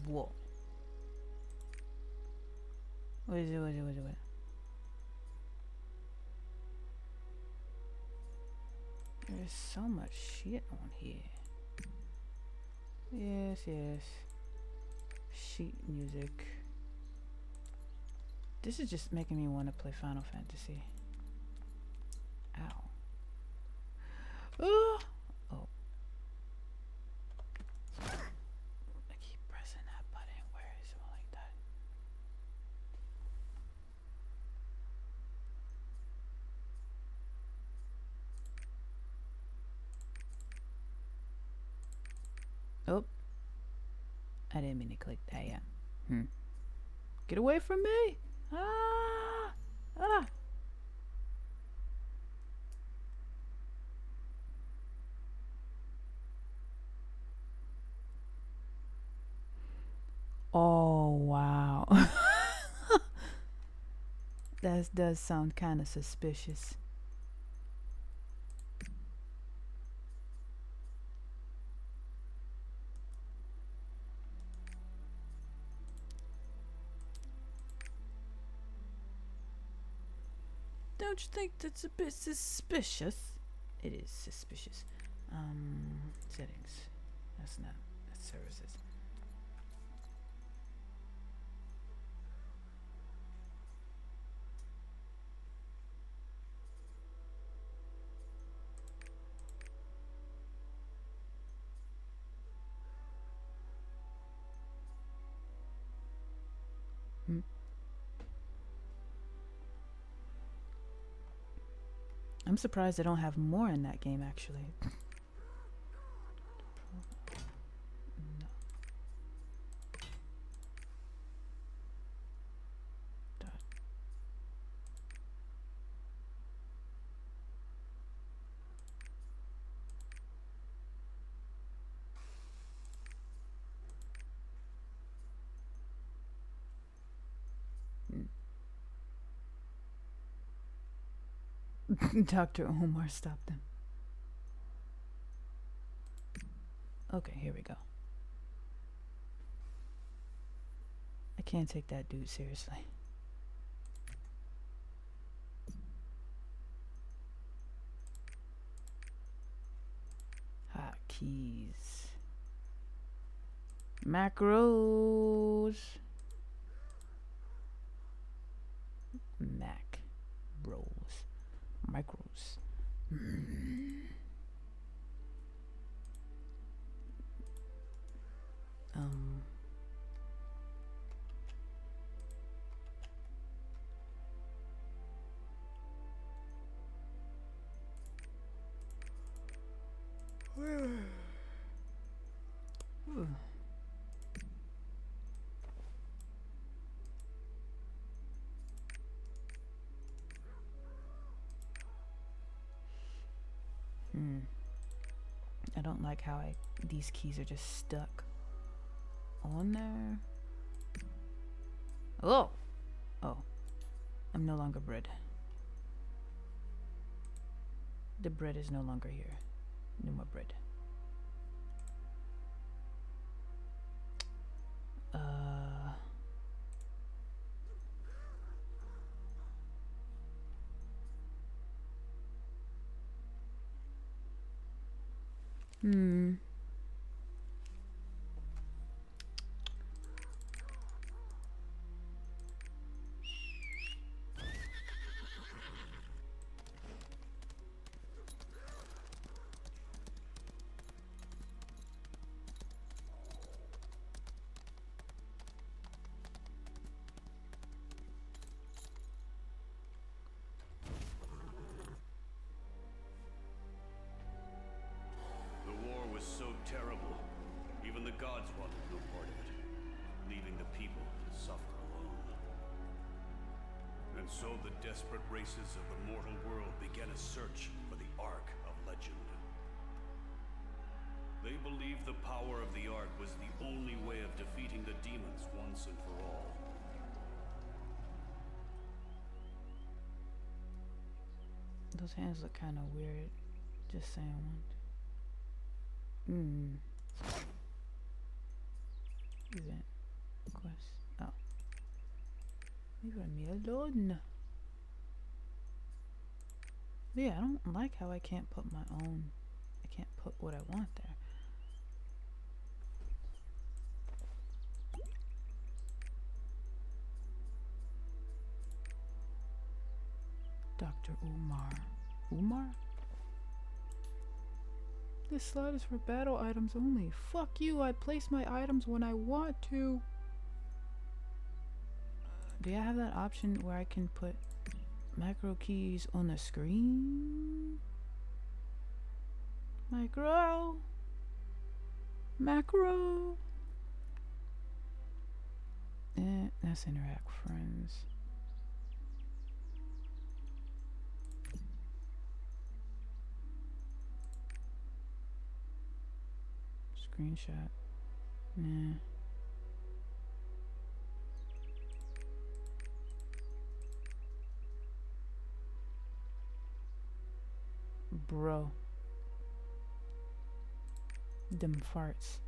Whoa. What is it? There's so much shit on here. Yes. Sheet music. This is just making me want to play Final Fantasy. Ow. Oh. I keep pressing that button. Where is it like that? Oh. I didn't mean to click that, yeah. Get away from me! Ah! Oh, wow. That does sound kind of suspicious. Don't you think that's a bit suspicious? It is suspicious. Settings. That's services. I'm surprised I don't have more in that game, actually. Dr. Omar stopped him. Okay, here we go. I can't take that dude seriously. Hotkeys. Macros. Mac bros. Micros. I don't like how these keys are just stuck on there. Oh, I'm no longer bread. The bread is no longer here. No more bread. So the desperate races of the mortal world began a search for the Ark of Legend. They believed the power of the Ark was the only way of defeating the demons once and for all. Those hands look kind of weird. Just saying. Event. Quest. Oh. Leave me alone. But yeah, I don't like how I can't put my own. I can't put what I want there. Dr. Umar. Umar? This slot is for battle items only. Fuck you, I place my items when I want to. Do I have that option where I can put macro keys on the screen? Macro. That's interact friends. Screenshot. Nah. Bro. Them farts.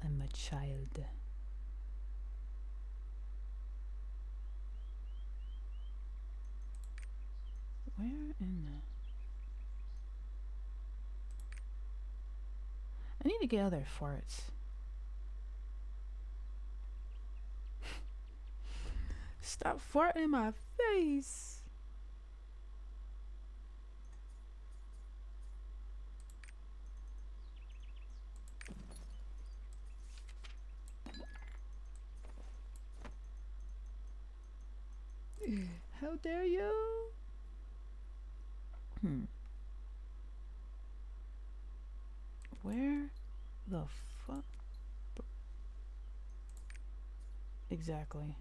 I'm a child. Where in the... I need to get other farts. Stop farting in my face. How dare you? Where the fuck? Exactly.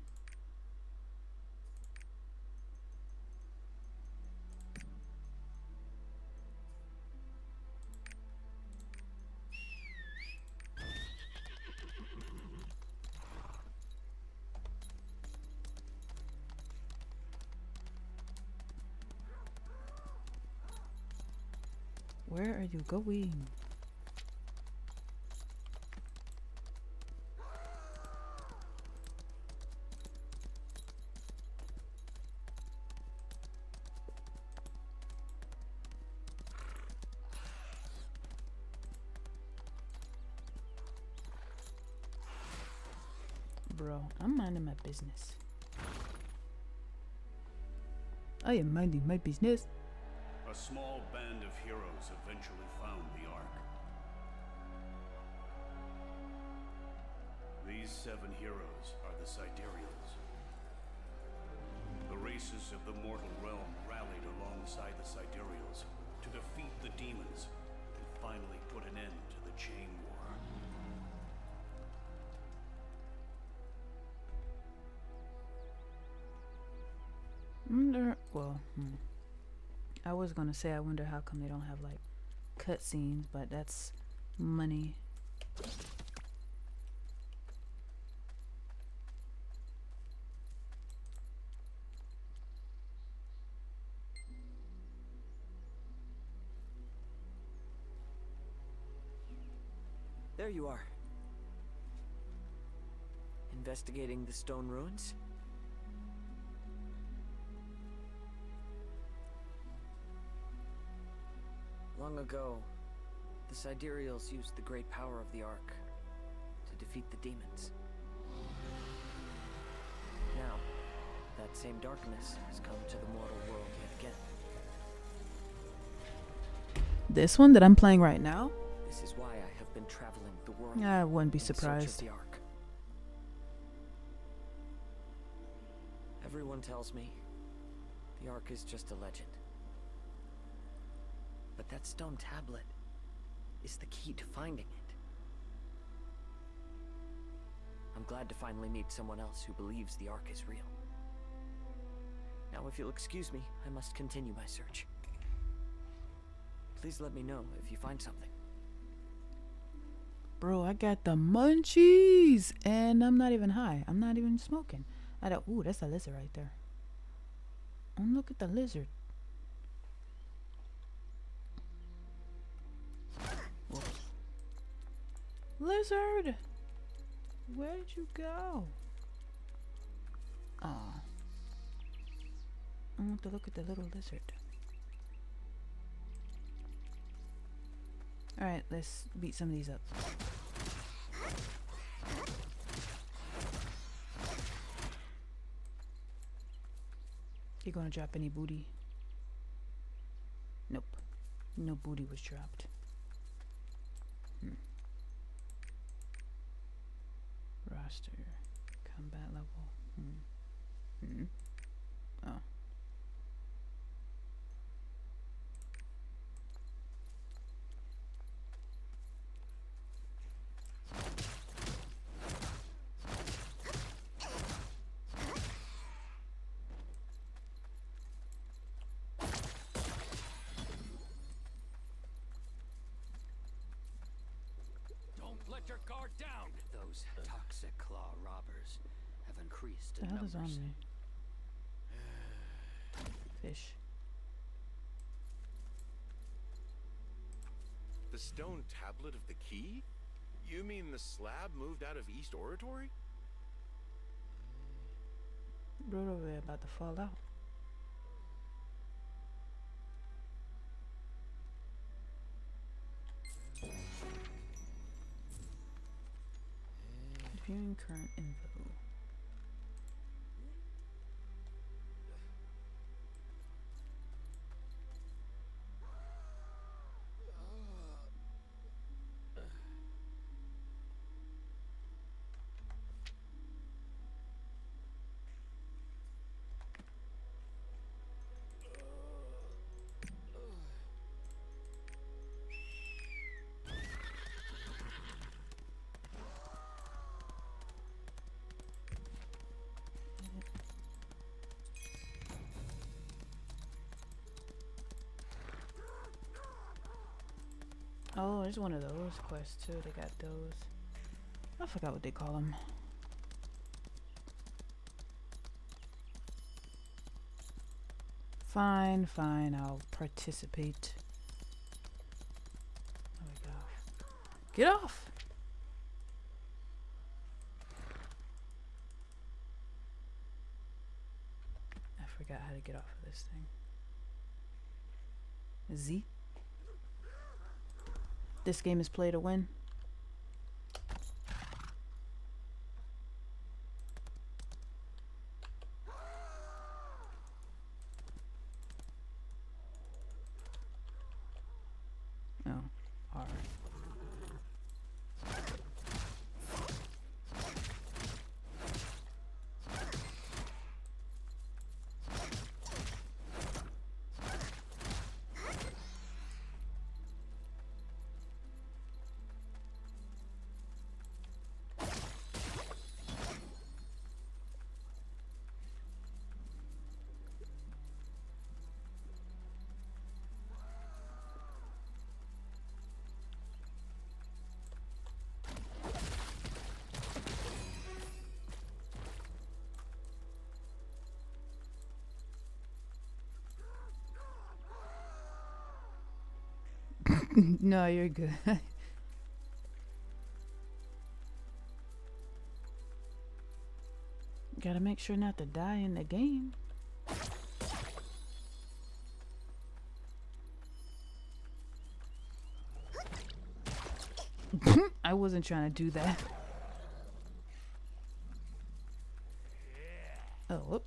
Where are you going? Bro, I'm minding my business. I am minding my business. A small band of heroes eventually found the Ark. These 7 heroes are the Sidereals. The races of the mortal realm rallied alongside the Sidereals to defeat the demons and finally put an end to the Chain War. I was gonna say I wonder how come they don't have like cutscenes, but that's money. There you are. Investigating the stone ruins? Long ago, the Sidereals used the great power of the Ark to defeat the demons. Now, that same darkness has come to the mortal world yet again. This one that I'm playing right now? This is why I have been traveling the world. I wouldn't be in search of surprised. the Ark. Everyone tells me the Ark is just a legend. But that stone tablet, is the key to finding it. I'm glad to finally meet someone else who believes the Ark is real. Now, if you'll excuse me, I must continue my search. Please let me know if you find something. Bro, I got the munchies, and I'm not even high. I'm not even smoking. Ooh, that's a lizard right there. Oh, look at the lizard. Whoops. Lizard! Where'd you go? Oh. I want to look at the little lizard. Alright, let's beat some of these up. You gonna drop any booty? Nope. No booty was dropped. Roster. Combat level. Oh. Let your guard down! Those toxic claw robbers have increased in The hell is numbers. on me? Fish. The stone tablet of the key? You mean the slab moved out of East Oratory? Bro over there about to fall out. Viewing current info. Oh, there's one of those quests too. They got those. I forgot what they call them. Fine, fine. I'll participate. Oh my god. Get off! I forgot how to get off of this thing. Z. This game is play to win. Oh, R. No, you're good. Gotta make sure not to die in the game. I wasn't trying to do that. Oh, whoop.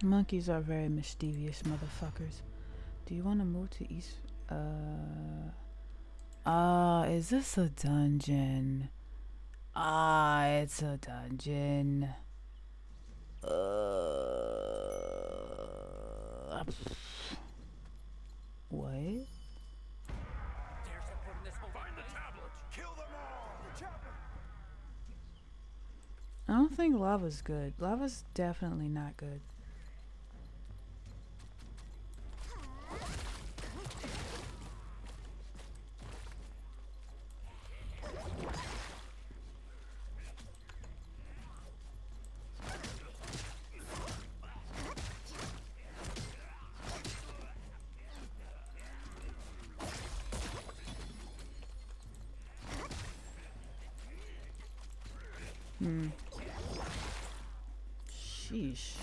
Monkeys are very mischievous motherfuckers. Do you want to move to east? Is this a dungeon? It's a dungeon. What? Find the tablet. Kill them all. I don't think lava's good. Lava's definitely not good. Sheesh.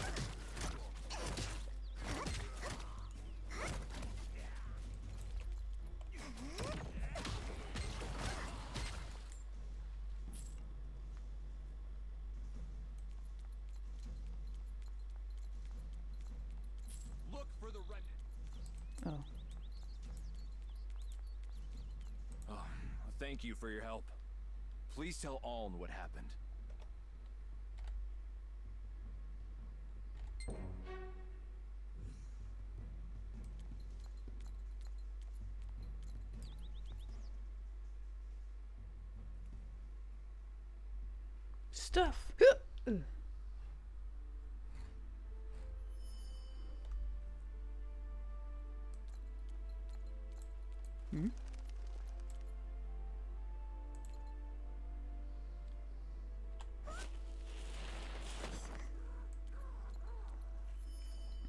Look for the remnant. Oh. Oh, thank you for your help. Please tell Aln what happened. Stuff.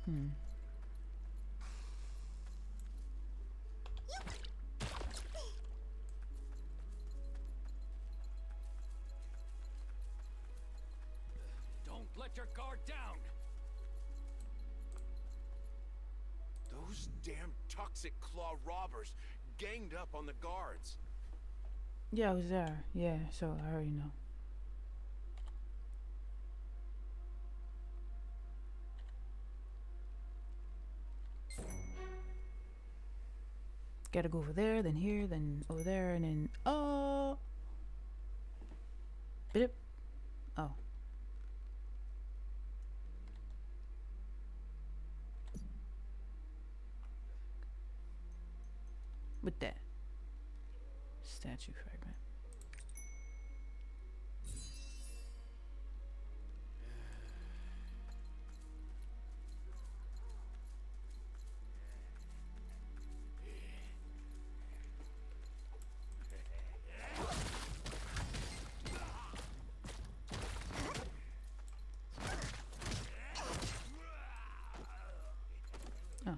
Hmm? Don't let your guard down. Those damn toxic claw robbers ganged up on the guards. Yeah, I was there. Yeah, so I already know. Gotta go over there, then here, then over there, and then Bip. Oh. With that statue fragment. Oh.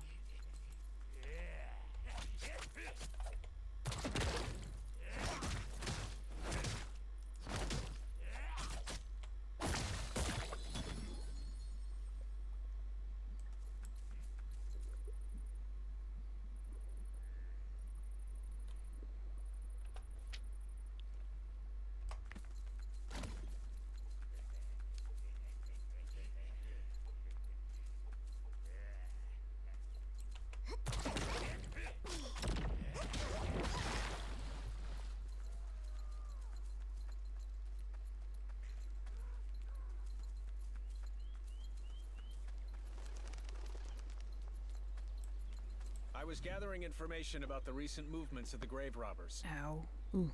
I was gathering information about the recent movements of the grave robbers. Ow. Ooh.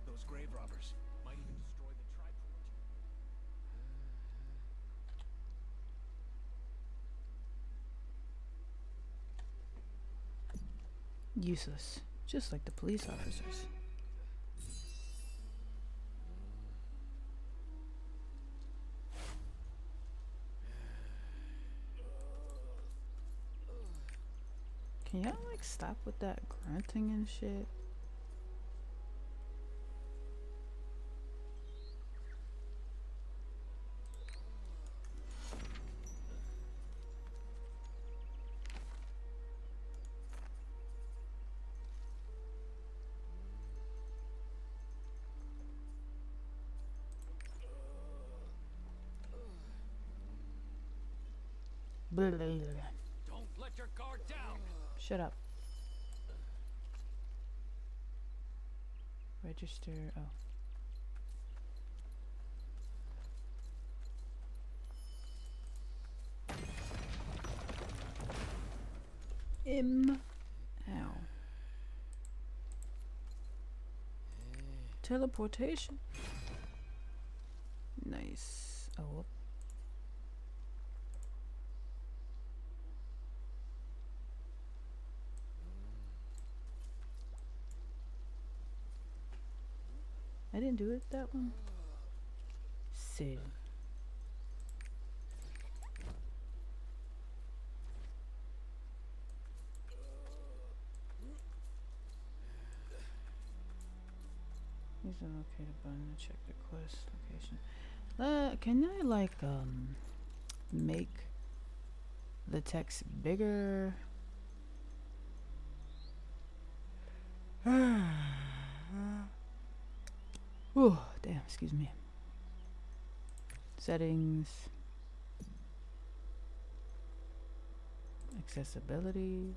Those grave robbers might even destroy the triport. Useless. Just like the police officers. Can y'all like stop with that grunting and shit? Blah, blah, blah. Don't let your guard down. Shut up. Register. Oh. Ow. Teleportation. Nice. Oh. I didn't do it that one. Sid. Use the locator button to check the quest location. Can I like make the text bigger? Oh, damn, excuse me. Settings. Accessibility.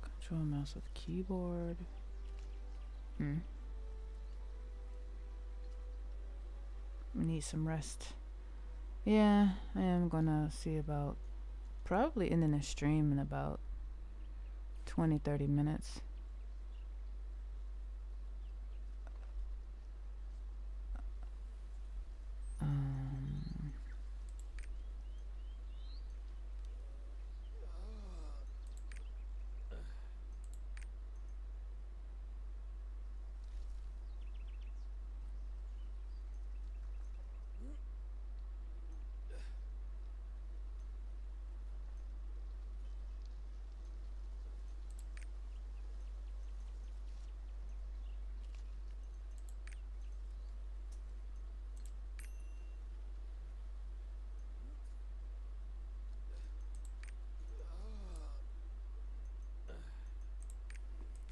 Control mouse with keyboard. We need some rest. Yeah, I am gonna see about probably ending the stream in about 20-30 minutes.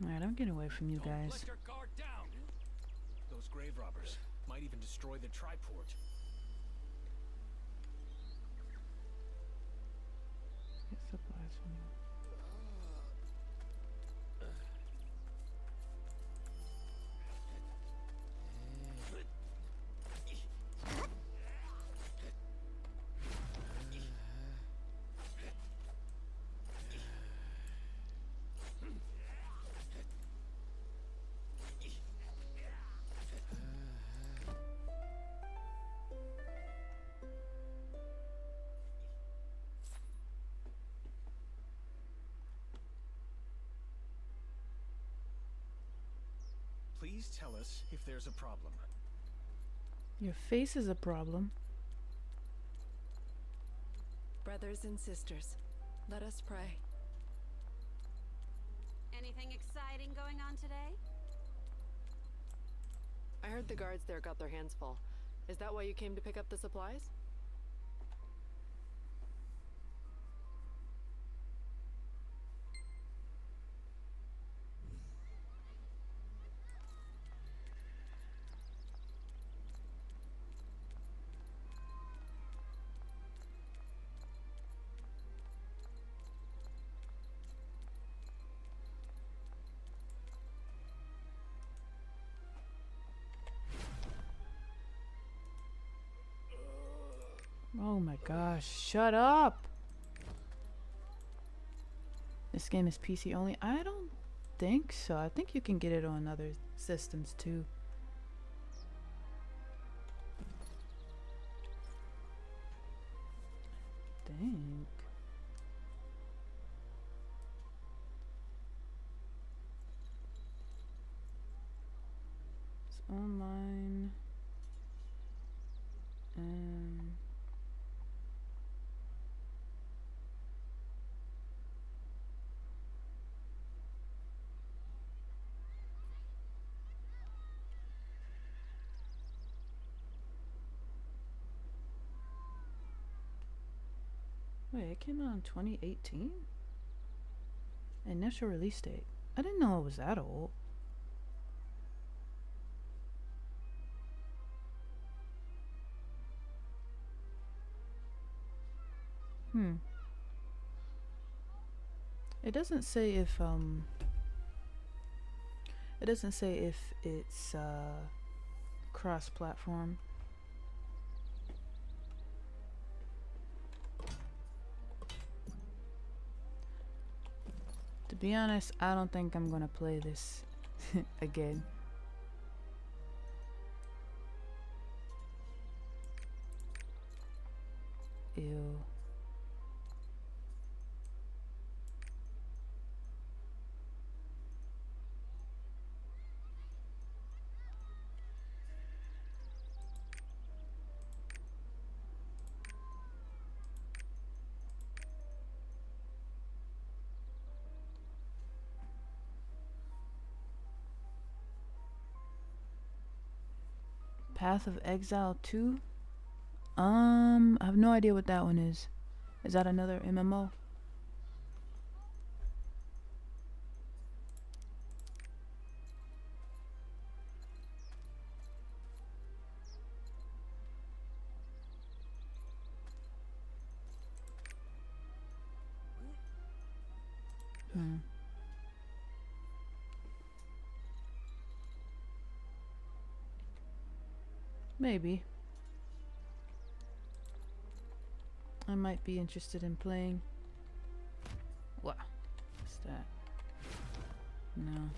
Alright, I'm getting away from you guys. Let your guard down. Those grave robbers might even destroy the triport. Get supplies from you. Please tell us if there's a problem. Your face is a problem. Brothers and sisters, let us pray. Anything exciting going on today? I heard the guards there got their hands full. Is that why you came to pick up the supplies? Oh my gosh, shut up! This game is PC only? I don't think so. I think you can get it on other systems too. Think. It's online. Wait, it came out in 2018? Initial release date. I didn't know it was that old. It doesn't say if it doesn't say if it's cross-platform. To be honest, I don't think I'm gonna play this again. Ew. Path of Exile 2? I have no idea what that one is. Is that another MMO? Maybe. I might be interested in playing. What? What's that? No.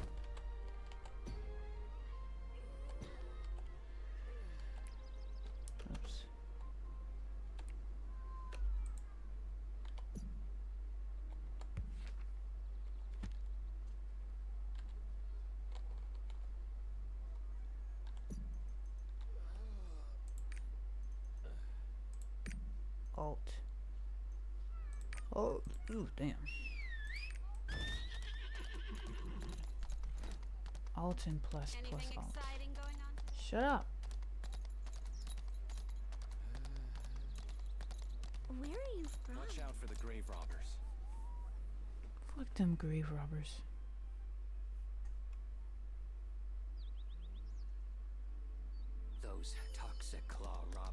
Oops. Alt. Oh, ooh, damn. Alt and plus plus alt. Shut up. Where are you from? Watch out for the grave robbers. Fuck them grave robbers. Those toxic claw robbers.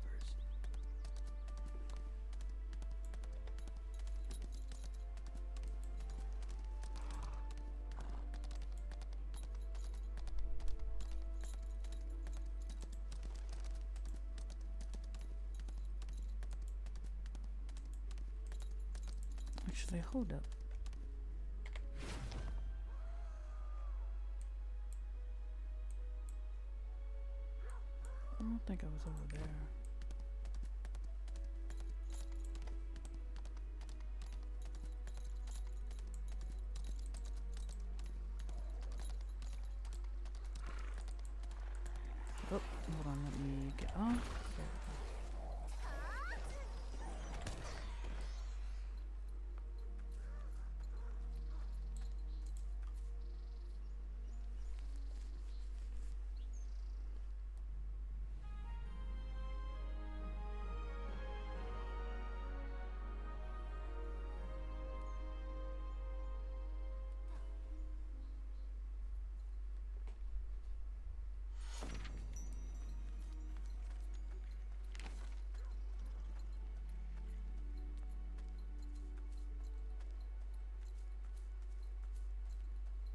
Actually, hold up. I don't think I was over there. Oh, hold on, let me get off. There we go.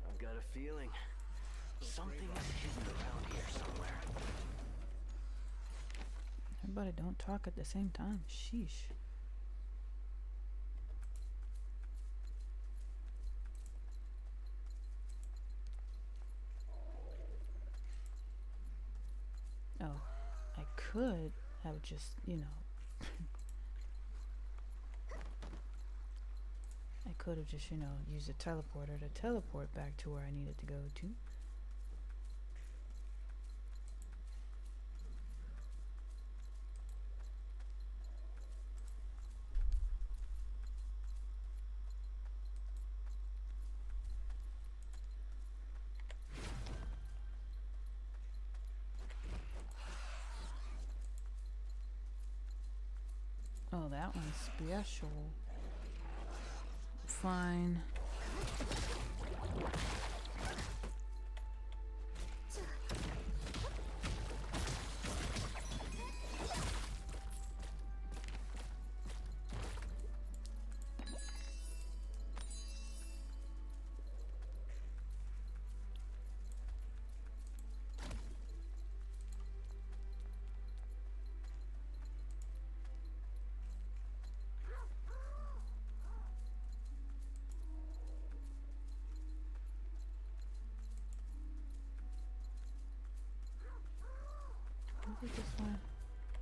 I've got a feeling something is hidden around here somewhere. Everybody don't talk at the same time. Sheesh. Oh, I could have just, you know, I could have just, you know, used a teleporter to teleport back to where I needed to go to. Oh, that one's special. Fine.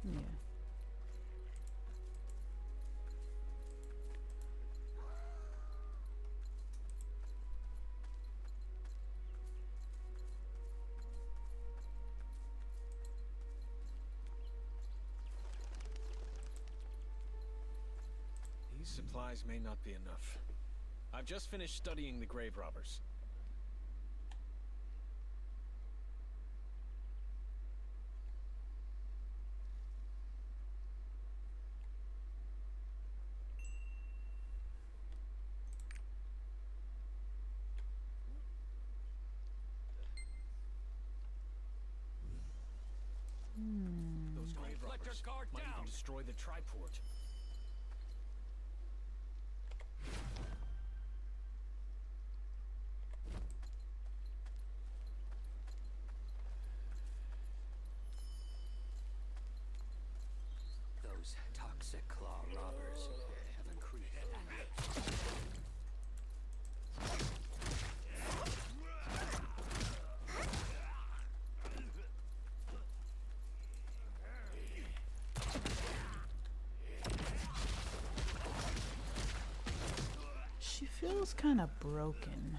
Yeah. These supplies may not be enough. I've just finished studying the grave robbers. Those grave robbers might even destroy the triport. Those toxic claw robbers have increased. She feels kind of broken.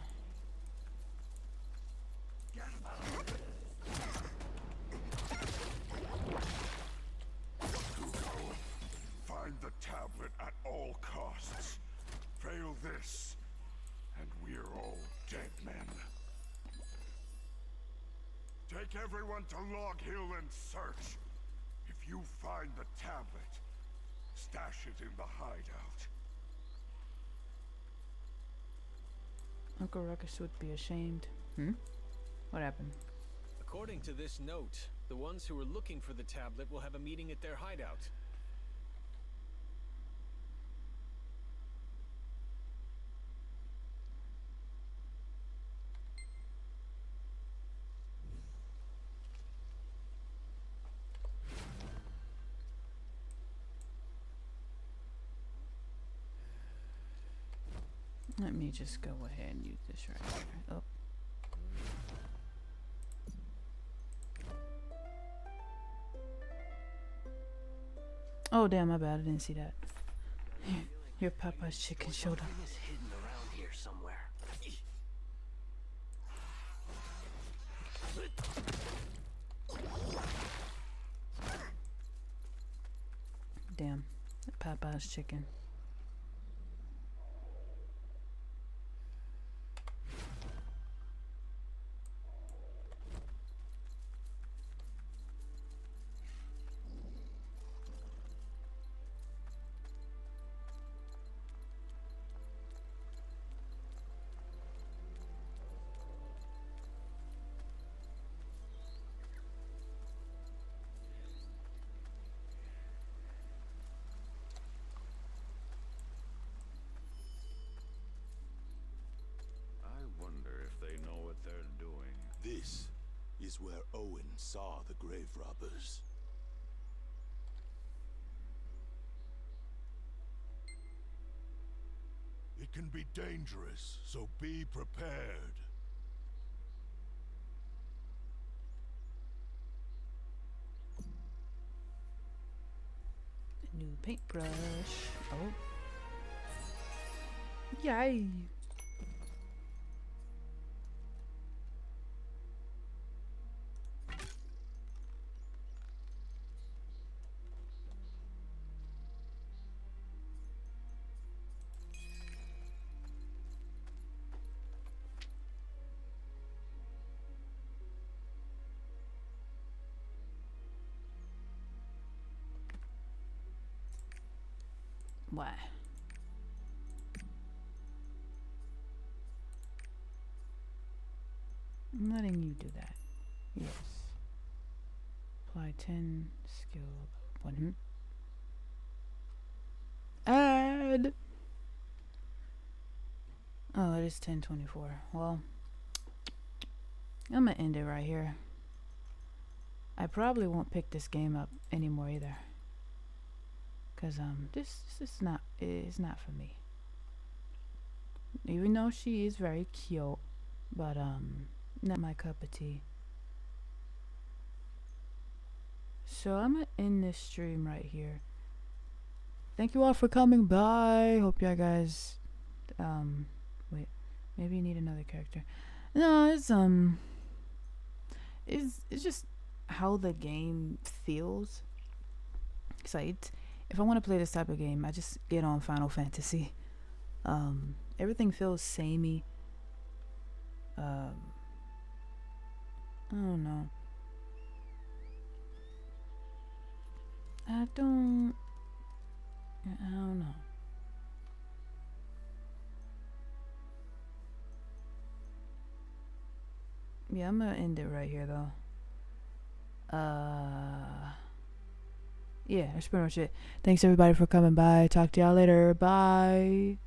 Find the tablet at all costs. Fail this, and we're all dead men. Take everyone to Log Hill and search. If you find the tablet, stash it in the hideout. Uncle Ruckus would be ashamed. What happened? According to this note, the ones who are looking for the tablet will have a meeting at their hideout. Let me just go ahead and use this right here. Oh. Oh damn, my bad. I didn't see that. Your Papa's chicken showed up. Something is hidden around here somewhere. Damn, Papa's chicken. This is where Owen saw the grave robbers. It can be dangerous, so be prepared. New paintbrush. Oh. Yay. Why? I'm letting you do that. Yes. Apply 10 skill 1. Add. Oh, it is 10:24. Well, I'm gonna end it right here. I probably won't pick this game up anymore either. Cause this is not, it's not for me. Even though she is very cute, but not my cup of tea. So I'm gonna end this stream right here. Thank you all for coming by. Hope y'all guys wait, maybe you need another character. No, it's just how the game feels. Cause if I want to play this type of game, I just get on Final Fantasy. Everything feels samey. I don't know. I don't know. Yeah, I'm gonna end it right here though. Yeah, that's pretty much it. Thanks everybody for coming by. Talk to y'all later. Bye.